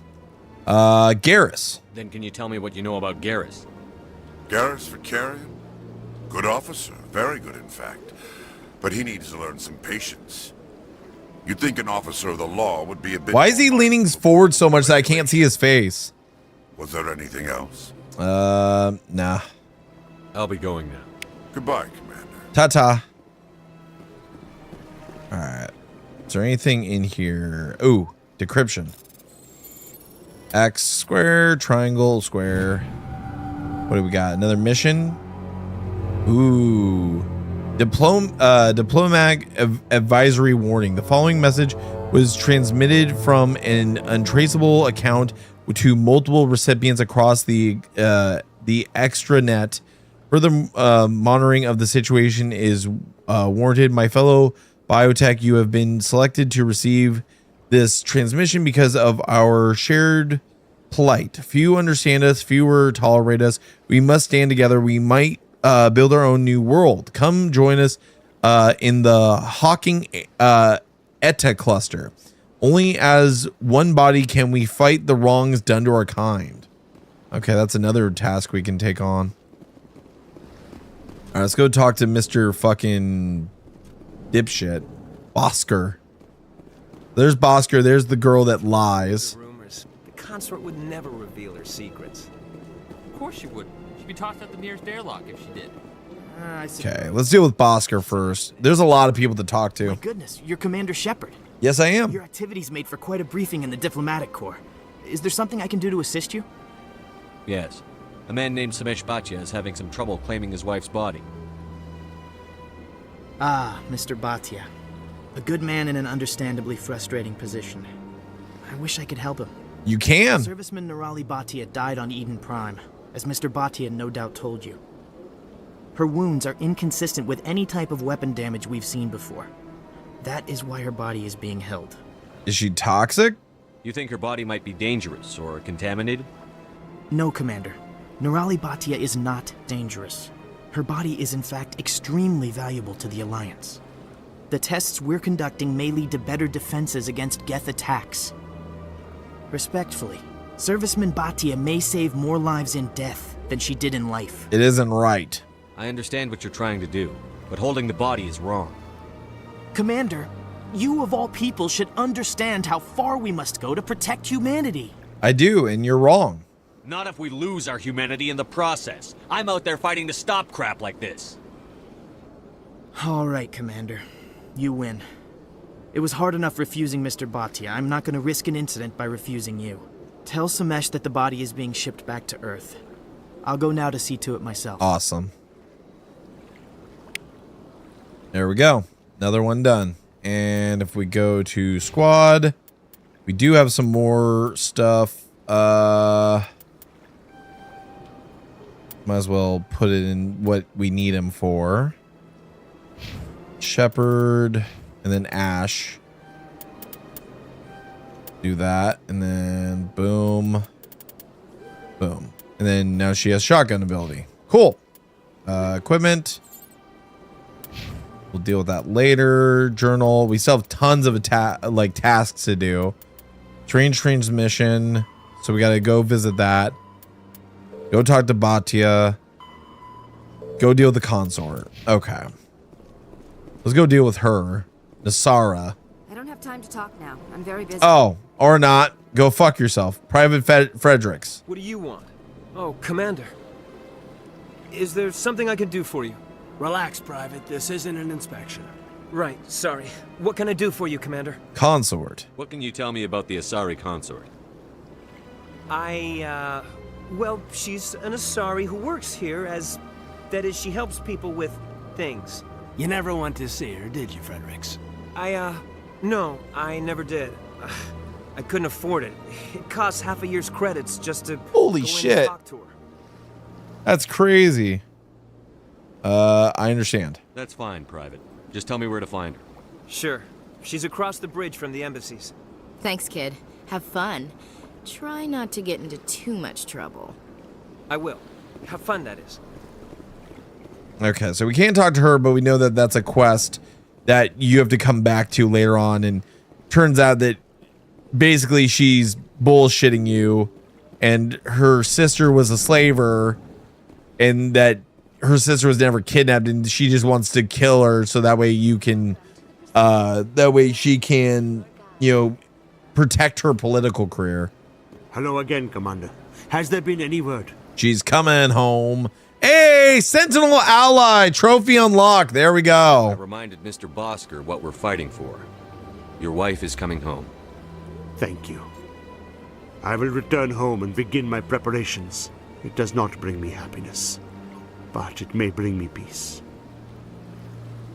Speaker 1: Garrus.
Speaker 3: Then can you tell me what you know about Garrus?
Speaker 15: Garrus Vakarian? Good officer. Very good, in fact. But he needs to learn some patience. You'd think an officer of the law would be a bit...
Speaker 1: Why is he leaning forward so much that I can't see his face?
Speaker 15: Was there anything else?
Speaker 1: Nah.
Speaker 3: I'll be going now.
Speaker 15: Goodbye, Commander.
Speaker 1: Ta-ta. Alright. Is there anything in here? Ooh, decryption. X, square, triangle, square. What do we got? Another mission? Ooh. Diplomatic advisory warning. The following message was transmitted from an untraceable account to multiple recipients across the extranet. Further monitoring of the situation is warranted. My fellow biotech, you have been selected to receive this transmission because of our shared plight. Few understand us, fewer tolerate us. We must stand together. We might build our own new world. Come join us in the Hawking Eta cluster. Only as one body can we fight the wrongs done to our kind. Okay, that's another task we can take on. All right, let's go talk to Mr. fucking dipshit. Bosker. There's Bosker. There's the girl that lies.
Speaker 17: Rumors. The consort would never reveal her secrets.
Speaker 20: Of course she would. She'd be tossed out the nearest airlock if she did.
Speaker 1: Okay, let's deal with Bosker first. There's a lot of people to talk to.
Speaker 23: My goodness, you're Commander Shepard.
Speaker 1: Yes, I am.
Speaker 23: Your activities made for quite a briefing in the Diplomatic Corps. Is there something I can do to assist you?
Speaker 3: Yes. A man named Samesh Bhatia is having some trouble claiming his wife's body.
Speaker 23: Ah, Mr. Bhatia. A good man in an understandably frustrating position. I wish I could help him.
Speaker 1: You can.
Speaker 23: Serviceman Nirali Bhatia died on Eden Prime, as Mr. Bhatia no doubt told you. Her wounds are inconsistent with any type of weapon damage we've seen before. That is why her body is being held.
Speaker 1: Is she toxic?
Speaker 3: You think her body might be dangerous or contaminated?
Speaker 23: No, Commander. Nirali Bhatia is not dangerous. Her body is in fact extremely valuable to the Alliance. The tests we're conducting may lead to better defenses against Geth attacks. Respectfully, Serviceman Bhatia may save more lives in death than she did in life.
Speaker 1: It isn't right.
Speaker 3: I understand what you're trying to do, but holding the body is wrong.
Speaker 23: Commander, you of all people should understand how far we must go to protect humanity.
Speaker 1: I do, and you're wrong.
Speaker 3: Not if we lose our humanity in the process. I'm out there fighting to stop crap like this.
Speaker 23: All right, Commander. You win. It was hard enough refusing Mr. Bhatia. I'm not going to risk an incident by refusing you. Tell Samesh that the body is being shipped back to Earth. I'll go now to see to it myself.
Speaker 1: Awesome. There we go. Another one done. And if we go to squad, we do have some more stuff. Might as well put it in what we need him for. Shepard and then Ash. Do that, and then boom. Boom. And then now she has shotgun ability. Cool. Equipment. We'll deal with that later. Journal. We still have tons of tasks to do. Strange transmission. So we got to go visit that. Go talk to Bhatia. Go deal with the consort. Okay. Let's go deal with her. Nasara.
Speaker 19: I don't have time to talk now. I'm very busy.
Speaker 1: Oh, or not. Go fuck yourself. Private Fredericks.
Speaker 17: What do you want? Oh, Commander. Is there something I can do for you?
Speaker 8: Relax, Private. This isn't an inspection.
Speaker 17: Right, sorry. What can I do for you, Commander?
Speaker 1: Consort.
Speaker 3: What can you tell me about the Asari consort?
Speaker 17: Well, she's an Asari who works here as... That is, she helps people with things.
Speaker 8: You never went to see her, did you, Fredericks?
Speaker 17: No, I never did. I couldn't afford it. It costs half a year's credits just to
Speaker 1: Holy
Speaker 17: go in
Speaker 1: shit.
Speaker 17: and talk to her.
Speaker 1: That's crazy. I understand.
Speaker 3: That's fine, Private. Just tell me where to find her.
Speaker 17: Sure. She's across the bridge from the embassies.
Speaker 16: Thanks, kid. Have fun. Try not to get into too much trouble.
Speaker 17: I will. Have fun, that is.
Speaker 1: Okay, so we can't talk to her, but we know that that's a quest that you have to come back to later on. And turns out that basically she's bullshitting you, and her sister was a slaver, and that her sister was never kidnapped, and she just wants to kill her so that way you can, that way she can, you know, protect her political career.
Speaker 18: Hello again, Commander. Has there been any word?
Speaker 1: She's coming home. Hey, Sentinel ally, trophy unlocked. There we
Speaker 3: I
Speaker 1: go.
Speaker 3: reminded Mr. Bosker what we're fighting for. Your wife is coming home.
Speaker 18: Thank you. I will return home and begin my preparations. It does not bring me happiness, but it may bring me peace.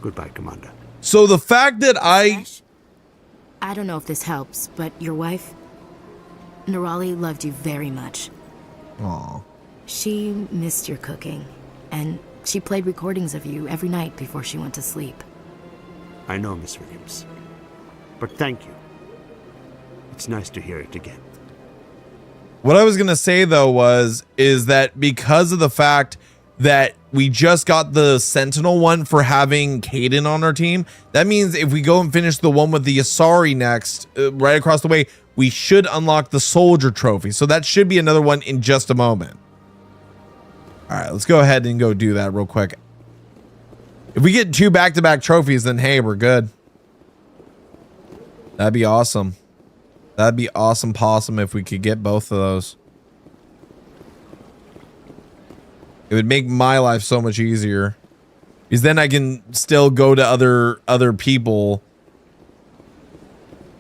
Speaker 18: Goodbye, Commander.
Speaker 1: So the fact that
Speaker 16: I don't know if this helps, but your wife, Nerali, loved you very much.
Speaker 1: Aw.
Speaker 16: She missed your cooking, and she played recordings of you every night before she went to sleep.
Speaker 18: I know, Miss Williams. But thank you. It's nice to hear it again.
Speaker 1: What I was going to say, though, is that because of the fact that we just got the Sentinel one for having Kaidan on our team, that means if we go and finish the one with the Asari next, right across the way, we should unlock the Soldier Trophy. So that should be another one in just a moment. All right, let's go ahead and go do that real quick. If we get 2 back-to-back trophies, then hey, we're good. That'd be awesome. That'd be awesome possum if we could get both of those. It would make my life so much easier. Because then I can still go to other people.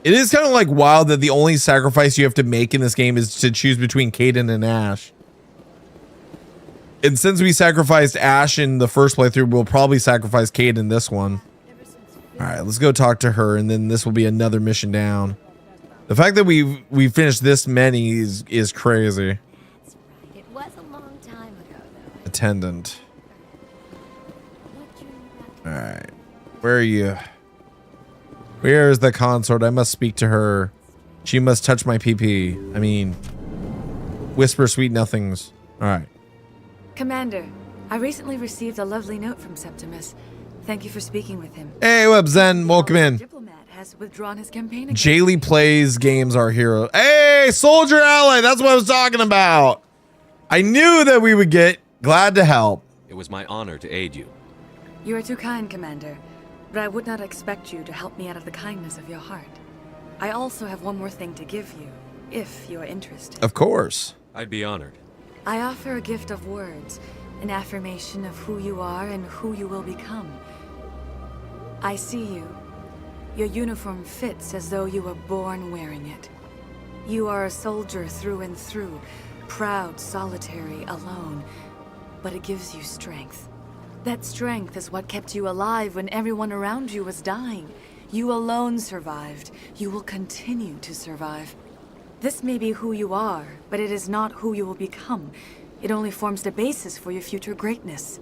Speaker 1: It is kind of like wild that the only sacrifice you have to make in this game is to choose between Kaidan and Ash. And since we sacrificed Ash in the first playthrough, we'll probably sacrifice Kaidan this one. All right, let's go talk to her, and then this will be another mission down. The fact that we finished this many is crazy.
Speaker 19: It was a long time ago, though.
Speaker 1: Attendant. All right, where are you? Where is the consort? I must speak to her. She must touch my PP. I mean, whisper sweet nothings. All right.
Speaker 6: Commander, I recently received a lovely note from Septimus. Thank you for speaking with him.
Speaker 1: Hey, WebZen, welcome in.
Speaker 6: Diplomat has withdrawn his campaign again.
Speaker 1: Jaylee plays games our hero. Hey, Soldier Ally, that's what I was talking about. I knew that we would get. Glad to help.
Speaker 3: It was my honor to aid you.
Speaker 6: You are too kind, Commander, but I would not expect you to help me out of the kindness of your heart. I also have one more thing to give you, if you are interested.
Speaker 1: Of course.
Speaker 3: I'd be honored.
Speaker 6: I offer a gift of words, an affirmation of who you are and who you will become. I see you. Your uniform fits as though you were born wearing it. You are a soldier through and through, proud, solitary, alone, but it gives you strength. That strength is what kept you alive when everyone around you was dying. You alone survived. You will continue to survive. This may be who you are, but it is not who you will become. It only forms the basis for your future greatness.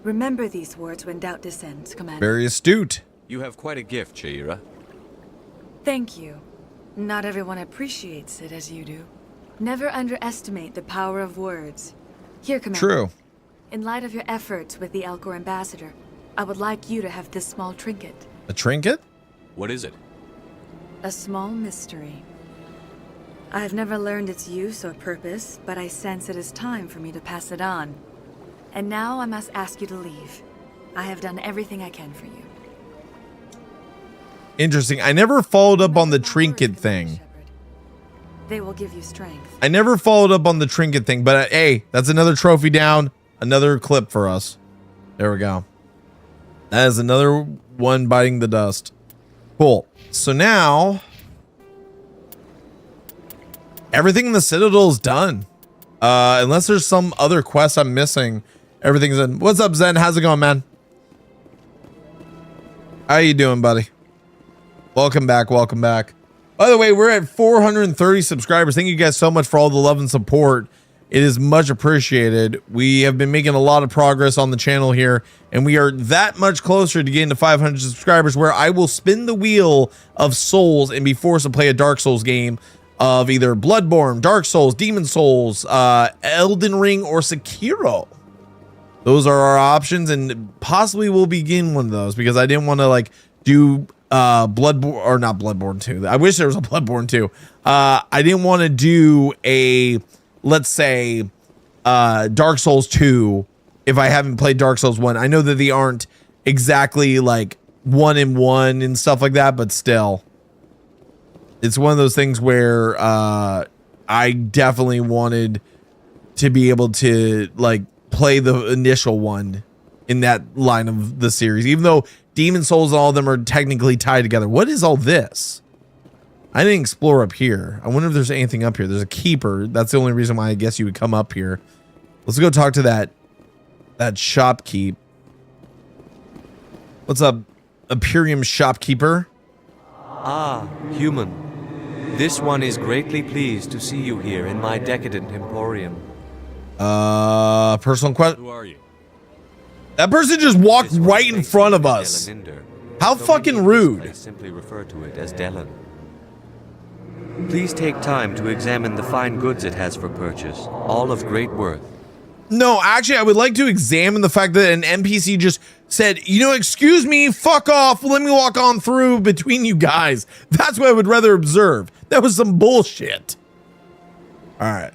Speaker 6: Remember these words when doubt descends, Commander.
Speaker 1: Very astute.
Speaker 3: You have quite a gift, Shaira.
Speaker 6: Thank you. Not everyone appreciates it as you do. Never underestimate the power of words. Here, Commander.
Speaker 1: True.
Speaker 6: In light of your efforts with the Elcor ambassador, I would like you to have this small trinket.
Speaker 1: A trinket?
Speaker 3: What is it?
Speaker 6: A small mystery. I have never learned its use or purpose, but I sense it is time for me to pass it on. And now I must ask you to leave. I have done everything I can for you.
Speaker 1: Interesting. I never followed up on the trinket thing.
Speaker 6: They will give you strength.
Speaker 1: I never followed up on the trinket thing, but hey, that's another trophy down. Another clip for us. There we go. That is another one biting the dust. Cool. So now everything in the Citadel is done. Unless there's some other quest I'm missing. Everything's in. What's up, Zen? How's it going, man? How you doing, buddy? Welcome back. Welcome back. By the way, we're at 430 subscribers. Thank you guys so much for all the love and support. It is much appreciated. We have been making a lot of progress on the channel here, and we are that much closer to getting to 500 subscribers, where I will spin the wheel of Souls and be forced to play a Dark Souls game of either Bloodborne, Dark Souls, Demon Souls, Elden Ring, or Sekiro. Those are our options, and possibly we'll begin one of those because I didn't want to like do Bloodborne, or not Bloodborne 2. I wish there was a Bloodborne 2. I didn't want to do a, let's say, Dark Souls 2 if I haven't played Dark Souls 1. I know that they aren't exactly like 1-in-1 and stuff like that, but still. It's one of those things where I definitely wanted to be able to like play the initial one in that line of the series, even though Demon Souls and all of them are technically tied together. What is all this? I didn't explore up here. I wonder if there's anything up here. There's a keeper. That's the only reason why I guess you would come up here. Let's go talk to that shopkeep. What's up, Imperium shopkeeper?
Speaker 7: Ah, human. This one is greatly pleased to see you here in my decadent emporium.
Speaker 1: Personal question.
Speaker 3: Who are you?
Speaker 1: That person just walked right in front of us. How fucking rude.
Speaker 7: I simply refer to it as Delan. Please take time to examine the fine goods it has for purchase, all of great worth.
Speaker 1: No, actually, I would like to examine the fact that an NPC just said, you know, excuse me, fuck off, let me walk on through between you guys. That's what I would rather observe. That was some bullshit. All right.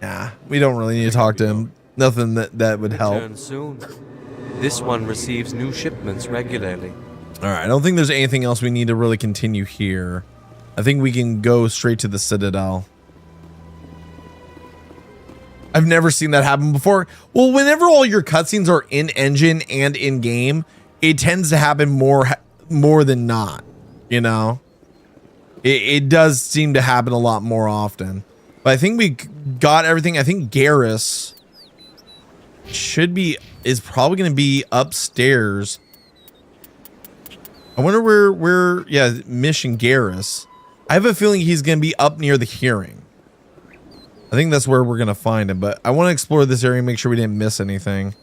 Speaker 1: Nah, we don't really need to talk to him. Nothing that would help.
Speaker 7: Return soon. This one receives new shipments regularly.
Speaker 1: All right, I don't think there's anything else we need to really continue here. I think we can go straight to the Citadel. I've never seen that happen before. Well, whenever all your cutscenes are in engine and in game, it tends to happen more than not. You know, it does seem to happen a lot more often. But I think we got everything. I think Garrus is probably going to be upstairs. I wonder where mission Garrus. I have a feeling he's going to be up near the hearing. I think that's where we're going to find him, but I want to explore this area and make sure we didn't miss anything.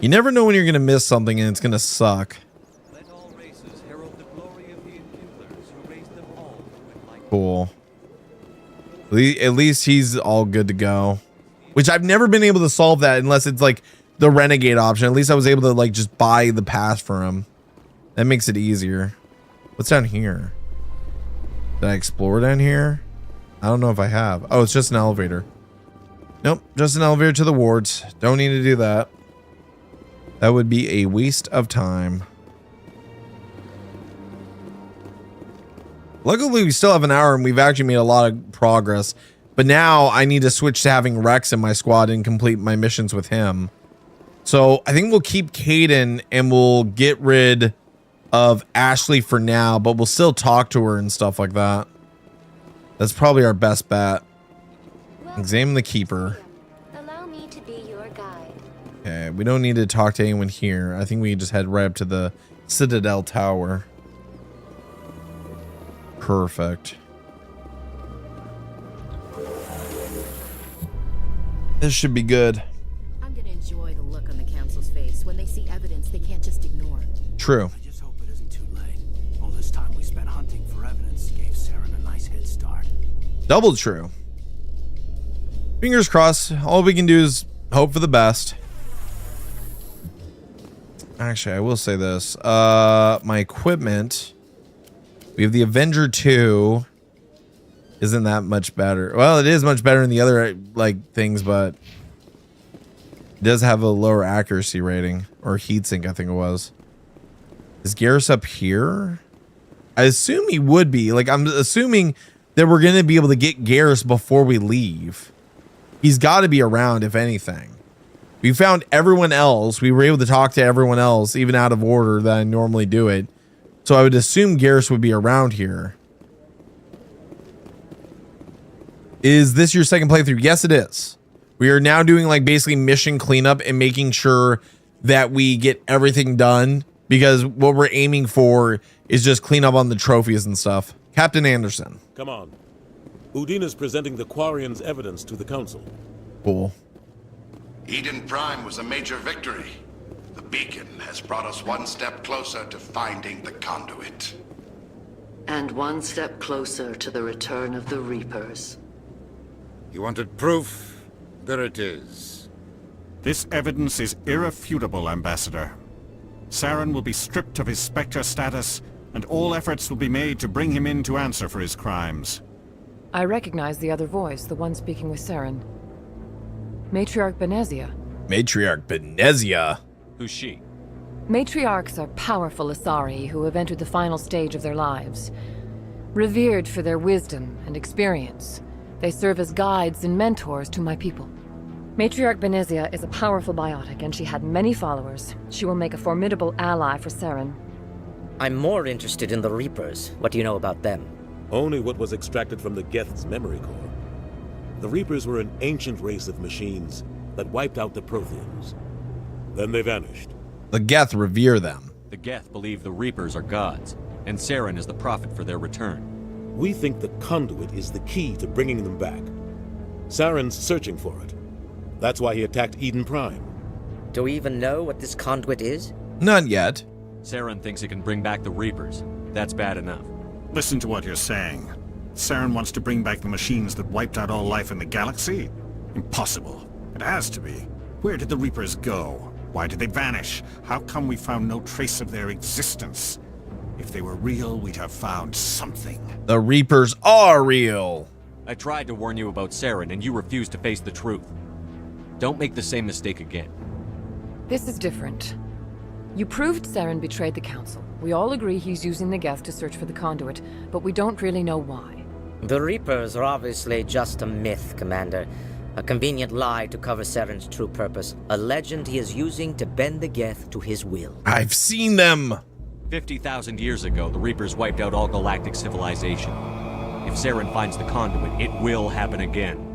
Speaker 1: You never know when you're going to miss something and it's going to suck. Cool. At least he's all good to go. Which I've never been able to solve that unless it's like the renegade option. At least I was able to like just buy the pass for him. That makes it easier. What's down here? Did I explore down here? I don't know if I have. Oh, it's just an elevator. Nope, just an elevator to the wards. Don't need to do that. That would be a waste of time. Luckily, we still have an hour and we've actually made a lot of progress. But now I need to switch to having Rex in my squad and complete my missions with him. So I think we'll keep Kaidan and we'll get rid of Ashley for now, but we'll still talk to her and stuff like that. That's probably our best bet. Examine the keeper.
Speaker 19: Allow me to be your guide.
Speaker 1: Okay, we don't need to talk to anyone here. I think we can just head right up to the Citadel Tower. Perfect. This should be good.
Speaker 16: I'm gonna enjoy the look on the council's face when they see evidence they can't just ignore.
Speaker 1: True.
Speaker 8: I just hope it isn't too late. All this time we spent hunting for evidence gave Saren a nice head start.
Speaker 1: Double true. Fingers crossed. All we can do is hope for the best. Actually, I will say this. My equipment. We have the Avenger 2. Isn't that much better? Well, it is much better than the other like things, but it does have a lower accuracy rating or heatsink, I think it was. Is Garrus up here? I assume he would be. Like, I'm assuming that we're going to be able to get Garrus before we leave. He's got to be around, if anything. We found everyone else. We were able to talk to everyone else, even out of order that I normally do it. So I would assume Garrus would be around here. Is this your second playthrough? Yes, it is. We are now doing like basically mission cleanup and making sure that we get everything done, because what we're aiming for is just clean up on the trophies and stuff. Captain Anderson.
Speaker 10: Come on. Udine is presenting the Quarians' evidence to the council.
Speaker 1: Cool.
Speaker 12: Eden Prime was a major victory. The beacon has brought us one step closer to finding the conduit.
Speaker 13: And one step closer to the return of the Reapers.
Speaker 24: You wanted proof? There it is.
Speaker 25: This evidence is irrefutable, Ambassador. Saren will be stripped of his Spectre status, and all efforts will be made to bring him in to answer for his crimes.
Speaker 11: I recognize the other voice, the one speaking with Saren. Matriarch Benezia.
Speaker 1: Matriarch Benezia?
Speaker 3: Who's she?
Speaker 11: Matriarchs are powerful Asari who have entered the final stage of their lives. Revered for their wisdom and experience, they serve as guides and mentors to my people. Matriarch Benezia is a powerful biotic, and she had many followers. She will make a formidable ally for Saren.
Speaker 26: I'm more interested in the Reapers. What do you know about them?
Speaker 10: Only what was extracted from the Geth's memory core. The Reapers were an ancient race of machines that wiped out the Protheans. Then they vanished.
Speaker 1: The Geth revere them.
Speaker 3: The Geth believe the Reapers are gods, and Saren is the prophet for their return.
Speaker 10: We think the conduit is the key to bringing them back. Saren's searching for it. That's why he attacked Eden Prime.
Speaker 26: Do we even know what this conduit is?
Speaker 1: None yet.
Speaker 3: Saren thinks it can bring back the Reapers. That's bad enough.
Speaker 25: Listen to what you're saying. Saren wants to bring back the machines that wiped out all life in the galaxy? Impossible. It has to be. Where did the Reapers go? Why did they vanish? How come we found no trace of their existence? If they were real, we'd have found something.
Speaker 1: The Reapers are real.
Speaker 3: I tried to warn you about Saren, and you refused to face the truth. Don't make the same mistake again.
Speaker 11: This is different. You proved Saren betrayed the Council. We all agree he's using the Geth to search for the conduit, but we don't really know why.
Speaker 26: The Reapers are obviously just a myth, Commander. A convenient lie to cover Saren's true purpose. A legend he is using to bend the Geth to his will.
Speaker 1: I've seen them!
Speaker 3: 50,000 years ago, the Reapers wiped out all galactic civilization. If Saren finds the conduit, it will happen again.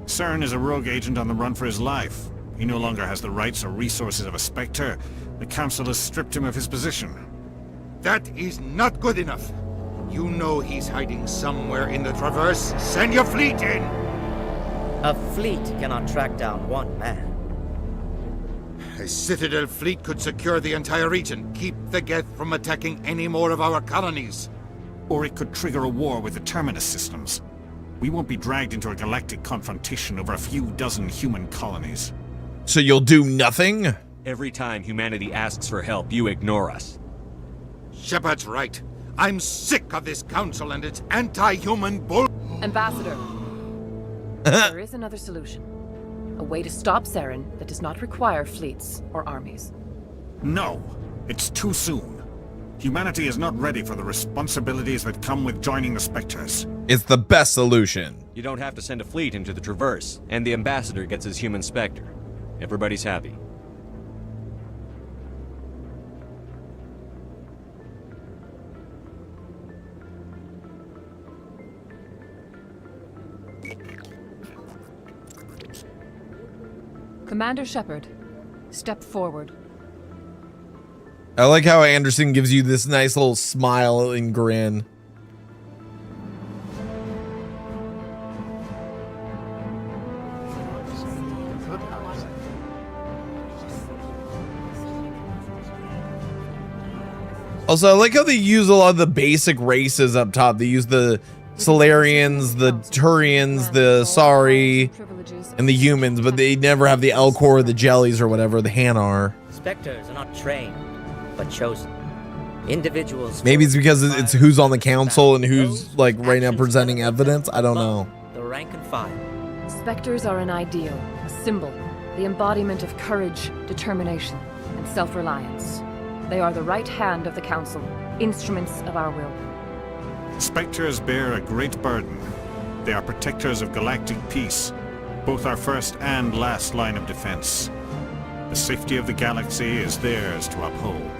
Speaker 25: Saren is a rogue agent on the run for his life. He no longer has the rights or resources of a Spectre. The Council has stripped him of his position.
Speaker 12: That is not good enough. You know he's hiding somewhere in the Traverse. Send your fleet in!
Speaker 26: A fleet cannot track down one man.
Speaker 12: A Citadel fleet could secure the entire region, keep the Geth from attacking any more of our colonies.
Speaker 25: Or it could trigger a war with the Terminus systems. We won't be dragged into a galactic confrontation over a few dozen human colonies.
Speaker 1: So you'll do nothing?
Speaker 3: Every time humanity asks for help, you ignore us.
Speaker 12: Shepard's right. I'm sick of this council and its anti-human bull—
Speaker 11: Ambassador, there is another solution. A way to stop Saren that does not require fleets or armies.
Speaker 25: No, it's too soon. Humanity is not ready for the responsibilities that come with joining the Spectres.
Speaker 1: It's the best solution.
Speaker 3: You don't have to send a fleet into the Traverse, and the Ambassador gets his human Spectre. Everybody's happy.
Speaker 11: Commander Shepard, step forward.
Speaker 1: I like how Anderson gives you this nice little smile and grin. Also, I like how they use a lot of the basic races up top. They use the Solarians, the Turians, the Asari, and the humans, but they never have the Elcor, the Jellies, or whatever, the Hanar.
Speaker 26: Spectres are not trained, but chosen. Individuals.
Speaker 1: Maybe it's because it's who's on the council and who's like right now presenting evidence. I don't know.
Speaker 26: The rank and file.
Speaker 11: Spectres are an ideal, a symbol, the embodiment of courage, determination, and self-reliance. They are the right hand of the Council, instruments of our will.
Speaker 25: Spectres bear a great burden. They are protectors of galactic peace, both our first and last line of defense. The safety of the galaxy is theirs to uphold.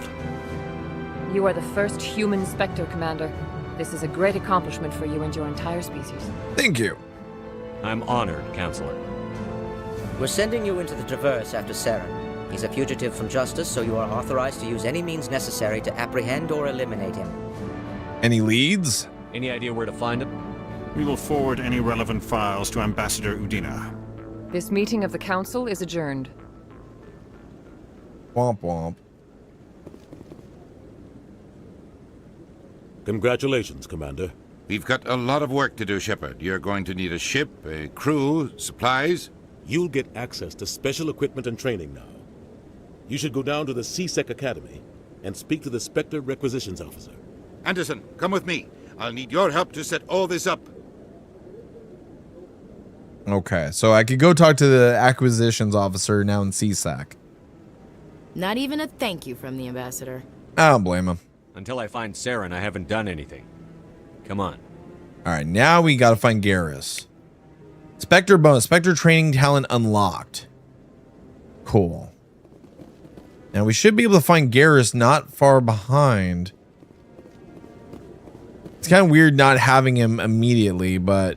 Speaker 11: You are the first human Spectre, Commander. This is a great accomplishment for you and your entire species.
Speaker 1: Thank you.
Speaker 3: I'm honored, Counselor.
Speaker 26: We're sending you into the Traverse after Saren. He's a fugitive from justice, so you are authorized to use any means necessary to apprehend or eliminate him.
Speaker 1: Any leads?
Speaker 3: Any idea where to find him?
Speaker 25: We will forward any relevant files to Ambassador Udina.
Speaker 11: This meeting of the Council is adjourned.
Speaker 1: Womp womp.
Speaker 10: Congratulations, Commander.
Speaker 24: We've got a lot of work to do, Shepard. You're going to need a ship, a crew, supplies.
Speaker 10: You'll get access to special equipment and training now. You should go down to the C-Sec Academy and speak to the Spectre Requisitions Officer.
Speaker 24: Anderson, come with me. I'll need your help to set all this up.
Speaker 1: Okay, so I could go talk to the acquisitions officer now in CSAC.
Speaker 16: Not even a thank you from the ambassador.
Speaker 1: I don't blame him.
Speaker 3: Until I find Saren, I haven't done anything. Come on.
Speaker 1: All right, now we got to find Garrus. Spectre bonus, Spectre training talent unlocked. Cool. Now we should be able to find Garrus not far behind. It's kind of weird not having him immediately, but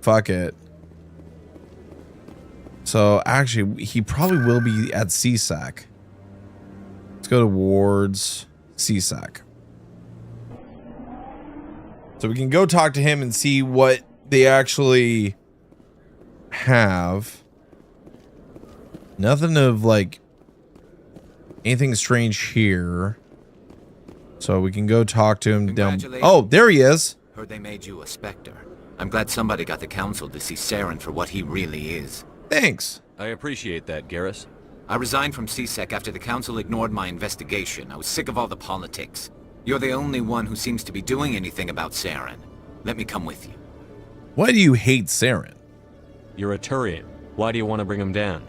Speaker 1: fuck it. So actually, he probably will be at CSAC. Let's go to wards CSAC. So we can go talk to him and see what they actually have. Nothing of like anything strange here. So we can go talk to him down. Oh, there he is.
Speaker 4: Heard they made you a Spectre. I'm glad somebody got the Council to see Saren for what he really is.
Speaker 1: Thanks.
Speaker 3: I appreciate that, Garrus.
Speaker 4: I resigned from C-Sec after the Council ignored my investigation. I was sick of all the politics. You're the only one who seems to be doing anything about Saren. Let me come with you.
Speaker 1: Why do you hate Saren?
Speaker 3: You're a Turian. Why do you want to bring him down?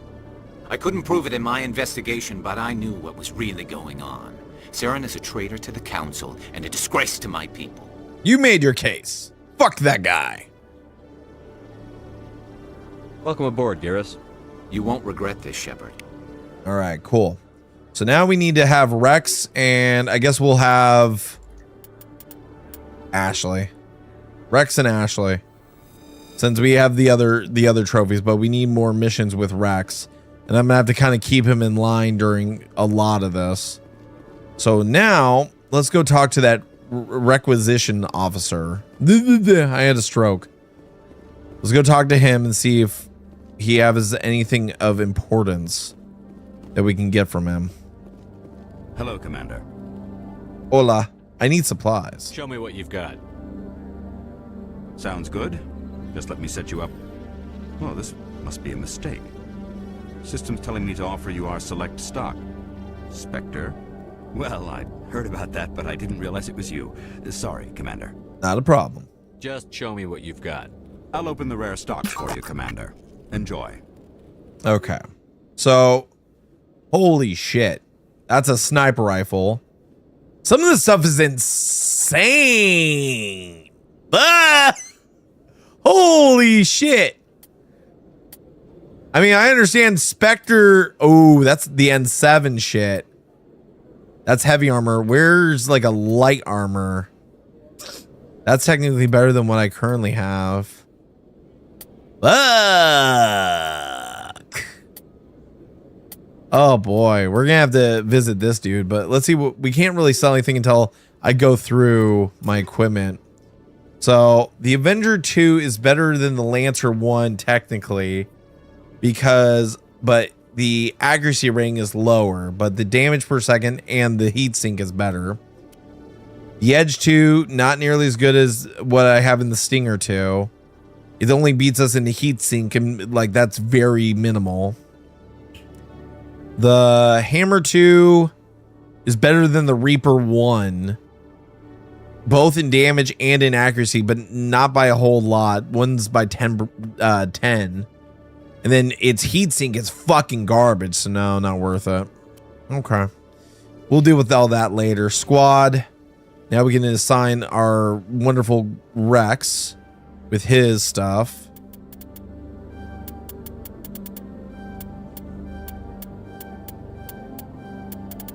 Speaker 4: I couldn't prove it in my investigation, but I knew what was really going on. Saren is a traitor to the Council and a disgrace to my people.
Speaker 1: You made your case. Fuck that guy.
Speaker 3: Welcome aboard, Garrus.
Speaker 4: You won't regret this, Shepard.
Speaker 1: All right, cool. So now we need to have Rex, and I guess we'll have Ashley. Rex and Ashley. Since we have the other trophies, but we need more missions with Rex. And I'm gonna have to kind of keep him in line during a lot of this. So now let's go talk to that requisition officer. I had a stroke. Let's go talk to him and see if he has anything of importance that we can get from him.
Speaker 5: Hello, Commander.
Speaker 1: Hola. I need supplies.
Speaker 3: Show me what you've got.
Speaker 5: Sounds good. Just let me set you up. Well, this must be a mistake. System's telling me to offer you our select stock. Spectre? Well, I'd heard about that, but I didn't realize it was you. Sorry, Commander.
Speaker 1: Not a problem.
Speaker 3: Just show me what you've got.
Speaker 5: I'll open the rare stocks for you, Commander. Enjoy.
Speaker 1: Okay. So, holy shit. That's a sniper rifle. Some of this stuff is insane. Ah! Holy shit. I mean, I understand Spectre. Oh, that's the N7 shit. That's heavy armor. Where's like a light armor? That's technically better than what I currently have. Fuck. Oh boy, we're gonna have to visit this dude, but let's see what we can't really sell anything until I go through my equipment. So the Avenger 2 is better than the Lancer 1 technically, but the accuracy rating is lower, but the damage per second and the heat sink is better. The Edge 2, not nearly as good as what I have in the Stinger 2. It only beats us in the heat sink, and like that's very minimal. The Hammer 2 is better than the Reaper 1, both in damage and in accuracy, but not by a whole lot. One's by 10. And then its heat sink is fucking garbage, so no, not worth it. Okay. We'll deal with all that later. Squad. Now we can assign our wonderful Rex with his stuff.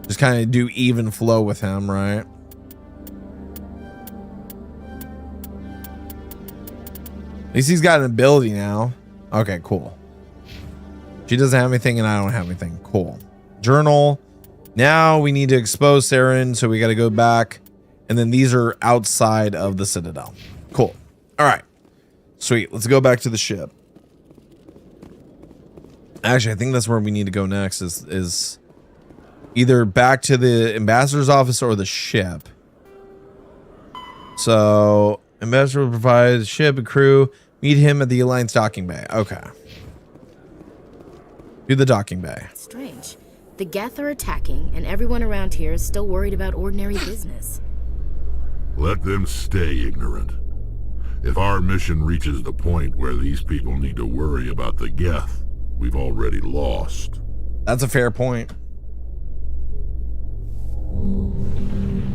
Speaker 1: Just kind of do even flow with him, right? At least he's got an ability now. Okay, cool. She doesn't have anything and I don't have anything. Cool. Journal. Now we need to expose Saren, so we got to go back. And then these are outside of the Citadel. Cool. All right. Sweet. Let's go back to the ship. Actually, I think that's where we need to go next is either back to the ambassador's office or the ship. So, ambassador will provide ship and crew. Meet him at the Alliance docking bay. Okay. To the docking bay.
Speaker 16: Strange. The Geth are attacking, and everyone around here is still worried about ordinary business.
Speaker 2: Let them stay ignorant. If our mission reaches the point where these people need to worry about the Geth, we've already lost.
Speaker 1: That's a fair point.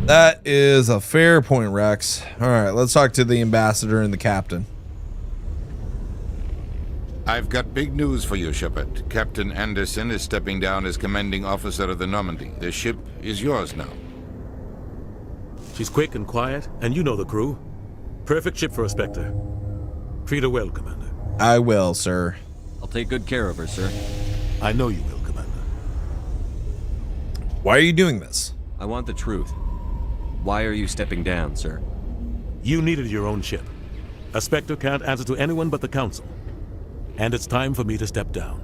Speaker 1: That is a fair point, Rex. All right, let's talk to the ambassador and the captain.
Speaker 24: I've got big news for you, Shepard. Captain Anderson is stepping down as commanding officer of the Normandy. The ship is yours now.
Speaker 10: She's quick and quiet, and you know the crew. Perfect ship for a Spectre. Treat her well, Commander.
Speaker 1: I will, sir.
Speaker 3: I'll take good care of her, sir.
Speaker 10: I know you will, Commander.
Speaker 1: Why are you doing this?
Speaker 3: I want the truth. Why are you stepping down, sir?
Speaker 10: You needed your own ship. A Spectre can't answer to anyone but the Council. And it's time for me to step down.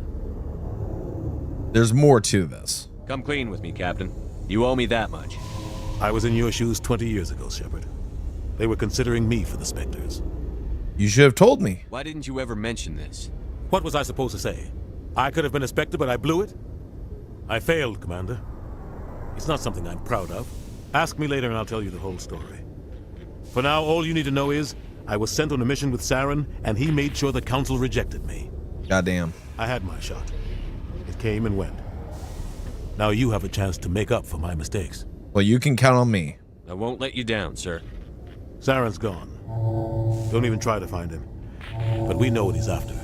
Speaker 1: There's more to this.
Speaker 3: Come clean with me, Captain. You owe me that much.
Speaker 10: I was in your shoes 20 years ago, Shepard. They were considering me for the Spectres.
Speaker 1: You should have told me.
Speaker 3: Why didn't you ever mention this?
Speaker 10: What was I supposed to say? I could have been a Spectre, but I blew it? I failed, Commander. It's not something I'm proud of. Ask me later and I'll tell you the whole story. For now, all you need to know is I was sent on a mission with Saren, and he made sure the Council rejected me.
Speaker 1: Goddamn.
Speaker 10: I had my shot. It came and went. Now you have a chance to make up for my mistakes.
Speaker 1: Well, you can count on me.
Speaker 3: I won't let you down, sir.
Speaker 10: Saren's gone. Don't even try to find him. But we know what he's after.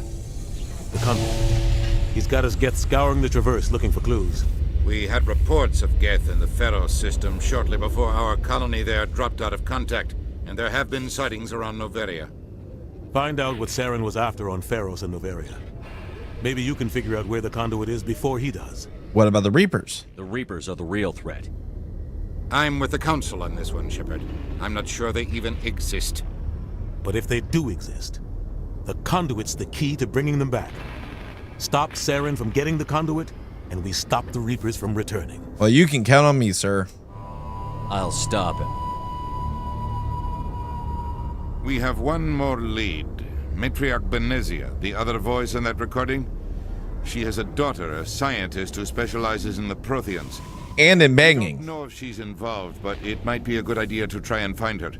Speaker 10: The convoy. He's got us Geth scouring the Traverse looking for clues.
Speaker 24: We had reports of Geth in the Pharos system shortly before our colony there dropped out of contact, and there have been sightings around Noveria.
Speaker 10: Find out what Saren was after on Pharos and Noveria. Maybe you can figure out where the conduit is before he does.
Speaker 1: What about the Reapers?
Speaker 3: The Reapers are the real threat.
Speaker 24: I'm with the Council on this one, Shepard. I'm not sure they even exist.
Speaker 10: But if they do exist, the conduit's the key to bringing them back. Stop Saren from getting the conduit, and we stop the Reapers from returning.
Speaker 1: Well, you can count on me, sir.
Speaker 3: I'll stop him.
Speaker 24: We have one more lead. Matriarch Benezia, the other voice in that recording. She has a daughter, a scientist who specializes in the Protheans.
Speaker 1: And in banging.
Speaker 24: I don't know if she's involved, but it might be a good idea to try and find her.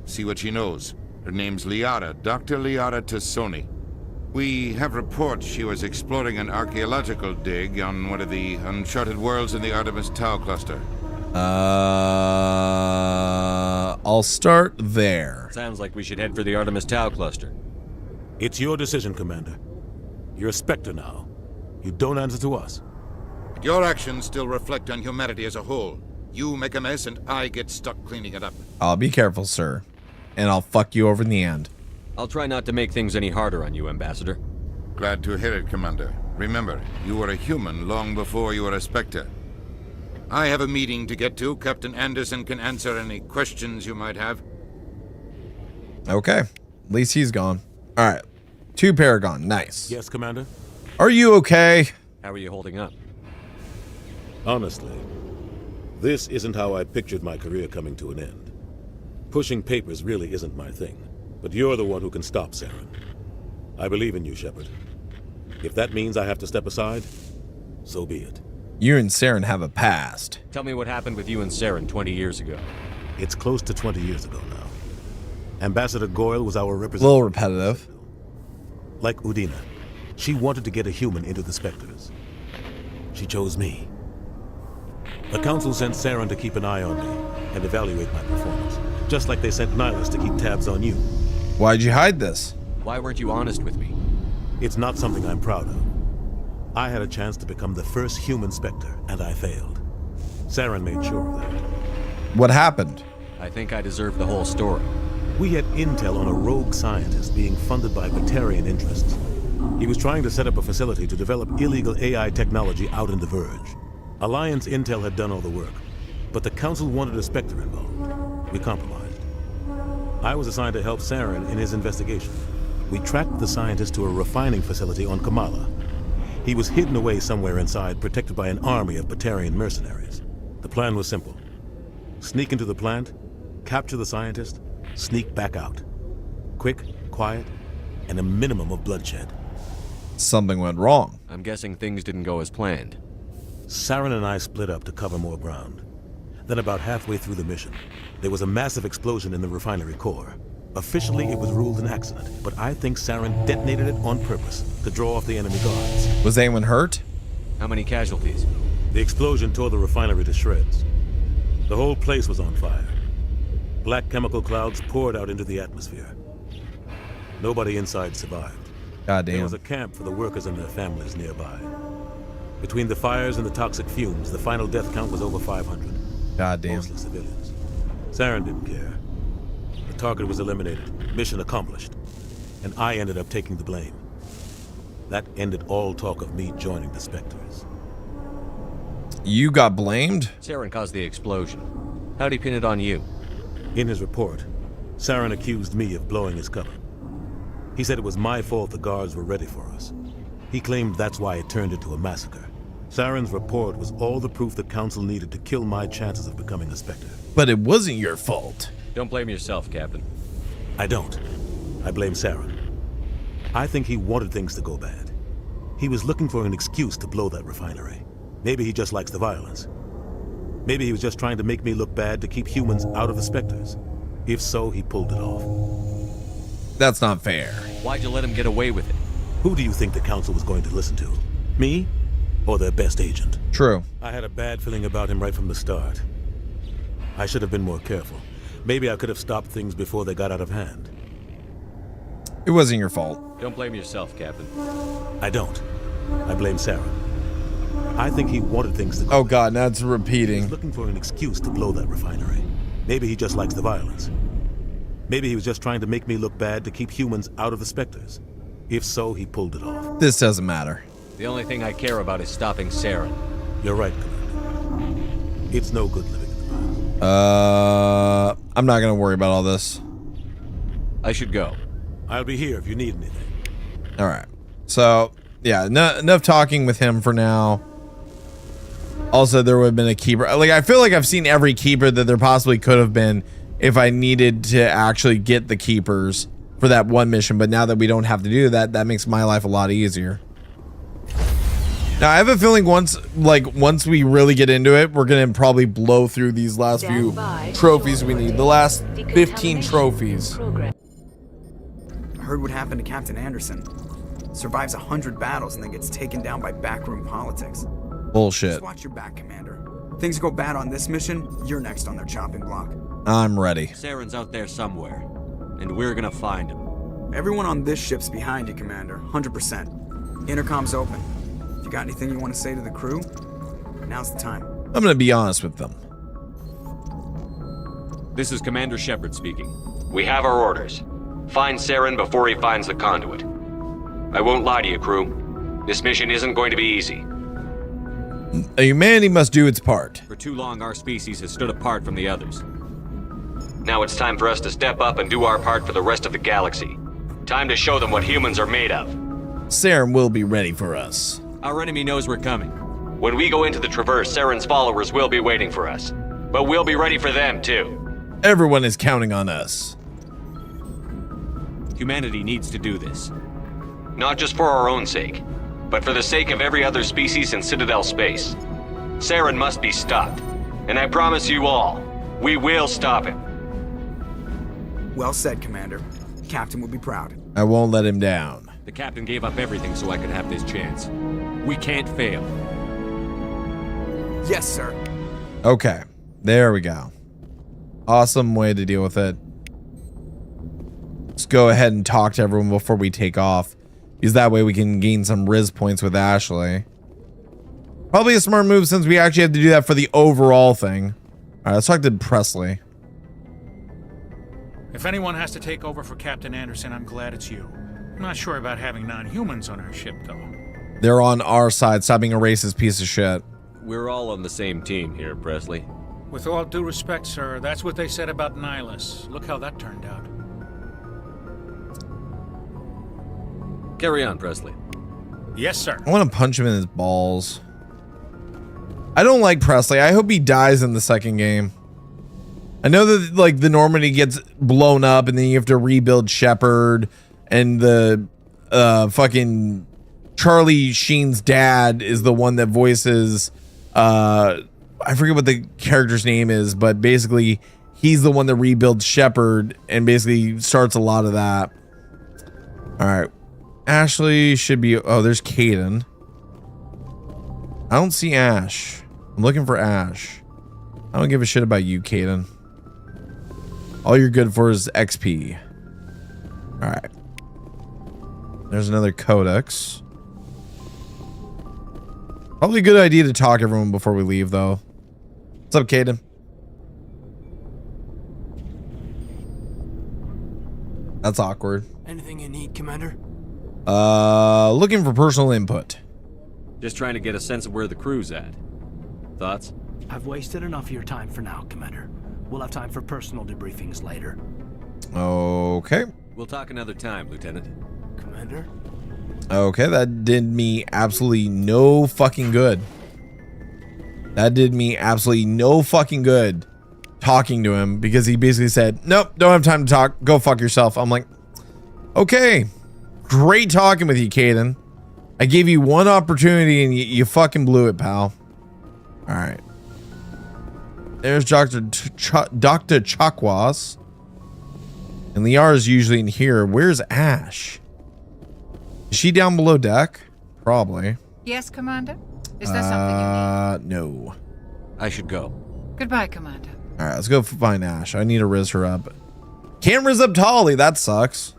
Speaker 24: See what she knows. Her name's Liara, Dr. Liara Tassoni. We have reports she was exploring an archaeological dig on one of the uncharted worlds in the Artemis Tau cluster.
Speaker 1: I'll start there.
Speaker 3: Sounds like we should head for the Artemis Tau cluster.
Speaker 10: It's your decision, Commander. You're a Spectre now. You don't answer to us.
Speaker 24: Your actions still reflect on humanity as a whole. You make a mess and I get stuck cleaning it up.
Speaker 1: I'll be careful, sir. And I'll fuck you over in the end.
Speaker 3: I'll try not to make things any harder on you, Ambassador.
Speaker 24: Glad to hear it, Commander. Remember, you were a human long before you were a Spectre. I have a meeting to get to. Captain Anderson can answer any questions you might have.
Speaker 1: Okay. At least he's gone. All right. 2 Paragon. Nice.
Speaker 10: Yes, Commander?
Speaker 1: Are you okay?
Speaker 3: How are you holding up?
Speaker 10: Honestly, this isn't how I pictured my career coming to an end. Pushing papers really isn't my thing, but you're the one who can stop Saren. I believe in you, Shepard. If that means I have to step aside, so be it.
Speaker 1: You and Saren have a past.
Speaker 3: Tell me what happened with you and Saren 20 years ago.
Speaker 10: It's close to 20 years ago now. Ambassador Goyle was our
Speaker 1: A
Speaker 10: representative.
Speaker 1: little repetitive.
Speaker 10: Like Udina, she wanted to get a human into the Spectres. She chose me. The Council sent Saren to keep an eye on me and evaluate my performance, just like they sent Nihilus to keep tabs on you.
Speaker 1: Why'd you hide this?
Speaker 3: Why weren't you honest with me?
Speaker 10: It's not something I'm proud of. I had a chance to become the first human Spectre, and I failed. Saren made sure of that.
Speaker 1: What happened?
Speaker 3: I think I deserve the whole story.
Speaker 10: We had intel on a rogue scientist being funded by Batarian interests. He was trying to set up a facility to develop illegal AI technology out in the Verge. Alliance intel had done all the work, but the Council wanted a Spectre involved. We compromised. I was assigned to help Saren in his investigation. We tracked the scientist to a refining facility on Kamala. He was hidden away somewhere inside, protected by an army of Batarian mercenaries. The plan was simple. Sneak into the plant, capture the scientist, sneak back out. Quick, quiet, and a minimum of bloodshed.
Speaker 1: Something went wrong.
Speaker 3: I'm guessing things didn't go as planned.
Speaker 10: Saren and I split up to cover more ground. Then about halfway through the mission, there was a massive explosion in the refinery core. Officially, it was ruled an accident, but I think Saren detonated it on purpose to draw off the enemy guards.
Speaker 1: Was anyone hurt?
Speaker 3: How many casualties?
Speaker 10: The explosion tore the refinery to shreds. The whole place was on fire. Black chemical clouds poured out into the atmosphere. Nobody inside survived.
Speaker 1: Goddamn.
Speaker 10: There was a camp for the workers and their families nearby. Between the fires and the toxic fumes, the final death count was over 500.
Speaker 1: Goddamn.
Speaker 10: Mostly civilians. Saren didn't care. The target was eliminated, mission accomplished, and I ended up taking the blame. That ended all talk of me joining the Spectres.
Speaker 1: You got blamed?
Speaker 3: Saren caused the explosion. How'd he pin it on you?
Speaker 10: In his report, Saren accused me of blowing his cover. He said it was my fault the guards were ready for us. He claimed that's why it turned into a massacre. Saren's report was all the proof the Council needed to kill my chances of becoming a Spectre.
Speaker 1: But it wasn't your fault.
Speaker 3: Don't blame yourself, Captain.
Speaker 10: I don't. I blame Saren. I think he wanted things to go bad. He was looking for an excuse to blow that refinery. Maybe he just likes the violence. Maybe he was just trying to make me look bad to keep humans out of the Spectres. If so, he pulled it off.
Speaker 1: That's not fair.
Speaker 3: Why'd you let him get away with it?
Speaker 10: Who do you think the Council was going to listen to? Me? Or their best agent?
Speaker 1: True.
Speaker 10: I had a bad feeling about him right from the start. I should have been more careful. Maybe I could have stopped things before they got out of hand.
Speaker 1: It wasn't your fault.
Speaker 3: Don't blame yourself, Captain.
Speaker 10: I don't. I blame Saren. I think he wanted things to go
Speaker 1: Oh god, now it's repeating.
Speaker 10: He was looking for an excuse to blow that refinery. Maybe he just likes the violence. Maybe he was just trying to make me look bad to keep humans out of the Spectres. If so, he pulled it off.
Speaker 1: This doesn't matter.
Speaker 3: The only thing I care about is stopping Saren.
Speaker 10: You're right, Commander. It's no good living in the past.
Speaker 1: I'm not gonna worry about all this.
Speaker 3: I should go.
Speaker 10: I'll be here if you need anything.
Speaker 1: All right. So, yeah, enough talking with him for now. Also, there would have been a keeper. Like, I feel like I've seen every keeper that there possibly could have been if I needed to actually get the keepers for that one mission. But now that we don't have to do that, that makes my life a lot easier. Now, I have a feeling once we really get into it, we're going to probably blow through these last few trophies we need. The last 15 trophies.
Speaker 9: Heard what happened to Captain Anderson. Survives 100 battles and then gets taken down by backroom politics.
Speaker 1: Bullshit.
Speaker 9: Just watch your back, Commander. Things go bad on this mission, you're next on their chopping block.
Speaker 1: I'm ready.
Speaker 3: Saren's out there somewhere, and we're gonna find him.
Speaker 9: Everyone on this ship's behind you, Commander. 100%. Intercom's open. If you got anything you want to say to the crew, now's the time.
Speaker 1: I'm gonna be honest with them.
Speaker 3: This is Commander Shepard speaking. We have our orders. Find Saren before he finds the conduit. I won't lie to you, crew. This mission isn't going to be easy.
Speaker 1: Humanity must do its part.
Speaker 3: For too long, our species has stood apart from the others. Now it's time for us to step up and do our part for the rest of the galaxy. Time to show them what humans are made of.
Speaker 1: Saren will be ready for us.
Speaker 3: Our enemy knows we're coming. When we go into the Traverse, Saren's followers will be waiting for us. But we'll be ready for them, too.
Speaker 1: Everyone is counting on us.
Speaker 3: Humanity needs to do this. Not just for our own sake, but for the sake of every other species in Citadel space. Saren must be stopped. And I promise you all, we will stop him.
Speaker 9: Well said, Commander. Captain will be proud.
Speaker 1: I won't let him down.
Speaker 3: The captain gave up everything so I could have this chance. We can't fail.
Speaker 9: Yes, sir.
Speaker 1: Okay, there we go. Awesome way to deal with it. Let's go ahead and talk to everyone before we take off, because that way we can gain some Riz points with Ashley. Probably a smart move since we actually have to do that for the overall thing. All right, let's talk to Presley.
Speaker 14: If anyone has to take over for Captain Anderson, I'm glad it's you. I'm not sure about having non-humans on our ship, though.
Speaker 1: They're on our side. Stop being a racist piece of shit.
Speaker 3: We're all on the same team here, Presley.
Speaker 14: With all due respect, sir, that's what they said about Nihilus. Look how that turned out.
Speaker 3: Carry on, Presley.
Speaker 14: Yes, sir.
Speaker 1: I want to punch him in his balls. I don't like Presley. I hope he dies in the second game. I know that like the Normandy gets blown up and then you have to rebuild Shepard, and the fucking Charlie Sheen's dad is the one that voices I forget what the character's name is, but basically he's the one that rebuilds Shepard and basically starts a lot of that. All right. Ashley should be, oh, there's Kaidan. I don't see Ash. I'm looking for Ash. I don't give a shit about you, Kaidan. All you're good for is XP. All right. There's another codex. Probably a good idea to talk to everyone before we leave, though. What's up, Kaidan? That's awkward.
Speaker 8: Anything you need, Commander?
Speaker 1: Looking for personal input.
Speaker 3: Just trying to get a sense of where the crew's at. Thoughts?
Speaker 8: I've wasted enough of your time for now, Commander. We'll have time for personal debriefings later.
Speaker 1: Okay.
Speaker 3: We'll talk another time, Lieutenant.
Speaker 8: Commander?
Speaker 1: Okay, that did me absolutely no fucking good. That did me absolutely no fucking good talking to him, because he basically said, nope, don't have time to talk. Go fuck yourself. I'm like, okay. Great talking with you, Kaidan. I gave you one opportunity and you fucking blew it, pal. All right. There's Dr. Chakwas. And Liara's usually in here. Where's Ash? Is she down below deck? Probably.
Speaker 15: Yes, Commander? Is there something you need?
Speaker 1: No.
Speaker 3: I should go.
Speaker 15: Goodbye, Commander.
Speaker 1: All right, let's go find Ash. I need to riz her up. Can't riz up Tali. That sucks.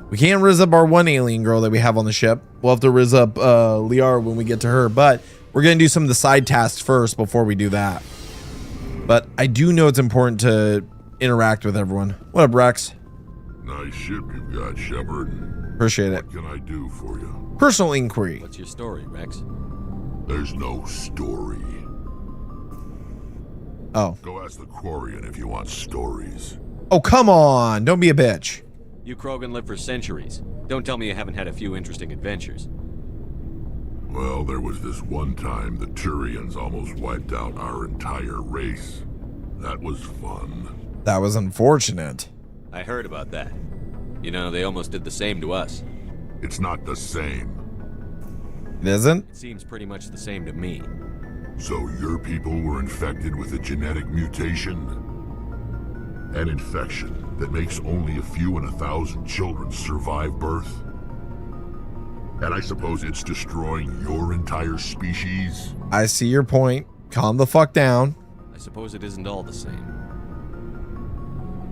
Speaker 1: We can't riz up our one alien girl that we have on the ship. We'll have to riz up Liara when we get to her. But we're going to do some of the side tasks first before we do that. But I do know it's important to interact with everyone. What up, Rex?
Speaker 2: Nice ship you've got, Shepard.
Speaker 1: Appreciate it.
Speaker 2: What can I do for you?
Speaker 1: Personal inquiry.
Speaker 3: What's your story, Rex?
Speaker 2: There's no story.
Speaker 1: Oh.
Speaker 2: Go ask the Quarian if you want stories.
Speaker 1: Oh, come on. Don't be a bitch.
Speaker 3: You Krogan live for centuries. Don't tell me you haven't had a few interesting adventures.
Speaker 2: Well, there was this one time the Turians almost wiped out our entire race. That was fun.
Speaker 1: That was unfortunate.
Speaker 3: I heard about that. You know, they almost did the same to us.
Speaker 2: It's not the same.
Speaker 1: It isn't?
Speaker 3: It seems pretty much the same to me.
Speaker 2: So your people were infected with a genetic mutation? An infection that makes only a few in 1,000 children survive birth? And I suppose it's destroying your entire species?
Speaker 1: I see your point. Calm the fuck down.
Speaker 3: I suppose it isn't all the same.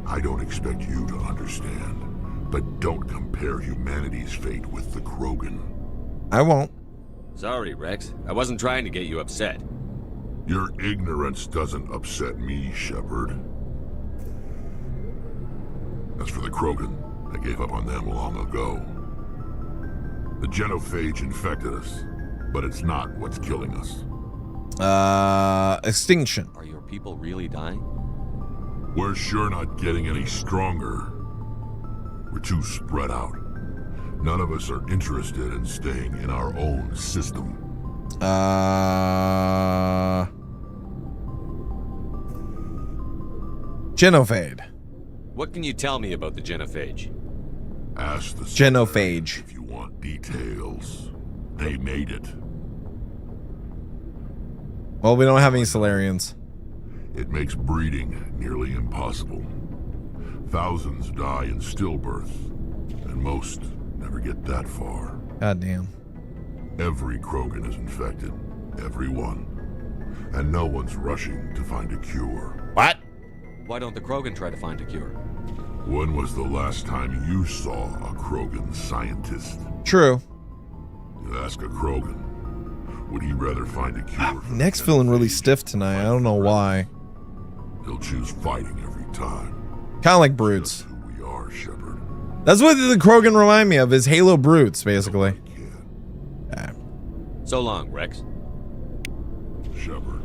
Speaker 2: I don't expect you to understand, but don't compare humanity's fate with the Krogan.
Speaker 1: I won't.
Speaker 3: Sorry, Rex. I wasn't trying to get you upset.
Speaker 2: Your ignorance doesn't upset me, Shepard. As for the Krogan, I gave up on them long ago. The genophage infected us, but it's not what's killing us.
Speaker 1: Extinction.
Speaker 3: Are your people really dying?
Speaker 2: We're sure not getting any stronger. We're too spread out. None of us are interested in staying in our own system.
Speaker 1: Genophage.
Speaker 17: What can you tell me about the genophage?
Speaker 2: Ask the
Speaker 1: Genophage.
Speaker 2: if you want details. They made it.
Speaker 1: Well, we don't have any Solarians.
Speaker 2: It makes breeding nearly impossible. Thousands die in stillbirth, and most never get that far.
Speaker 1: God damn.
Speaker 2: Every Krogan is infected. Every one. And no one's rushing to find a cure.
Speaker 1: What?
Speaker 17: Why don't the Krogan try to find a cure?
Speaker 2: When was the last time you saw a Krogan scientist?
Speaker 1: True.
Speaker 2: You ask a Krogan, would he rather find a cure?
Speaker 1: Neck's feeling really stiff tonight. I don't know why.
Speaker 2: He'll choose fighting every time.
Speaker 1: Kind of like brutes.
Speaker 2: Who we are, Shepard.
Speaker 1: That's what the Krogan remind me of, is Halo brutes, basically. Yeah.
Speaker 17: So long, Rex.
Speaker 2: Shepard.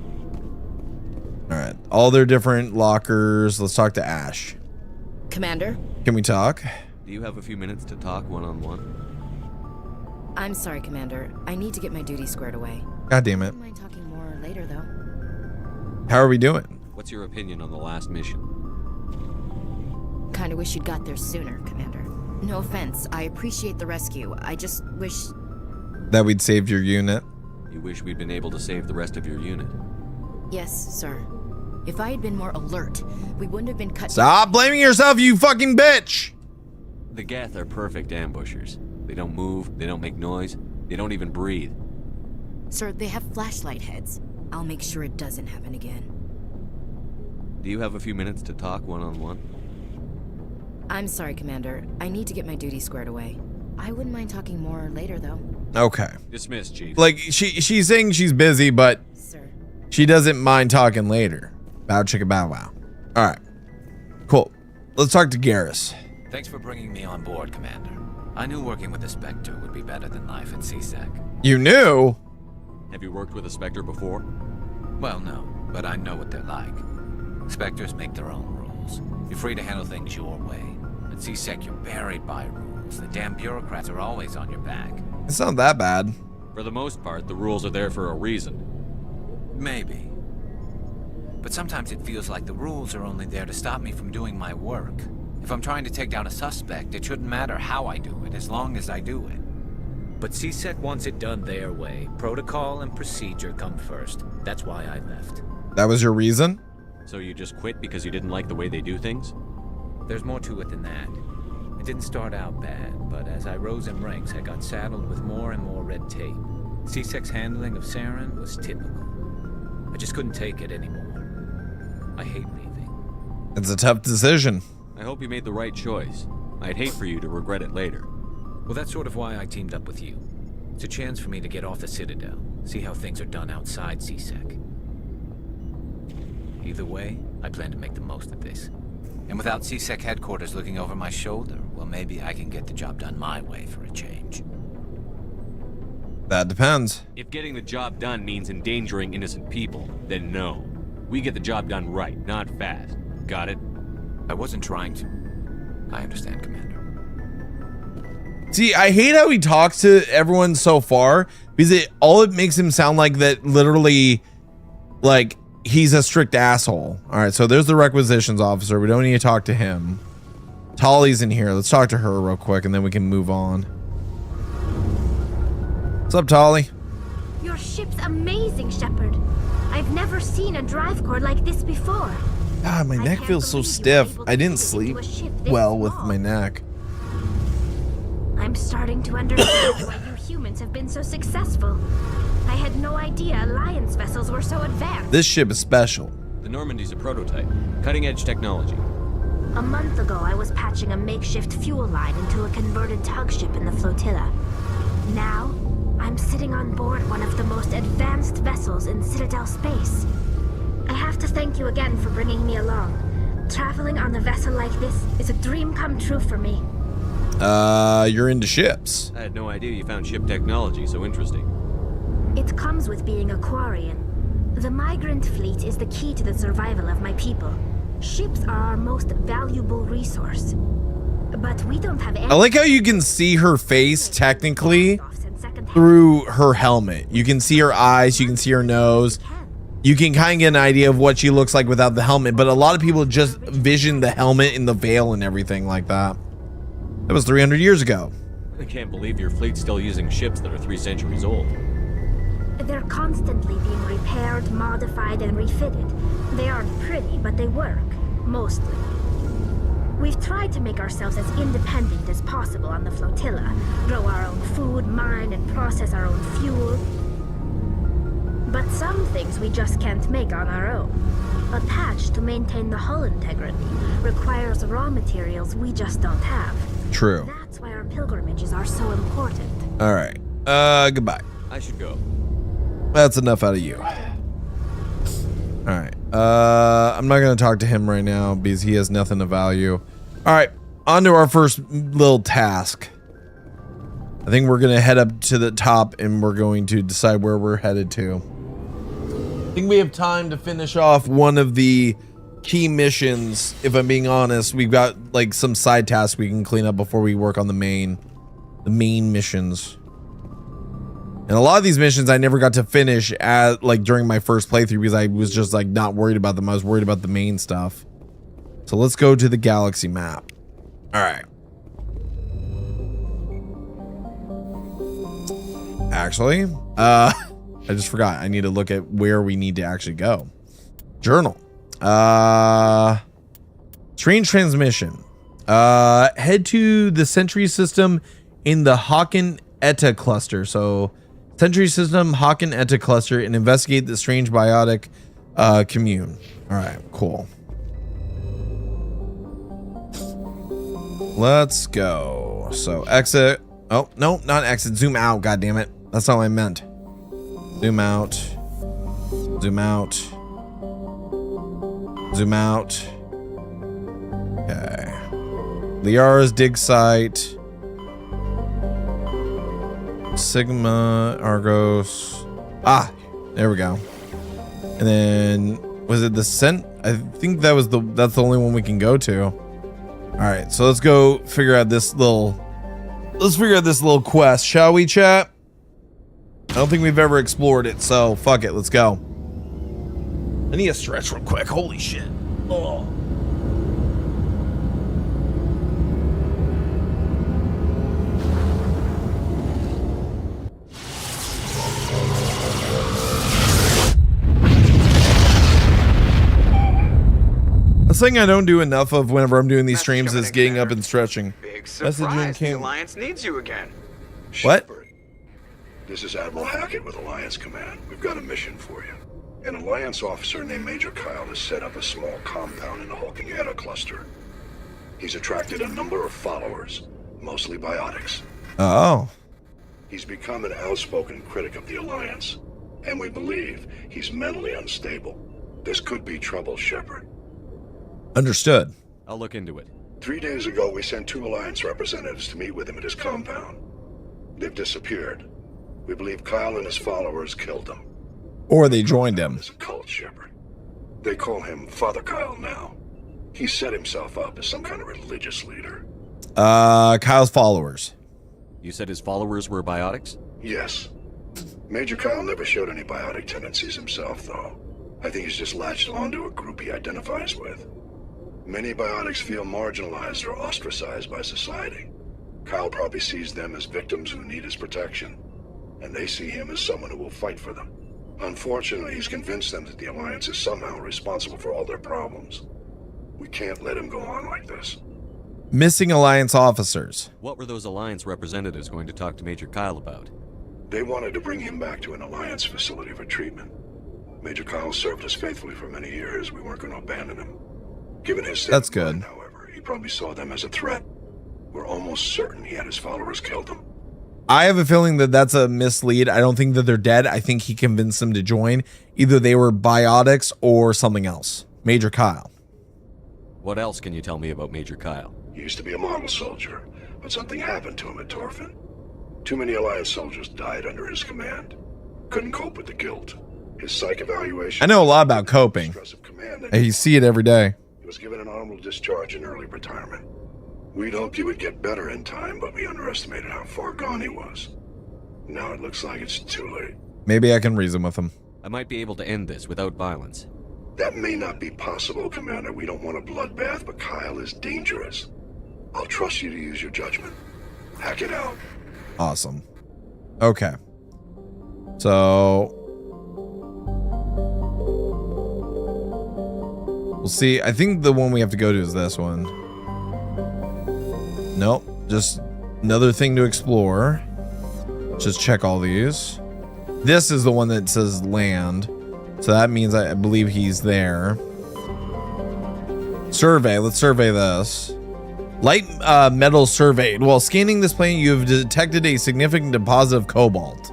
Speaker 1: Alright. All their different lockers. Let's talk to Ash.
Speaker 16: Commander?
Speaker 1: Can we talk?
Speaker 17: Do you have a few minutes to talk one-on-one?
Speaker 16: I'm sorry, Commander. I need to get my duty squared away.
Speaker 1: God damn it.
Speaker 16: I don't mind talking more later, though.
Speaker 1: How are we doing?
Speaker 17: What's your opinion on the last mission?
Speaker 16: Kinda wish you'd got there sooner, Commander. No offense. I appreciate the rescue. I just wish...
Speaker 1: That we'd saved your unit.
Speaker 17: You wish we'd been able to save the rest of your unit?
Speaker 16: Yes, sir. If I had been more alert, we wouldn't have been cut...
Speaker 1: Stop blaming yourself, you fucking bitch!
Speaker 17: The Geth are perfect ambushers. They don't move, they don't make noise, they don't even breathe.
Speaker 16: Sir, they have flashlight heads. I'll make sure it doesn't happen again.
Speaker 17: Do you have a few minutes to talk one-on-one?
Speaker 16: I'm sorry, Commander. I need to get my duty squared away. I wouldn't mind talking more later, though.
Speaker 1: Okay.
Speaker 17: Dismissed, Chief.
Speaker 1: Like, she's saying she's busy, but
Speaker 16: Sir.
Speaker 1: she doesn't mind talking later. Bow chicka bow wow. Alright. Cool. Let's talk to Garrus.
Speaker 4: Thanks for bringing me on board, Commander. I knew working with a Spectre would be better than life at C-Sec.
Speaker 1: You knew?
Speaker 17: Have you worked with a Spectre before?
Speaker 4: Well, no, but I know what they're like. Spectres make their own rules. You're free to handle things your way. At C-Sec, you're buried by rules. The damn bureaucrats are always on your back.
Speaker 1: It's not that bad.
Speaker 17: For the most part, the rules are there for a reason.
Speaker 4: Maybe. But sometimes it feels like the rules are only there to stop me from doing my work. If I'm trying to take down a suspect, it shouldn't matter how I do it, as long as I do it. But C-Sec wants it done their way. Protocol and procedure come first. That's why I left.
Speaker 1: That was your reason?
Speaker 17: So you just quit because you didn't like the way they do things?
Speaker 4: There's more to it than that. It didn't start out bad, but as I rose in ranks, I got saddled with more and more red tape. C-Sec's handling of Saren was typical. I just couldn't take it anymore. I hate leaving.
Speaker 1: It's a tough decision.
Speaker 17: I hope you made the right choice. I'd hate for you to regret it later.
Speaker 4: Well, that's sort of why I teamed up with you. It's a chance for me to get off the Citadel, see how things are done outside C-Sec. Either way, I plan to make the most of this. And without C-Sec headquarters looking over my shoulder, well, maybe I can get the job done my way for a change.
Speaker 1: That depends.
Speaker 17: If getting the job done means endangering innocent people, then no. We get the job done right, not fast. Got it?
Speaker 4: I wasn't trying to. I understand, Commander.
Speaker 1: See, I hate how he talks to everyone so far, because it makes him sound like that literally, like, he's a strict asshole. All right, so there's the requisitions officer. We don't need to talk to him. Tali's in here. Let's talk to her real quick, and then we can move on. What's up, Tali?
Speaker 19: Your ship's amazing, Shepard. I've never seen a drive core like this before.
Speaker 1: God, my neck feels so stiff. I didn't sleep well with my neck.
Speaker 19: I'm starting to understand why you humans have been so successful. I had no idea Alliance vessels were so advanced.
Speaker 1: This ship is special.
Speaker 17: The Normandy's a prototype. Cutting-edge technology.
Speaker 19: A month ago, I was patching a makeshift fuel line into a converted tug ship in the flotilla. Now, I'm sitting on board one of the most advanced vessels in Citadel space. I have to thank you again for bringing me along. Traveling on a vessel like this is a dream come true for me.
Speaker 1: You're into ships.
Speaker 17: I had no idea you found ship technology so interesting.
Speaker 19: It comes with being a Quarian. The migrant fleet is the key to the survival of my people. Ships are our most valuable resource. But we don't have any—
Speaker 1: I like how you can see her face technically through her helmet. You can see her eyes, you can see her nose. you can kind of get an idea of what she looks like without the helmet, but a lot of people just vision the helmet and the veil and everything like that. That was 300 years ago.
Speaker 17: I can't believe your fleet's still using ships that are 3 centuries old.
Speaker 19: They're constantly being repaired, modified, and refitted. They aren't pretty, but they work. Mostly. We've tried to make ourselves as independent as possible on the flotilla. Grow our own food, mine, and process our own fuel. But some things we just can't make on our own. A patch to maintain the hull integrity requires raw materials we just don't have.
Speaker 1: True.
Speaker 19: That's why our pilgrimages are so important.
Speaker 1: All right. Goodbye.
Speaker 17: I should go.
Speaker 1: That's enough out of you. All right. I'm not going to talk to him right now because he has nothing of value. All right. On to our first little task. I think we're going to head up to the top and we're going to decide where we're headed to. I think we have time to finish off one of the key missions. If I'm being honest, we've got like some side tasks we can clean up before we work on the main missions. And a lot of these missions I never got to finish at like during my first playthrough because I was just like not worried about them. I was worried about the main stuff. So let's go to the galaxy map. All right. Actually, I just forgot. I need to look at where we need to actually go. Journal. Strange transmission. Head to the Sentry system in the Haken Eta cluster. So Sentry system, Haken Eta cluster, and investigate the strange biotic commune. All right, cool. Let's go. So exit. Oh, no, not exit. Zoom out. God damn it. That's not what I meant. Zoom out. Zoom out. Zoom out. Okay. Liara's dig site. Sigma, Argos. Ah, there we go. And then was it the Cent? I think that's the only one we can go to. All right, so let's go figure out this little quest, shall we, chat? I don't think we've ever explored it, so fuck it, let's go. I need a stretch real quick. Holy shit. Oh. The thing I don't do enough of whenever I'm doing these streams is getting up and stretching.
Speaker 9: Big surprise. The Alliance needs you again.
Speaker 1: What?
Speaker 12: This is Admiral Hackett with Alliance Command. We've got a mission for you. An Alliance officer named Major Kyle has set up a small compound in the Hulking Eta cluster. He's attracted a number of followers, mostly biotics.
Speaker 1: Oh.
Speaker 12: He's become an outspoken critic of the Alliance, and we believe he's mentally unstable. This could be trouble, Shepard.
Speaker 1: Understood.
Speaker 17: I'll look into it.
Speaker 12: 3 days ago, we sent 2 Alliance representatives to meet with him at his compound. They've disappeared. We believe Kyle and his followers killed him.
Speaker 1: Or they joined him.
Speaker 12: It's a cult, Shepard. They call him Father Kyle now. He set himself up as some kind of religious leader.
Speaker 1: Kyle's followers.
Speaker 17: You said his followers were biotics?
Speaker 12: Yes. Major Kyle never showed any biotic tendencies himself, though. I think he's just latched onto a group he identifies with. Many biotics feel marginalized or ostracized by society. Kyle probably sees them as victims who need his protection, and they see him as someone who will fight for them. Unfortunately, he's convinced them that the Alliance is somehow responsible for all their problems. We can't let him go on like this.
Speaker 1: Missing Alliance officers.
Speaker 17: What were those Alliance representatives going to talk to Major Kyle about?
Speaker 12: They wanted to bring him back to an Alliance facility for treatment. Major Kyle served us faithfully for many years. We weren't going to abandon him. Given his state of mind, however, he probably saw them as a threat. We're almost certain he had his followers killed him.
Speaker 1: I have a feeling that that's a mislead. I don't think that they're dead. I think he convinced them to join. Either they were biotics or something else. Major Kyle.
Speaker 17: What else can you tell me about Major Kyle?
Speaker 12: He used to be a model soldier, but something happened to him at Torfin. Too many Alliance soldiers died under his command. Couldn't cope with the guilt. His psych evaluation...
Speaker 1: I know a lot about coping. You see it every day.
Speaker 12: He was given an honorable discharge in early retirement. We'd hoped he would get better in time, but we underestimated how far gone he was. Now it looks like it's too late.
Speaker 1: Maybe I can reason with him.
Speaker 17: I might be able to end this without violence.
Speaker 12: That may not be possible, Commander. We don't want a bloodbath, but Kyle is dangerous. I'll trust you to use your judgment. Hack it out.
Speaker 1: Awesome. Okay. So we'll see. I think the one we have to go to is this one. Nope. Just another thing to explore. Just check all these. This is the one that says land. So that means I believe he's there. Survey. Let's survey this. Light metal surveyed. While scanning this planet, you have detected a significant deposit of cobalt.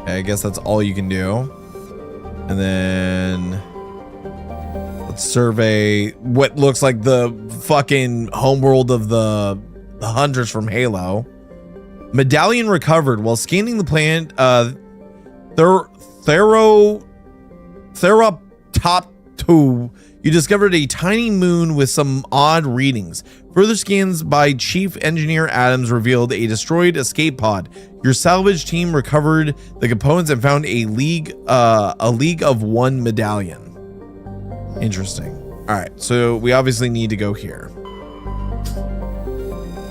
Speaker 1: Okay, I guess that's all you can do. And then let's survey what looks like the fucking homeworld of the hunters from Halo. Medallion recovered. While scanning the planet, Theroptop-2, you discovered a tiny moon with some odd readings. Further scans by Chief Engineer Adams revealed a destroyed escape pod. Your salvage team recovered the components and found a League of One medallion. Interesting. All right, so we obviously need to go here.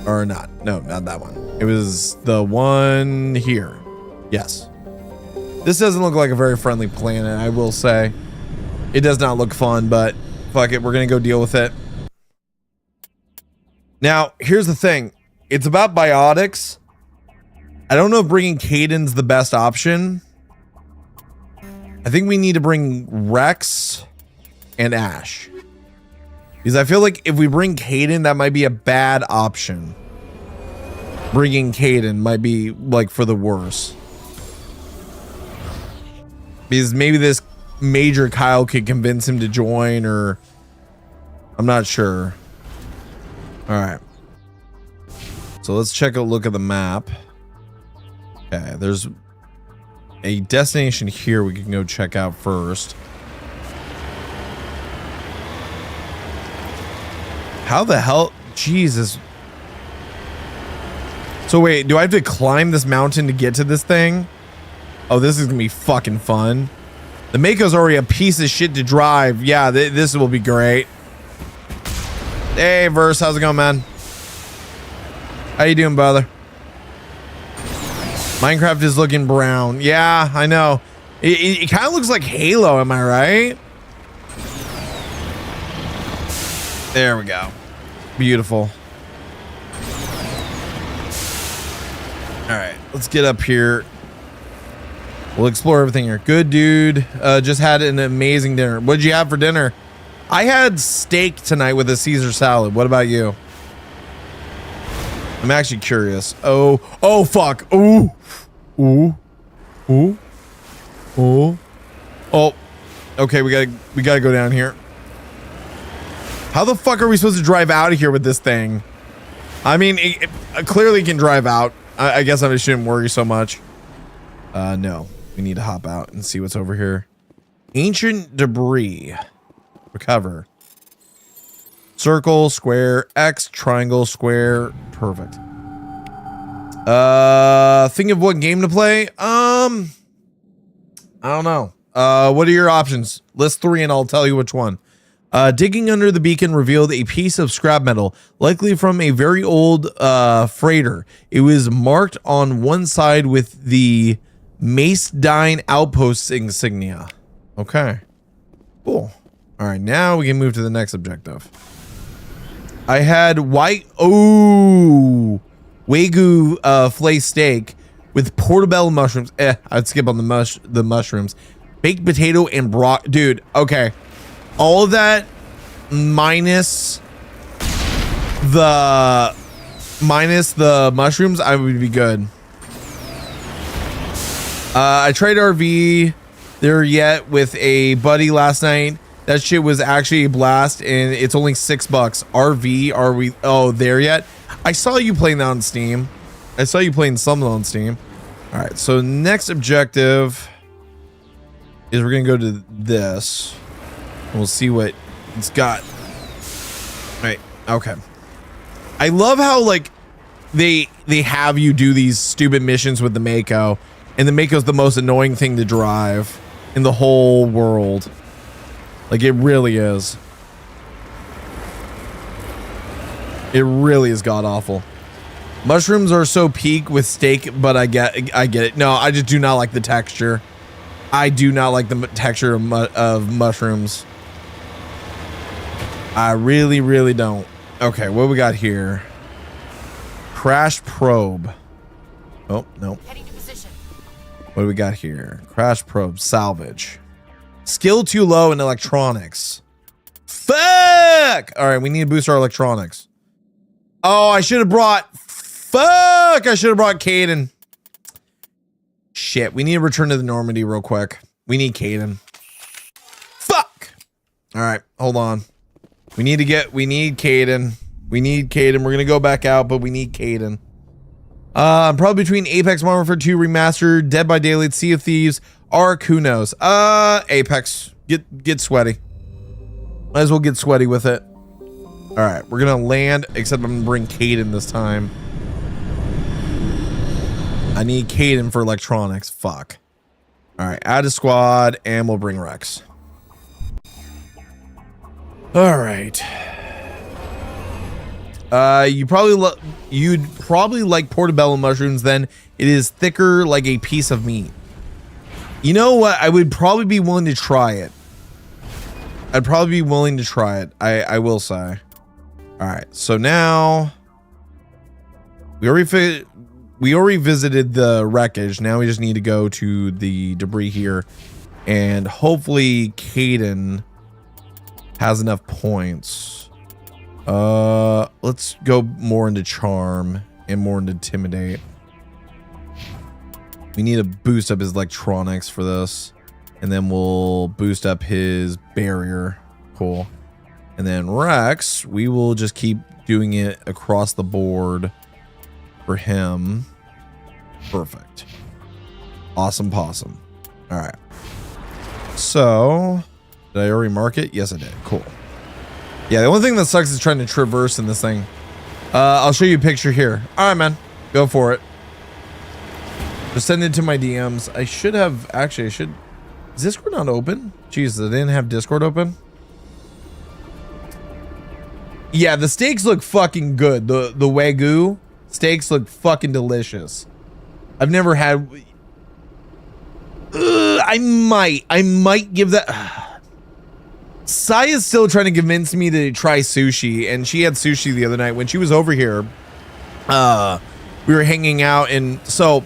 Speaker 1: Or not. No, not that one. It was the one here. Yes. This doesn't look like a very friendly planet, I will say. It does not look fun, but fuck it. We're going to go deal with it. Now, here's the thing. It's about biotics. I don't know if bringing Kaidan's the best option. I think we need to bring Rex and Ash. Because I feel like if we bring Kaidan, that might be a bad option. Bringing Kaidan might be like for the worse. Because maybe this Major Kyle could convince him to join, or I'm not sure. All right. So let's check a look at the map. Okay, there's a destination here we can go check out first. How the hell? Jesus. So wait, do I have to climb this mountain to get to this thing? Oh, this is gonna be fucking fun. The Mako's already a piece of shit to drive. Yeah, this will be great. Hey, Verse, how's it going, man? How you doing, brother? Minecraft is looking brown. Yeah, I know. It kind of looks like Halo, am I right? There we go. Beautiful. All right, let's get up here. We'll explore everything here. Good dude. Just had an amazing dinner. What'd you have for dinner? I had steak tonight with a Caesar salad. What about you? I'm actually curious. Oh fuck. Ooh. Oh. Okay, we gotta go down here. How the fuck are we supposed to drive out of here with this thing? I mean, it clearly can drive out. I guess I shouldn't worry so much. No. We need to hop out and see what's over here. Ancient debris. Recover. Circle, square, X, triangle, square. Perfect. Think of what game to play? I don't know. What are your options? List 3 and I'll tell you which one. Digging under the beacon revealed a piece of scrap metal, likely from a very old freighter. It was marked on one side with the Macedine Outpost insignia. Okay. Cool. All right, now we can move to the next objective. I had Wagyu fillet steak with portobello mushrooms. I'd skip on the mushrooms. Baked potato and broth. Dude, okay. All of that minus the mushrooms, I would be good. I tried RV there yet with a buddy last night. That shit was actually a blast, and it's only $6. RV, are we? Oh, there yet? I saw you playing that on Steam. I saw you playing something on Steam. All right, so next objective is we're gonna go to this. And we'll see what it's got. Right. Okay. I love how like they have you do these stupid missions with the Mako, and the Mako's the most annoying thing to drive. in the whole world. Like, it really is. It really is god awful. Mushrooms are so peak with steak, but I get it. No, I just do not like the texture. I do not like the texture of mushrooms. I really, really don't. Okay, what we got here? Crash probe. Oh, no. What do we got here? Crash probe, salvage. Skill too low in electronics. Fuck! All right, we need to boost our electronics. Oh, I should have brought... Fuck! I should have brought Kaidan. Shit, we need to return to the Normandy real quick. We need Kaidan. Fuck! All right, hold on. We need Kaidan. We need Kaidan. We're gonna go back out, but we need Kaidan. Probably between Apex Modern Warfare 2 Remastered, Dead by Daylight, Sea of Thieves, Ark, who knows? Apex. Get sweaty. Might as well get sweaty with it. All right, we're gonna land, except I'm gonna bring Kaidan this time. I need Kaidan for electronics. Fuck. All right, add a squad, and we'll bring Rex. All right. You'd probably like portobello mushrooms. Then it is thicker, like a piece of meat. You know what? I would probably be willing to try it. I'd probably be willing to try it. I will say. All right. So now we already visited the wreckage. Now we just need to go to the debris here, and hopefully Kaidan has enough points. Let's go more into charm and more into intimidate. We need to boost up his electronics for this, and then we'll boost up his barrier. Cool. And then Rex, we will just keep doing it across the board for him. Perfect. Awesome possum. All right. So, did I already mark it? Yes, I did. Cool. Yeah, the only thing that sucks is trying to traverse in this thing. I'll show you a picture here. All right, man. Go for it. Just send it to my DMs. I should have... Actually, I should... Is Discord not open? Jesus, I didn't have Discord open. Yeah, the steaks look fucking good. The Wagyu steaks look fucking delicious. I've never had... I might give that... Sai is still trying to convince me to try sushi, and she had sushi the other night when she was over here. We were hanging out, and so, all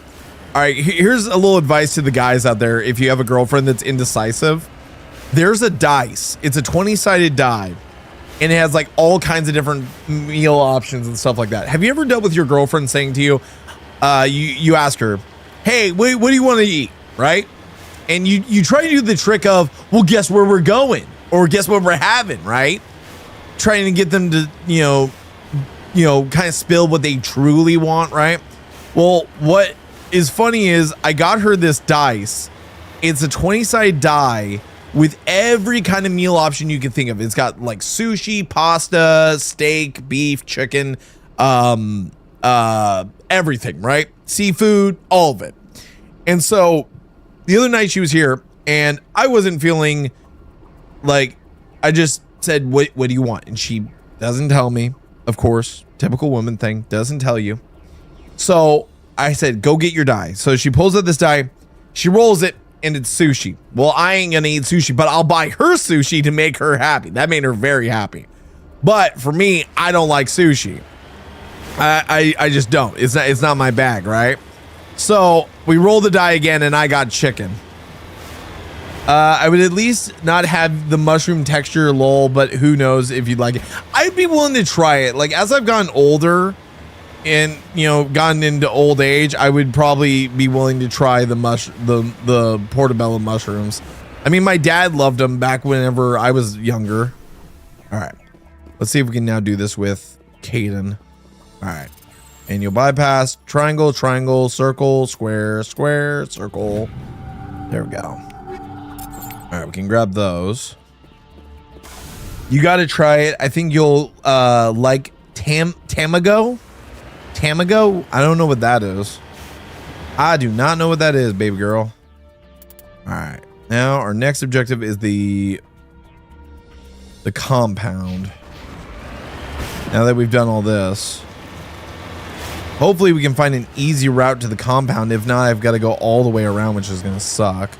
Speaker 1: right, here's a little advice to the guys out there. If you have a girlfriend that's indecisive, there's a dice. It's a 20-sided die, and it has like all kinds of different meal options and stuff like that. Have you ever dealt with your girlfriend saying to you, you ask her, hey, what do you want to eat, right? And you try to do the trick of, well, guess where we're going, or guess what we're having, right? Trying to get them to, you know, kind of spill what they truly want, right? Well, what is funny is I got her this dice. It's a 20-sided die with every kind of meal option you can think of. It's got like sushi, pasta, steak, beef, chicken, everything, right? Seafood, all of it. And so the other night she was here and I wasn't feeling like, I just said, what do you want? And she doesn't tell me, of course, typical woman thing, doesn't tell you. So I said, go get your die. So she pulls out this die, she rolls it, and it's sushi. Well, I ain't gonna eat sushi, but I'll buy her sushi to make her happy. That made her very happy. But for me, I don't like sushi. I just don't. It's not my bag, right? So we roll the die again, and I got chicken. I would at least not have the mushroom texture, lol, but who knows if you'd like it. I'd be willing to try it. Like, as I've gotten older and, you know, gotten into old age, I would probably be willing to try the portobello mushrooms. I mean, my dad loved them back whenever I was younger. All right. Let's see if we can now do this with Kaidan. All right. And you'll bypass triangle, triangle, circle, square, square, circle. There we go. All right, we can grab those. You got to try it. I think you'll like Tamago. Tamago? I don't know what that is. I do not know what that is, baby girl. All right. Now our next objective is the compound. Now that we've done all this, hopefully we can find an easy route to the compound. If not, I've got to go all the way around, which is going to suck.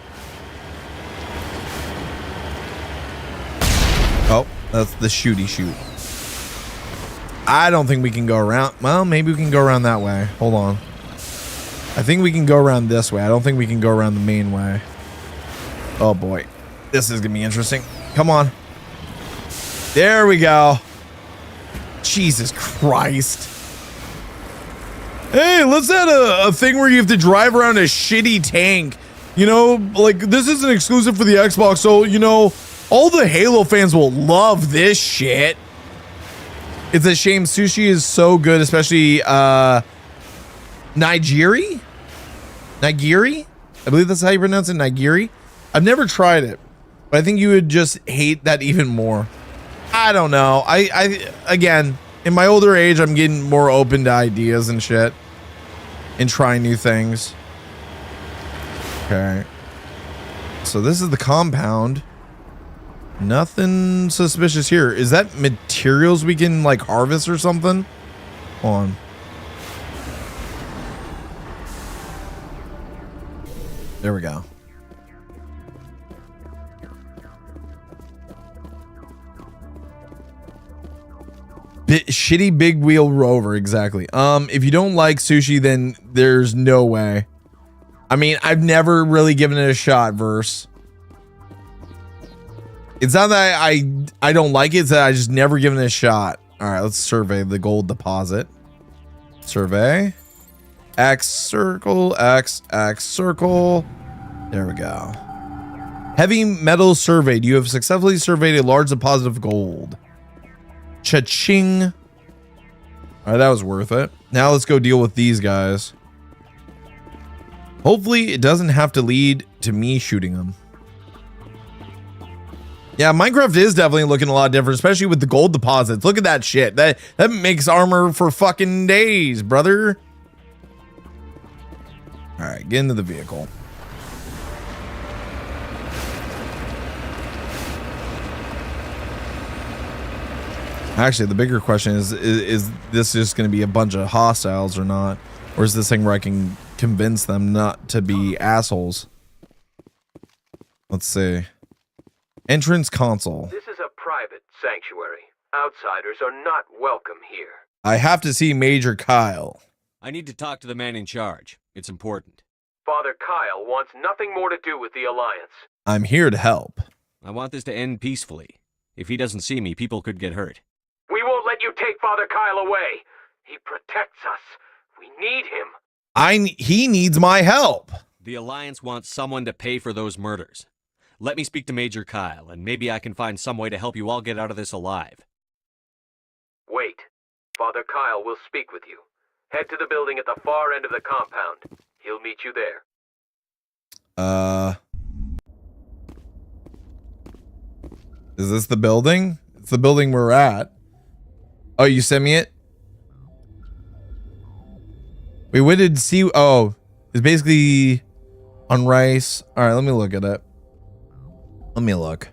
Speaker 1: Oh, that's the shooty shoot. I don't think we can go around. Well, maybe we can go around that way. Hold on. I think we can go around this way. I don't think we can go around the main way. Oh boy. This is going to be interesting. Come on. There we go. Jesus Christ. Hey, let's add a thing where you have to drive around a shitty tank. You know, like, this isn't exclusive for the Xbox, so, you know, all the Halo fans will love this shit. It's a shame sushi is so good, especially Nigiri? Nigiri? I believe that's how you pronounce it, Nigiri. I've never tried it, but I think you would just hate that even more. I don't know. I again, in my older age, I'm getting more open to ideas and shit and trying new things. Okay. So this is the compound. Nothing suspicious here. Is that materials we can like harvest or something? Hold on. There we go. Shitty big wheel rover, exactly. If you don't like sushi, then there's no way. I mean, I've never really given it a shot, Verse. It's not that I don't like it, it's that I just never given it a shot. All right, let's survey the gold deposit. Survey. X circle, X circle. There we go. Heavy metal surveyed. You have successfully surveyed a large deposit of gold. Cha-ching. All right, that was worth it. Now let's go deal with these guys. Hopefully it doesn't have to lead to me shooting them. Yeah, Minecraft is definitely looking a lot different, especially with the gold deposits. Look at that shit. That makes armor for fucking days, brother. All right, get into the vehicle. Actually, the bigger question is this just going to be a bunch of hostiles or not? Or is this thing where I can convince them not to be assholes? Let's see. Entrance console.
Speaker 6: This is a private sanctuary. Outsiders are not welcome here.
Speaker 1: I have to see Major Kyle.
Speaker 17: I need to talk to the man in charge. It's important.
Speaker 6: Father Kyle wants nothing more to do with the Alliance.
Speaker 1: I'm here to help.
Speaker 17: I want this to end peacefully. If he doesn't see me, people could get hurt.
Speaker 6: We won't let you take Father Kyle away. He protects us. We need him.
Speaker 1: He needs my help.
Speaker 17: The Alliance wants someone to pay for those murders. Let me speak to Major Kyle, and maybe I can find some way to help you all get out of this alive.
Speaker 6: Wait. Father Kyle will speak with you. Head to the building at the far end of the compound. He'll meet you there.
Speaker 1: Is this the building? It's the building we're at. Oh, you sent me it? We waited to see. Oh, it's basically on rice. All right, let me look at it. Let me look.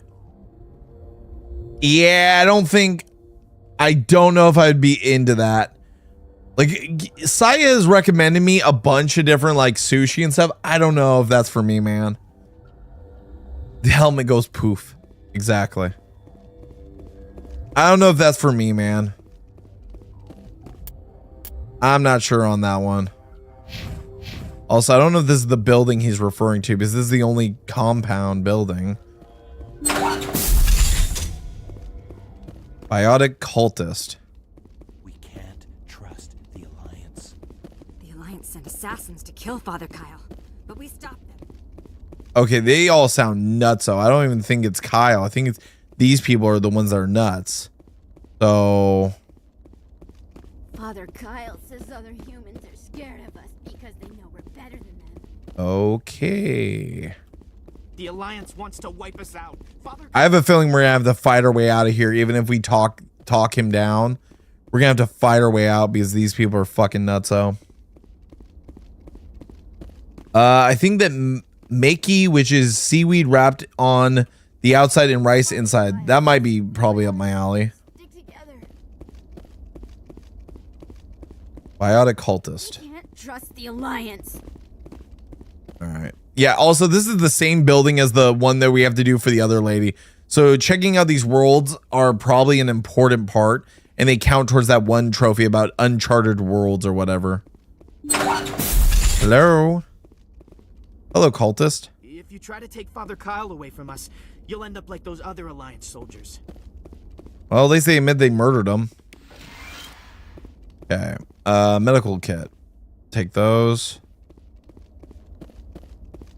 Speaker 1: Yeah, I don't know if I'd be into that. Like, Saya has recommended me a bunch of different like sushi and stuff. I don't know if that's for me, man. The helmet goes poof. Exactly. I don't know if that's for me, man. I'm not sure on that one. Also, I don't know if this is the building he's referring to, because this is the only compound building. Biotic cultist.
Speaker 18: We can't trust the Alliance.
Speaker 20: The Alliance sent assassins to kill Father Kyle, but we stopped them.
Speaker 1: Okay, they all sound nutso. I don't even think it's Kyle. I think it's these people are the ones that are nuts. So
Speaker 20: Father Kyle says other humans are scared of us because they know we're better than them.
Speaker 1: okay.
Speaker 18: The Alliance wants to wipe us out.
Speaker 1: I have a feeling we're gonna have to fight our way out of here, even if we talk him down. We're gonna have to fight our way out because these people are fucking nutso. I think that Maki, which is seaweed wrapped on the outside and rice inside. That might be probably up my alley. Biotic cultist.
Speaker 20: Can't trust the Alliance.
Speaker 1: All right. Yeah, also this is the same building as the one that we have to do for the other lady. So checking out these worlds are probably an important part, and they count towards that one trophy about uncharted worlds or whatever. Hello. Hello, cultist.
Speaker 7: If you try to take Father Kyle away from us, you'll end up like those other Alliance soldiers.
Speaker 1: Well, at least they admit they murdered him. Okay. Medical kit. Take those.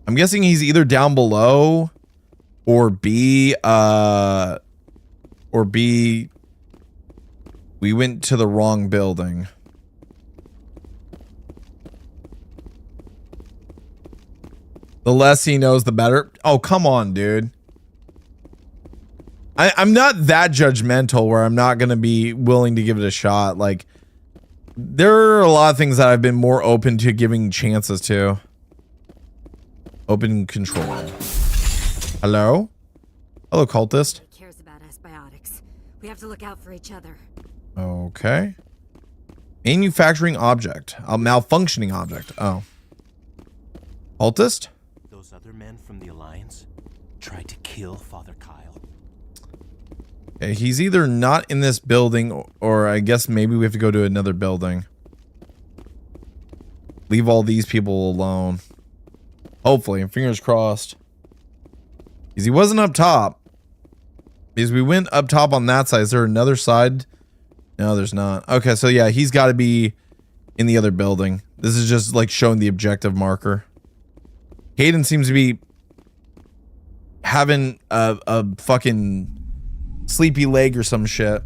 Speaker 1: I'm guessing he's either down below or B, we went to the wrong building. The less he knows, the better. Oh, come on, dude. I'm not that judgmental where I'm not going to be willing to give it a shot. Like, there are a lot of things that I've been more open to giving chances to. Open control. Hello? Hello, cultist.
Speaker 13: Who cares about us biotics? We have to look out for each other.
Speaker 1: Okay. Manufacturing object. A malfunctioning object. Oh. Cultist?
Speaker 18: Those other men from the Alliance tried to kill Father Kyle.
Speaker 1: Okay, he's either not in this building or I guess maybe we have to go to another building. Leave all these people alone. Hopefully, fingers crossed. Because he wasn't up top. Because we went up top on that side. Is there another side? No, there's not. Okay, so yeah, he's got to be in the other building. This is just like showing the objective marker. Hayden seems to be having a fucking sleepy leg or some shit.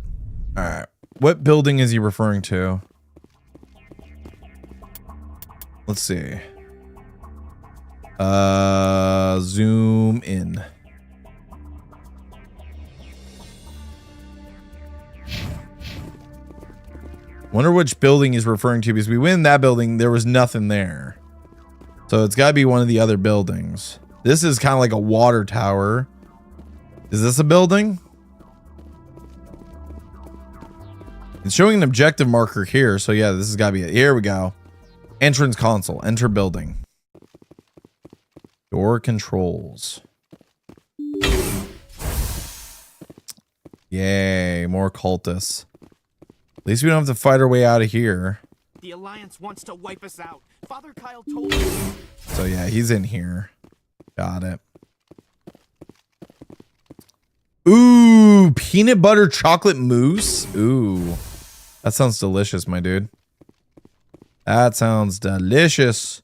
Speaker 1: All right. What building is he referring to? Let's see. Zoom in. Wonder which building he's referring to, because we went in that building, there was nothing there. So it's got to be one of the other buildings. This is kind of like a water tower. Is this a building? It's showing an objective marker here. So yeah, this has got to be it. Here we go. Entrance console. Enter building. Door controls. Yay, more cultists. At least we don't have to fight our way out of here.
Speaker 7: The Alliance wants to wipe us out. Father Kyle told me.
Speaker 1: So yeah, he's in here. Got it. Ooh, peanut butter chocolate mousse. Ooh, that sounds delicious, my dude. That sounds delicious.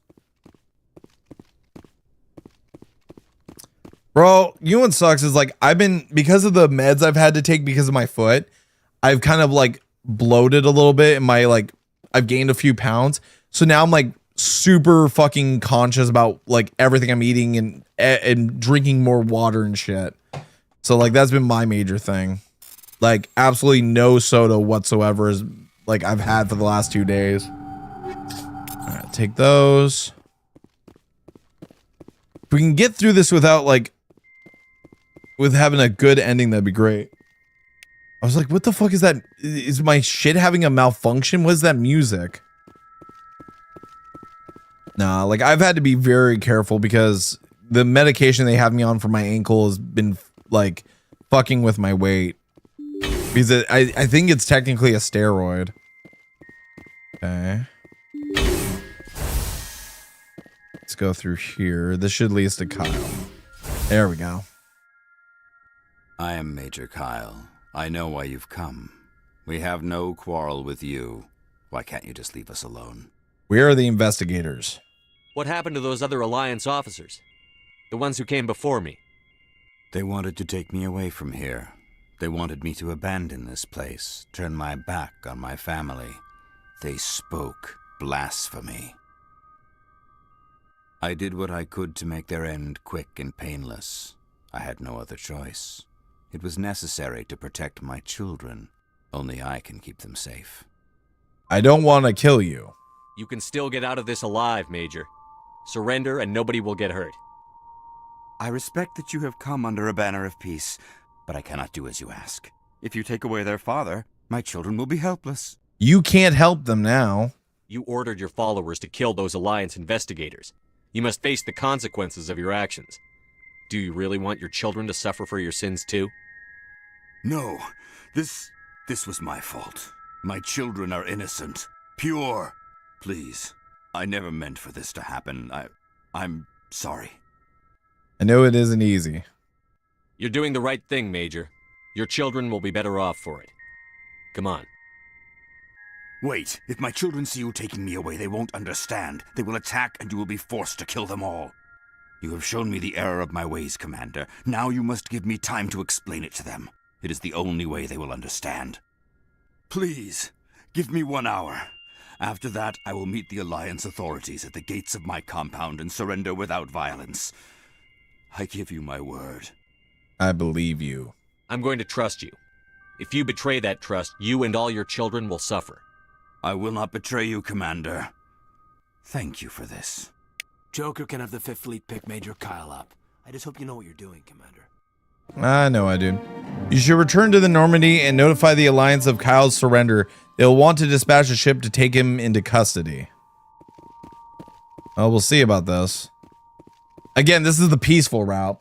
Speaker 1: Bro, you know what sucks is like because of the meds I've had to take because of my foot, I've kind of like bloated a little bit and I've gained a few pounds. So now I'm like super fucking conscious about like everything I'm eating and drinking more water and shit. So like that's been my major thing. Like absolutely no soda whatsoever is like I've had for the last 2 days. All right, take those. If we can get through this without with having a good ending, that'd be great. I was like, what the fuck is that? Is my shit having a malfunction? What is that music? Nah, like I've had to be very careful because the medication they have me on for my ankle has been like fucking with my weight. Because I think it's technically a steroid. Okay. Let's go through here. This should lead us to Kyle. There we go.
Speaker 5: I am Major Kyle. I know why you've come. We have no quarrel with you. Why can't you just leave us alone?
Speaker 1: We are the investigators.
Speaker 17: What happened to those other Alliance officers? The ones who came before me?
Speaker 5: They wanted to take me away from here. They wanted me to abandon this place, turn my back on my family. They spoke blasphemy. I did what I could to make their end quick and painless. I had no other choice. It was necessary to protect my children. Only I can keep them safe.
Speaker 1: I don't want to kill you.
Speaker 17: You can still get out of this alive, Major. Surrender and nobody will get hurt.
Speaker 5: I respect that you have come under a banner of peace, but I cannot do as you ask. If you take away their father, my children will be helpless.
Speaker 1: You can't help them now.
Speaker 17: You ordered your followers to kill those Alliance investigators. You must face the consequences of your actions. Do you really want your children to suffer for your sins too?
Speaker 5: No, this was my fault. My children are innocent, pure. Please, I never meant for this to happen. I'm sorry.
Speaker 1: I know it isn't easy.
Speaker 17: You're doing the right thing, Major. Your children will be better off for it. Come on.
Speaker 5: Wait, if my children see you taking me away, they won't understand. They will attack and you will be forced to kill them all. You have shown me the error of my ways, Commander. Now you must give me time to explain it to them. It is the only way they will understand. Please, give me 1 hour. After that, I will meet the Alliance authorities at the gates of my compound and surrender without violence. I give you my word.
Speaker 1: I believe you.
Speaker 17: I'm going to trust you. If you betray that trust, you and all your children will suffer.
Speaker 5: I will not betray you, Commander. Thank you for this.
Speaker 8: Joker can have the 5th Fleet pick Major Kyle up. I just hope you know what you're doing, Commander.
Speaker 1: I know I do. You should return to the Normandy and notify the Alliance of Kyle's surrender. They'll want to dispatch a ship to take him into custody. Oh, we'll see about this. Again, this is the peaceful route.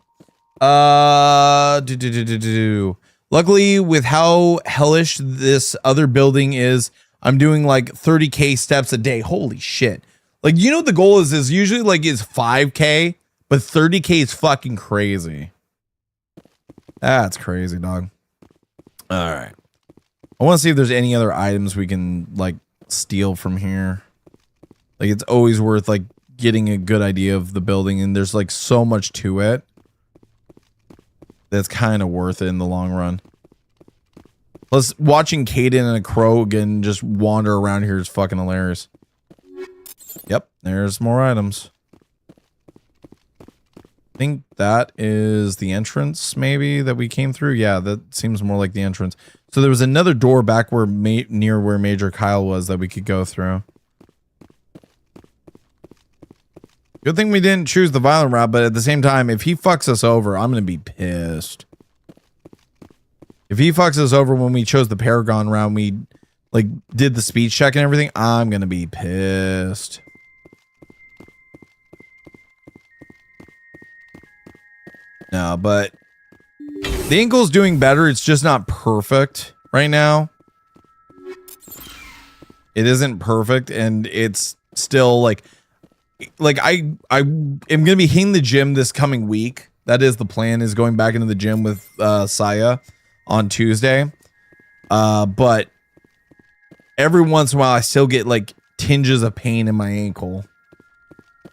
Speaker 1: Luckily, with how hellish this other building is, I'm doing like 30k steps a day. Holy shit. Like, you know what the goal is usually like is 5k, but 30k is fucking crazy. That's crazy, dog. All right. I want to see if there's any other items we can like steal from here. Like, it's always worth like getting a good idea of the building, and there's like so much to it that's kind of worth it in the long run. Plus, watching Kaidan and a crow again just wander around here is fucking hilarious. Yep, there's more items. I think that is the entrance, maybe, that we came through. Yeah, that seems more like the entrance. So there was another door back where near where Major Kyle was that we could go through. Good thing we didn't choose the violent route, but at the same time, if he fucks us over, I'm going to be pissed. If he fucks us over when we chose the Paragon round, we like did the speech check and everything, I'm going to be pissed. No, but the ankle's doing better. It's just not perfect right now. It isn't perfect, and it's still like I am gonna be hitting the gym this coming week. That is the plan, is going back into the gym with Saya on Tuesday. But every once in a while I still get like tinges of pain in my ankle.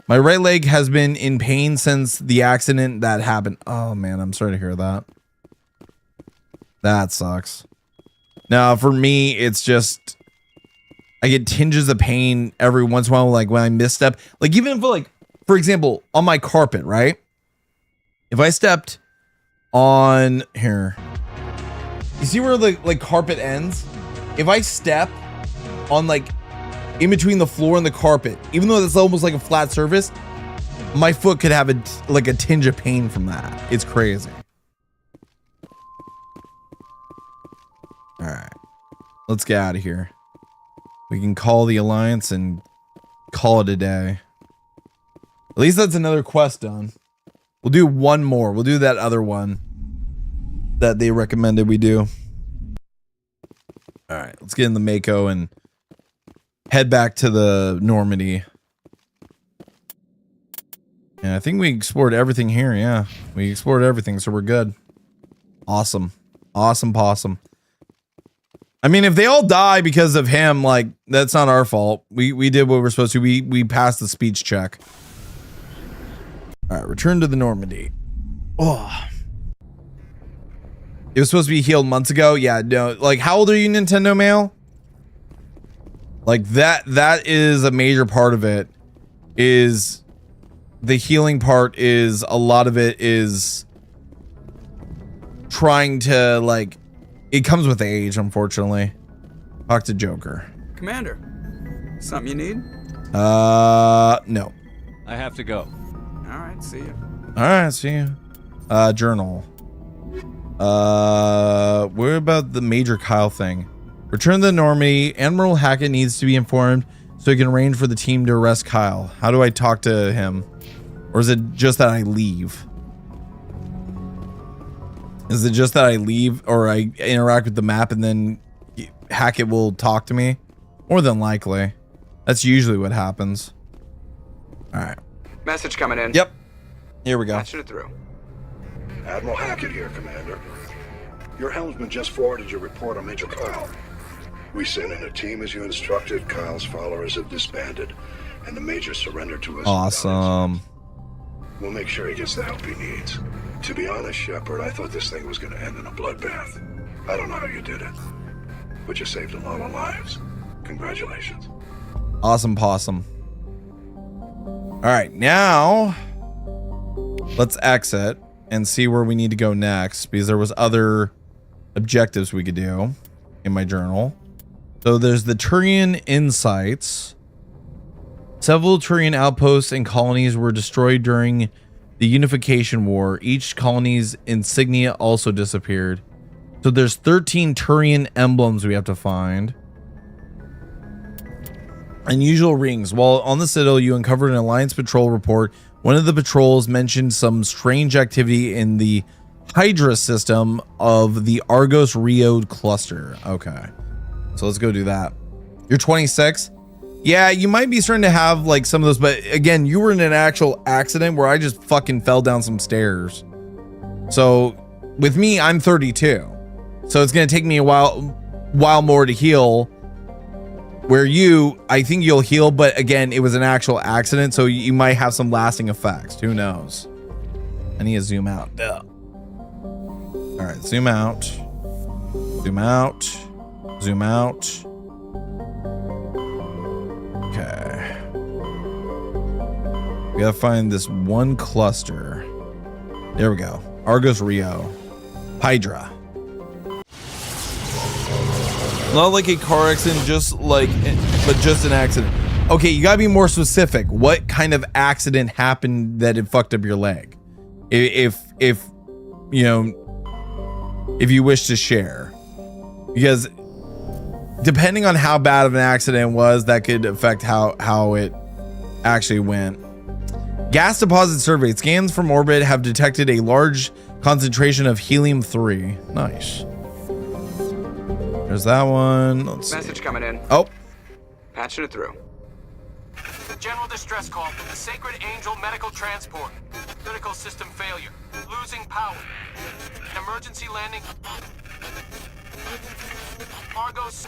Speaker 1: My right leg has been in pain since the accident that happened. Oh man, I'm sorry to hear that. That sucks. Now for me, it's just I get tinges of pain every once in a while, like when I misstep. Like even if, like, for example, on my carpet, right? If I stepped on here, you see where the like carpet ends? If I step on like in between the floor and the carpet, even though that's almost like a flat surface, my foot could have a tinge of pain from that. It's crazy. All right, let's get out of here. We can call the Alliance and call it a day. At least that's another quest done. We'll do one more. We'll do that other one that they recommended we do. All right, let's get in the Mako and head back to the Normandy. And I think we explored everything here. Yeah, we explored everything, so we're good. Awesome. Awesome possum. I mean, if they all die because of him, like, that's not our fault. We did what we're supposed to. We passed the speech check. All right, return to the Normandy. Oh. It was supposed to be healed months ago. Yeah, no. Like, how old are you, Nintendo Mail? Like, that is a major part of it. Is the healing part is a lot of it is trying to, like, it comes with age, unfortunately. Talk to Joker.
Speaker 9: Commander, something you need?
Speaker 1: No.
Speaker 17: I have to go.
Speaker 9: All right, see you.
Speaker 1: All right, see you. Journal. What about the Major Kyle thing? Return to the Normie. Admiral Hackett needs to be informed so he can arrange for the team to arrest Kyle. How do I talk to him? Or is it just that I leave? Is it just that I leave or I interact with the map and then Hackett will talk to me? More than likely. That's usually what happens. All right.
Speaker 9: Message coming in.
Speaker 1: Yep. Here we go.
Speaker 9: Patching it through.
Speaker 12: Admiral Hackett here, Commander. Your helmsman just forwarded your report on Major Kyle. We sent in a team as you instructed. Kyle's followers have disbanded, and the Major surrendered to us.
Speaker 1: Awesome.
Speaker 12: We'll make sure he gets the help he needs. To be honest, Shepard, I thought this thing was going to end in a bloodbath. I don't know how you did it, but you saved a lot of lives. Congratulations.
Speaker 1: Awesome possum. All right, now let's exit and see where we need to go next, because there was other objectives we could do in my journal. So there's the Turian Insights. Several Turian outposts and colonies were destroyed during the Unification War. Each colony's insignia also disappeared. So there's 13 Turian emblems we have to find. Unusual rings. While on the Citadel, you uncovered an Alliance patrol report. One of the patrols mentioned some strange activity in the Hydra system of the Argos Rio cluster. Okay. So let's go do that. You're 26? Yeah, you might be starting to have like some of those, but again, you were in an actual accident where I just fucking fell down some stairs. So with me, I'm 32. So it's going to take me a while more to heal. Where you, I think you'll heal, but again, it was an actual accident, so you might have some lasting effects. Who knows? I need to zoom out. Ugh. All right, zoom out. Zoom out. Zoom out. Okay. We gotta find this one cluster. There we go. Argos Rio. Hydra. Not like a car accident, but just an accident. Okay, you gotta be more specific. What kind of accident happened that it fucked up your leg? If you know, if you wish to share, because depending on how bad of an accident it was, that could affect how it actually went. Gas deposit survey. Scans from orbit have detected a large concentration of helium-3. Nice. There's that one. Let's
Speaker 9: Message
Speaker 1: see.
Speaker 9: coming in.
Speaker 1: Oh.
Speaker 9: Patching it through.
Speaker 6: General distress call from the Sacred Angel Medical Transport. Critical system failure. Losing power. Emergency landing. Argos.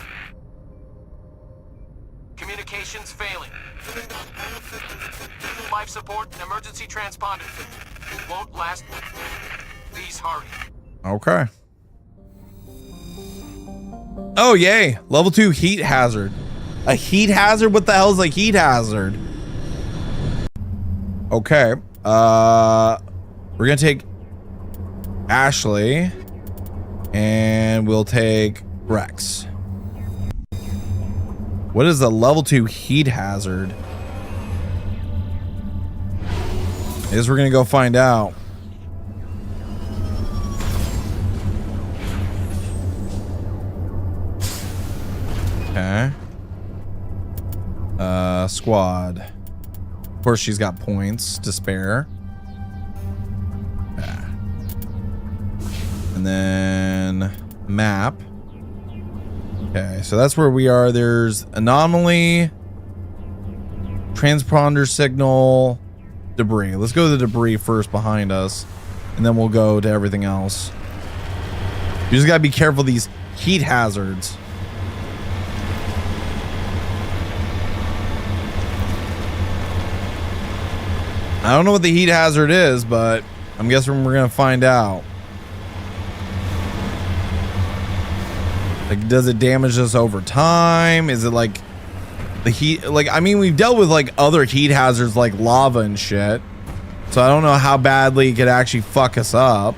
Speaker 6: Communications failing. Life support and emergency transponder. Won't last. Please hurry.
Speaker 1: Okay. Oh, yay. Level 2 heat hazard. A heat hazard? What the hell is a heat hazard? Okay. We're going to take Ashley and we'll take Rex. What is the level 2 heat hazard? I guess we're going to go find out. Okay. Squad. Of course, she's got points to spare. Yeah. And then map. Okay, so that's where we are. There's anomaly, transponder signal, debris. Let's go to the debris first behind us, and then we'll go to everything else. You just gotta be careful of these heat hazards. I don't know what the heat hazard is, but I'm guessing we're gonna find out. Like, does it damage us over time? Is it like the heat? Like, I mean, we've dealt with like other heat hazards like lava and shit, so I don't know how badly it could actually fuck us up.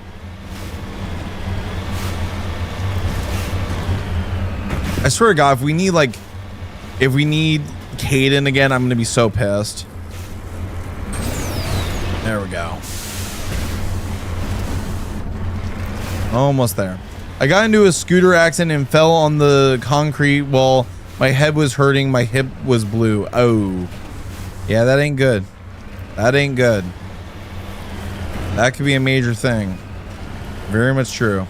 Speaker 1: I swear to God, if we need Caden again, I'm gonna be so pissed. There we go. Almost there. I got into a scooter accident and fell on the concrete while my head was hurting. My hip was blue. Oh. Yeah, that ain't good. That ain't good. That could be a major thing. Very much true.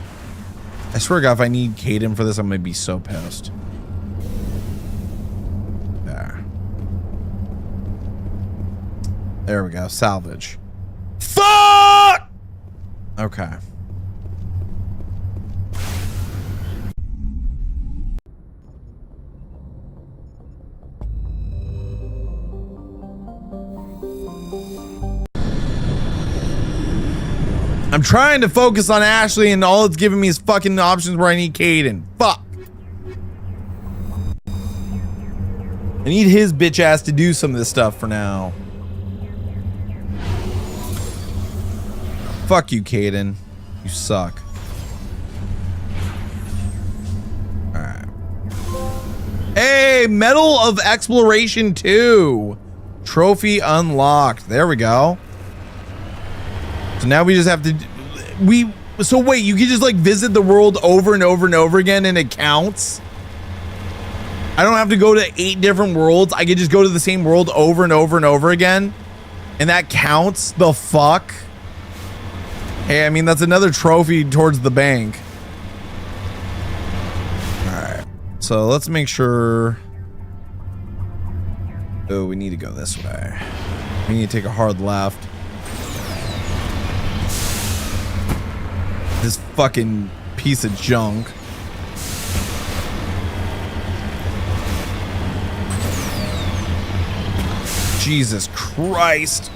Speaker 1: I swear to God, if I need Kaidan for this, I'm gonna be so pissed. There we go. Salvage. Fuck! Okay. I'm trying to focus on Ashley and all it's giving me is fucking options where I need Kaidan. Fuck. I need his bitch ass to do some of this stuff for now. Fuck you, Kaidan. You suck. Alright. Hey, Medal of Exploration 2. Trophy unlocked. There we go. So now we just have to... So wait, you can just like visit the world over and over and over again and it counts? I don't have to go to 8 different worlds. I can just go to the same world over and over and over again? And that counts? The fuck? Hey, I mean, that's another trophy towards the bank. Alright. So let's make sure... Oh, we need to go this way. We need to take a hard left. This fucking piece of junk. Jesus Christ.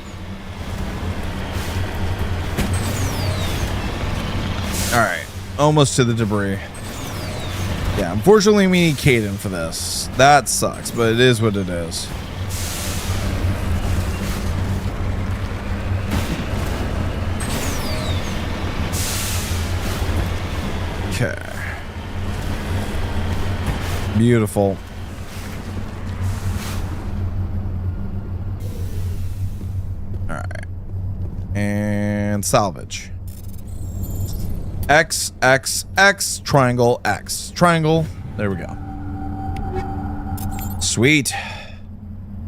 Speaker 1: Alright, almost to the debris. Yeah, unfortunately we need Kaidan for this. That sucks, but it is what it is. Okay. Beautiful. Alright. And salvage. X, X, X, triangle, X. Triangle. There we go. Sweet.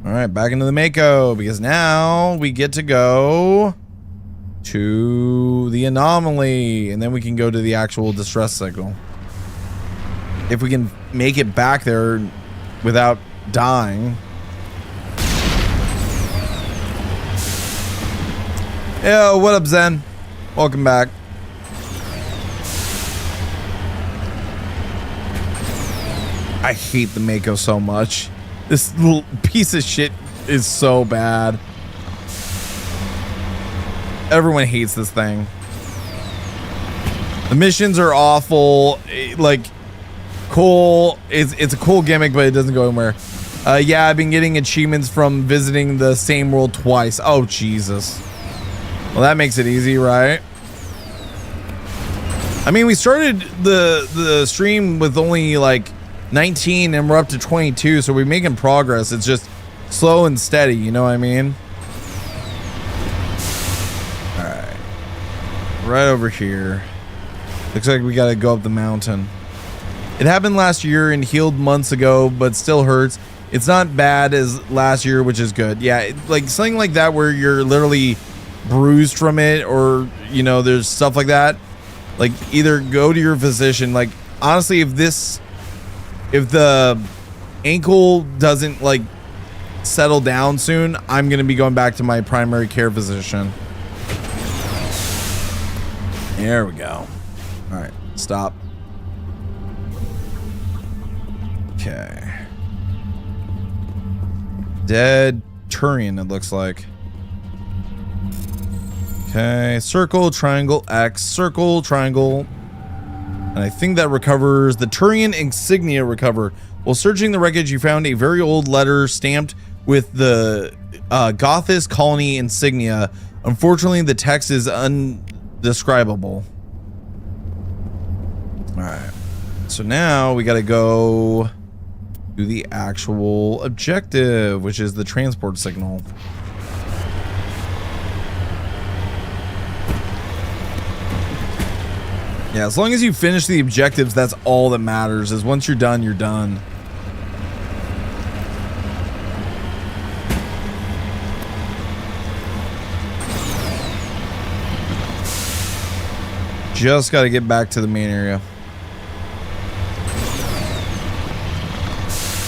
Speaker 1: Alright, back into the Mako, because now we get to go to the anomaly, and then we can go to the actual distress signal. If we can make it back there without dying. Yo, what up, Zen? Welcome back. I hate the Mako so much. This little piece of shit is so bad. Everyone hates this thing. The missions are awful. Like, cool. It's a cool gimmick, but it doesn't go anywhere. Yeah, I've been getting achievements from visiting the same world twice. Oh, Jesus. Well, that makes it easy, right? I mean, we started the stream with only like 19 and we're up to 22, so we're making progress. It's just slow and steady, you know what I mean? Alright. Right over here. Looks like we gotta go up the mountain. It happened last year and healed months ago, but still hurts. It's not bad as last year, which is good. Yeah, like something like that where you're literally bruised from it, or, you know, there's stuff like that. Like, either go to your physician. Like, honestly, if the ankle doesn't like settle down soon, I'm gonna be going back to my primary care physician. There we go. All right, stop. Okay. Dead Turian, it looks like. Okay, circle, triangle, X, circle, triangle. And I think that recovers the Turian insignia recover. While searching the wreckage, you found a very old letter stamped with the Gothis colony insignia. Unfortunately, the text is undescribable. Alright. So now we gotta go to the actual objective, which is the transport signal. Yeah, as long as you finish the objectives, that's all that matters. Is once you're done, you're done. Just got to get back to the main area.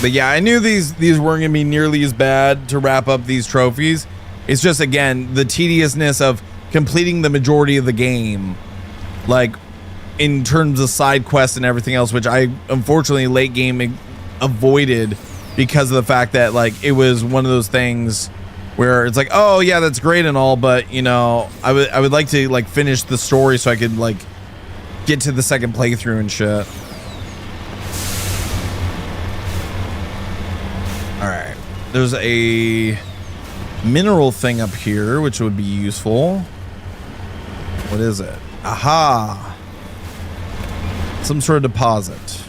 Speaker 1: But yeah, I knew these weren't going to be nearly as bad to wrap up these trophies. It's just, again, the tediousness of completing the majority of the game. Like, in terms of side quests and everything else, which I, unfortunately, late game avoided because of the fact that, like, it was one of those things where it's like, oh, yeah, that's great and all, but, you know, I would like to, like, finish the story so I could, like, get to the second playthrough and shit. Alright. There's a mineral thing up here, which would be useful. What is it? Aha! Some sort of deposit.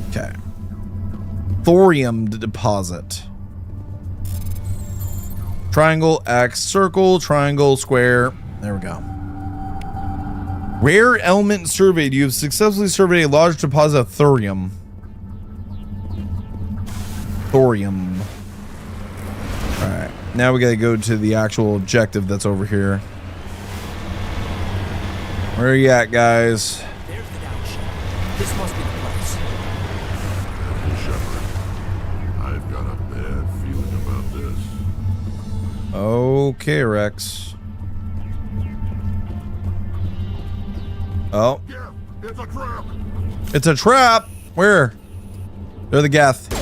Speaker 1: Okay. Thorium deposit. Triangle, X, circle, triangle, square. There we go. Rare element surveyed. You have successfully surveyed a large deposit of thorium. Thorium. Alright. Now we gotta go to the actual objective that's over here. Where are you at, guys?
Speaker 8: There's the down ship. This must be the place.
Speaker 2: Shepard, I've got a bad feeling about this.
Speaker 1: Okay, Rex. Oh.
Speaker 2: Yeah, it's a trap.
Speaker 1: It's a trap. Where? They're the Geth.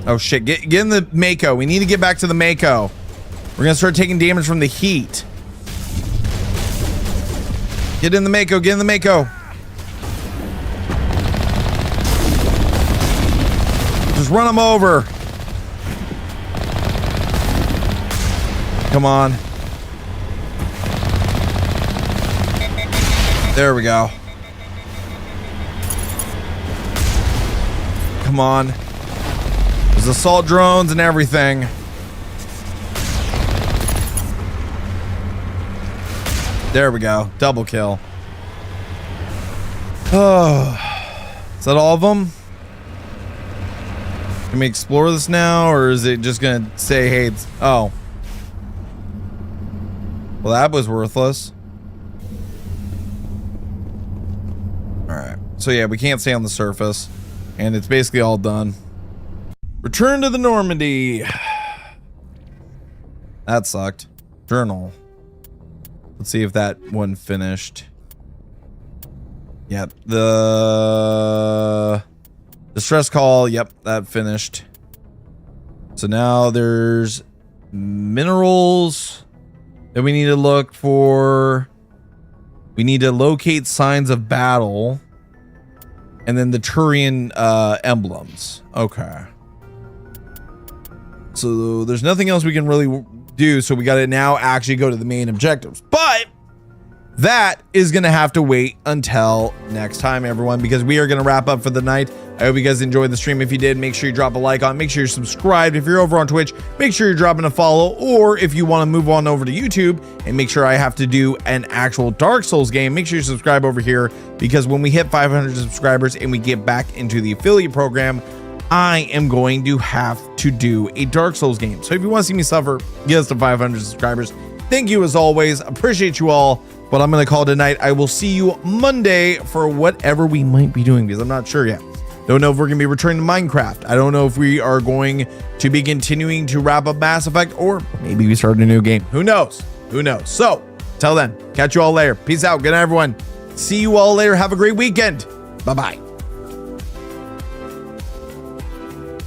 Speaker 1: Oh shit, get in the Mako. We need to get back to the Mako. We're gonna start taking damage from the heat. Get in the Mako, get in the Mako. Just run them over. Come on. There we go. Come on. There's assault drones and everything. There we go. Double kill. Oh. Is that all of them? Can we explore this now, or is it just gonna say, hey, it's... Oh. Well, that was worthless. Alright. So yeah, we can't stay on the surface. And it's basically all done. Return to the Normandy. That sucked. Journal. Let's see if that one finished. Yep. The distress call. Yep, that finished. So now there's minerals that we need to look for. We need to locate signs of battle. And then the Turian emblems. Okay. So there's nothing else we can really do, so we got to now actually go to the main objectives. But that is going to have to wait until next time, everyone, because we are going to wrap up for the night. I hope you guys enjoyed the stream. If you did, make sure you drop a like on. Make sure you're subscribed. If you're over on Twitch, make sure you're dropping a follow. Or if you want to move on over to YouTube and make sure I have to do an actual Dark Souls game, make sure you subscribe over here, because when we hit 500 subscribers and we get back into the affiliate program, I am going to have to do a Dark Souls game. So if you want to see me suffer, get us to 500 subscribers. Thank you as always. Appreciate you all. But I'm going to call it a night. I will see you Monday for whatever we might be doing, because I'm not sure yet. Don't know if we're going to be returning to Minecraft. I don't know if we are going to be continuing to wrap up Mass Effect, or maybe we start a new game. Who knows? Who knows? So till then, catch you all later. Peace out. Good night, everyone. See you all later. Have a great weekend. Bye-bye.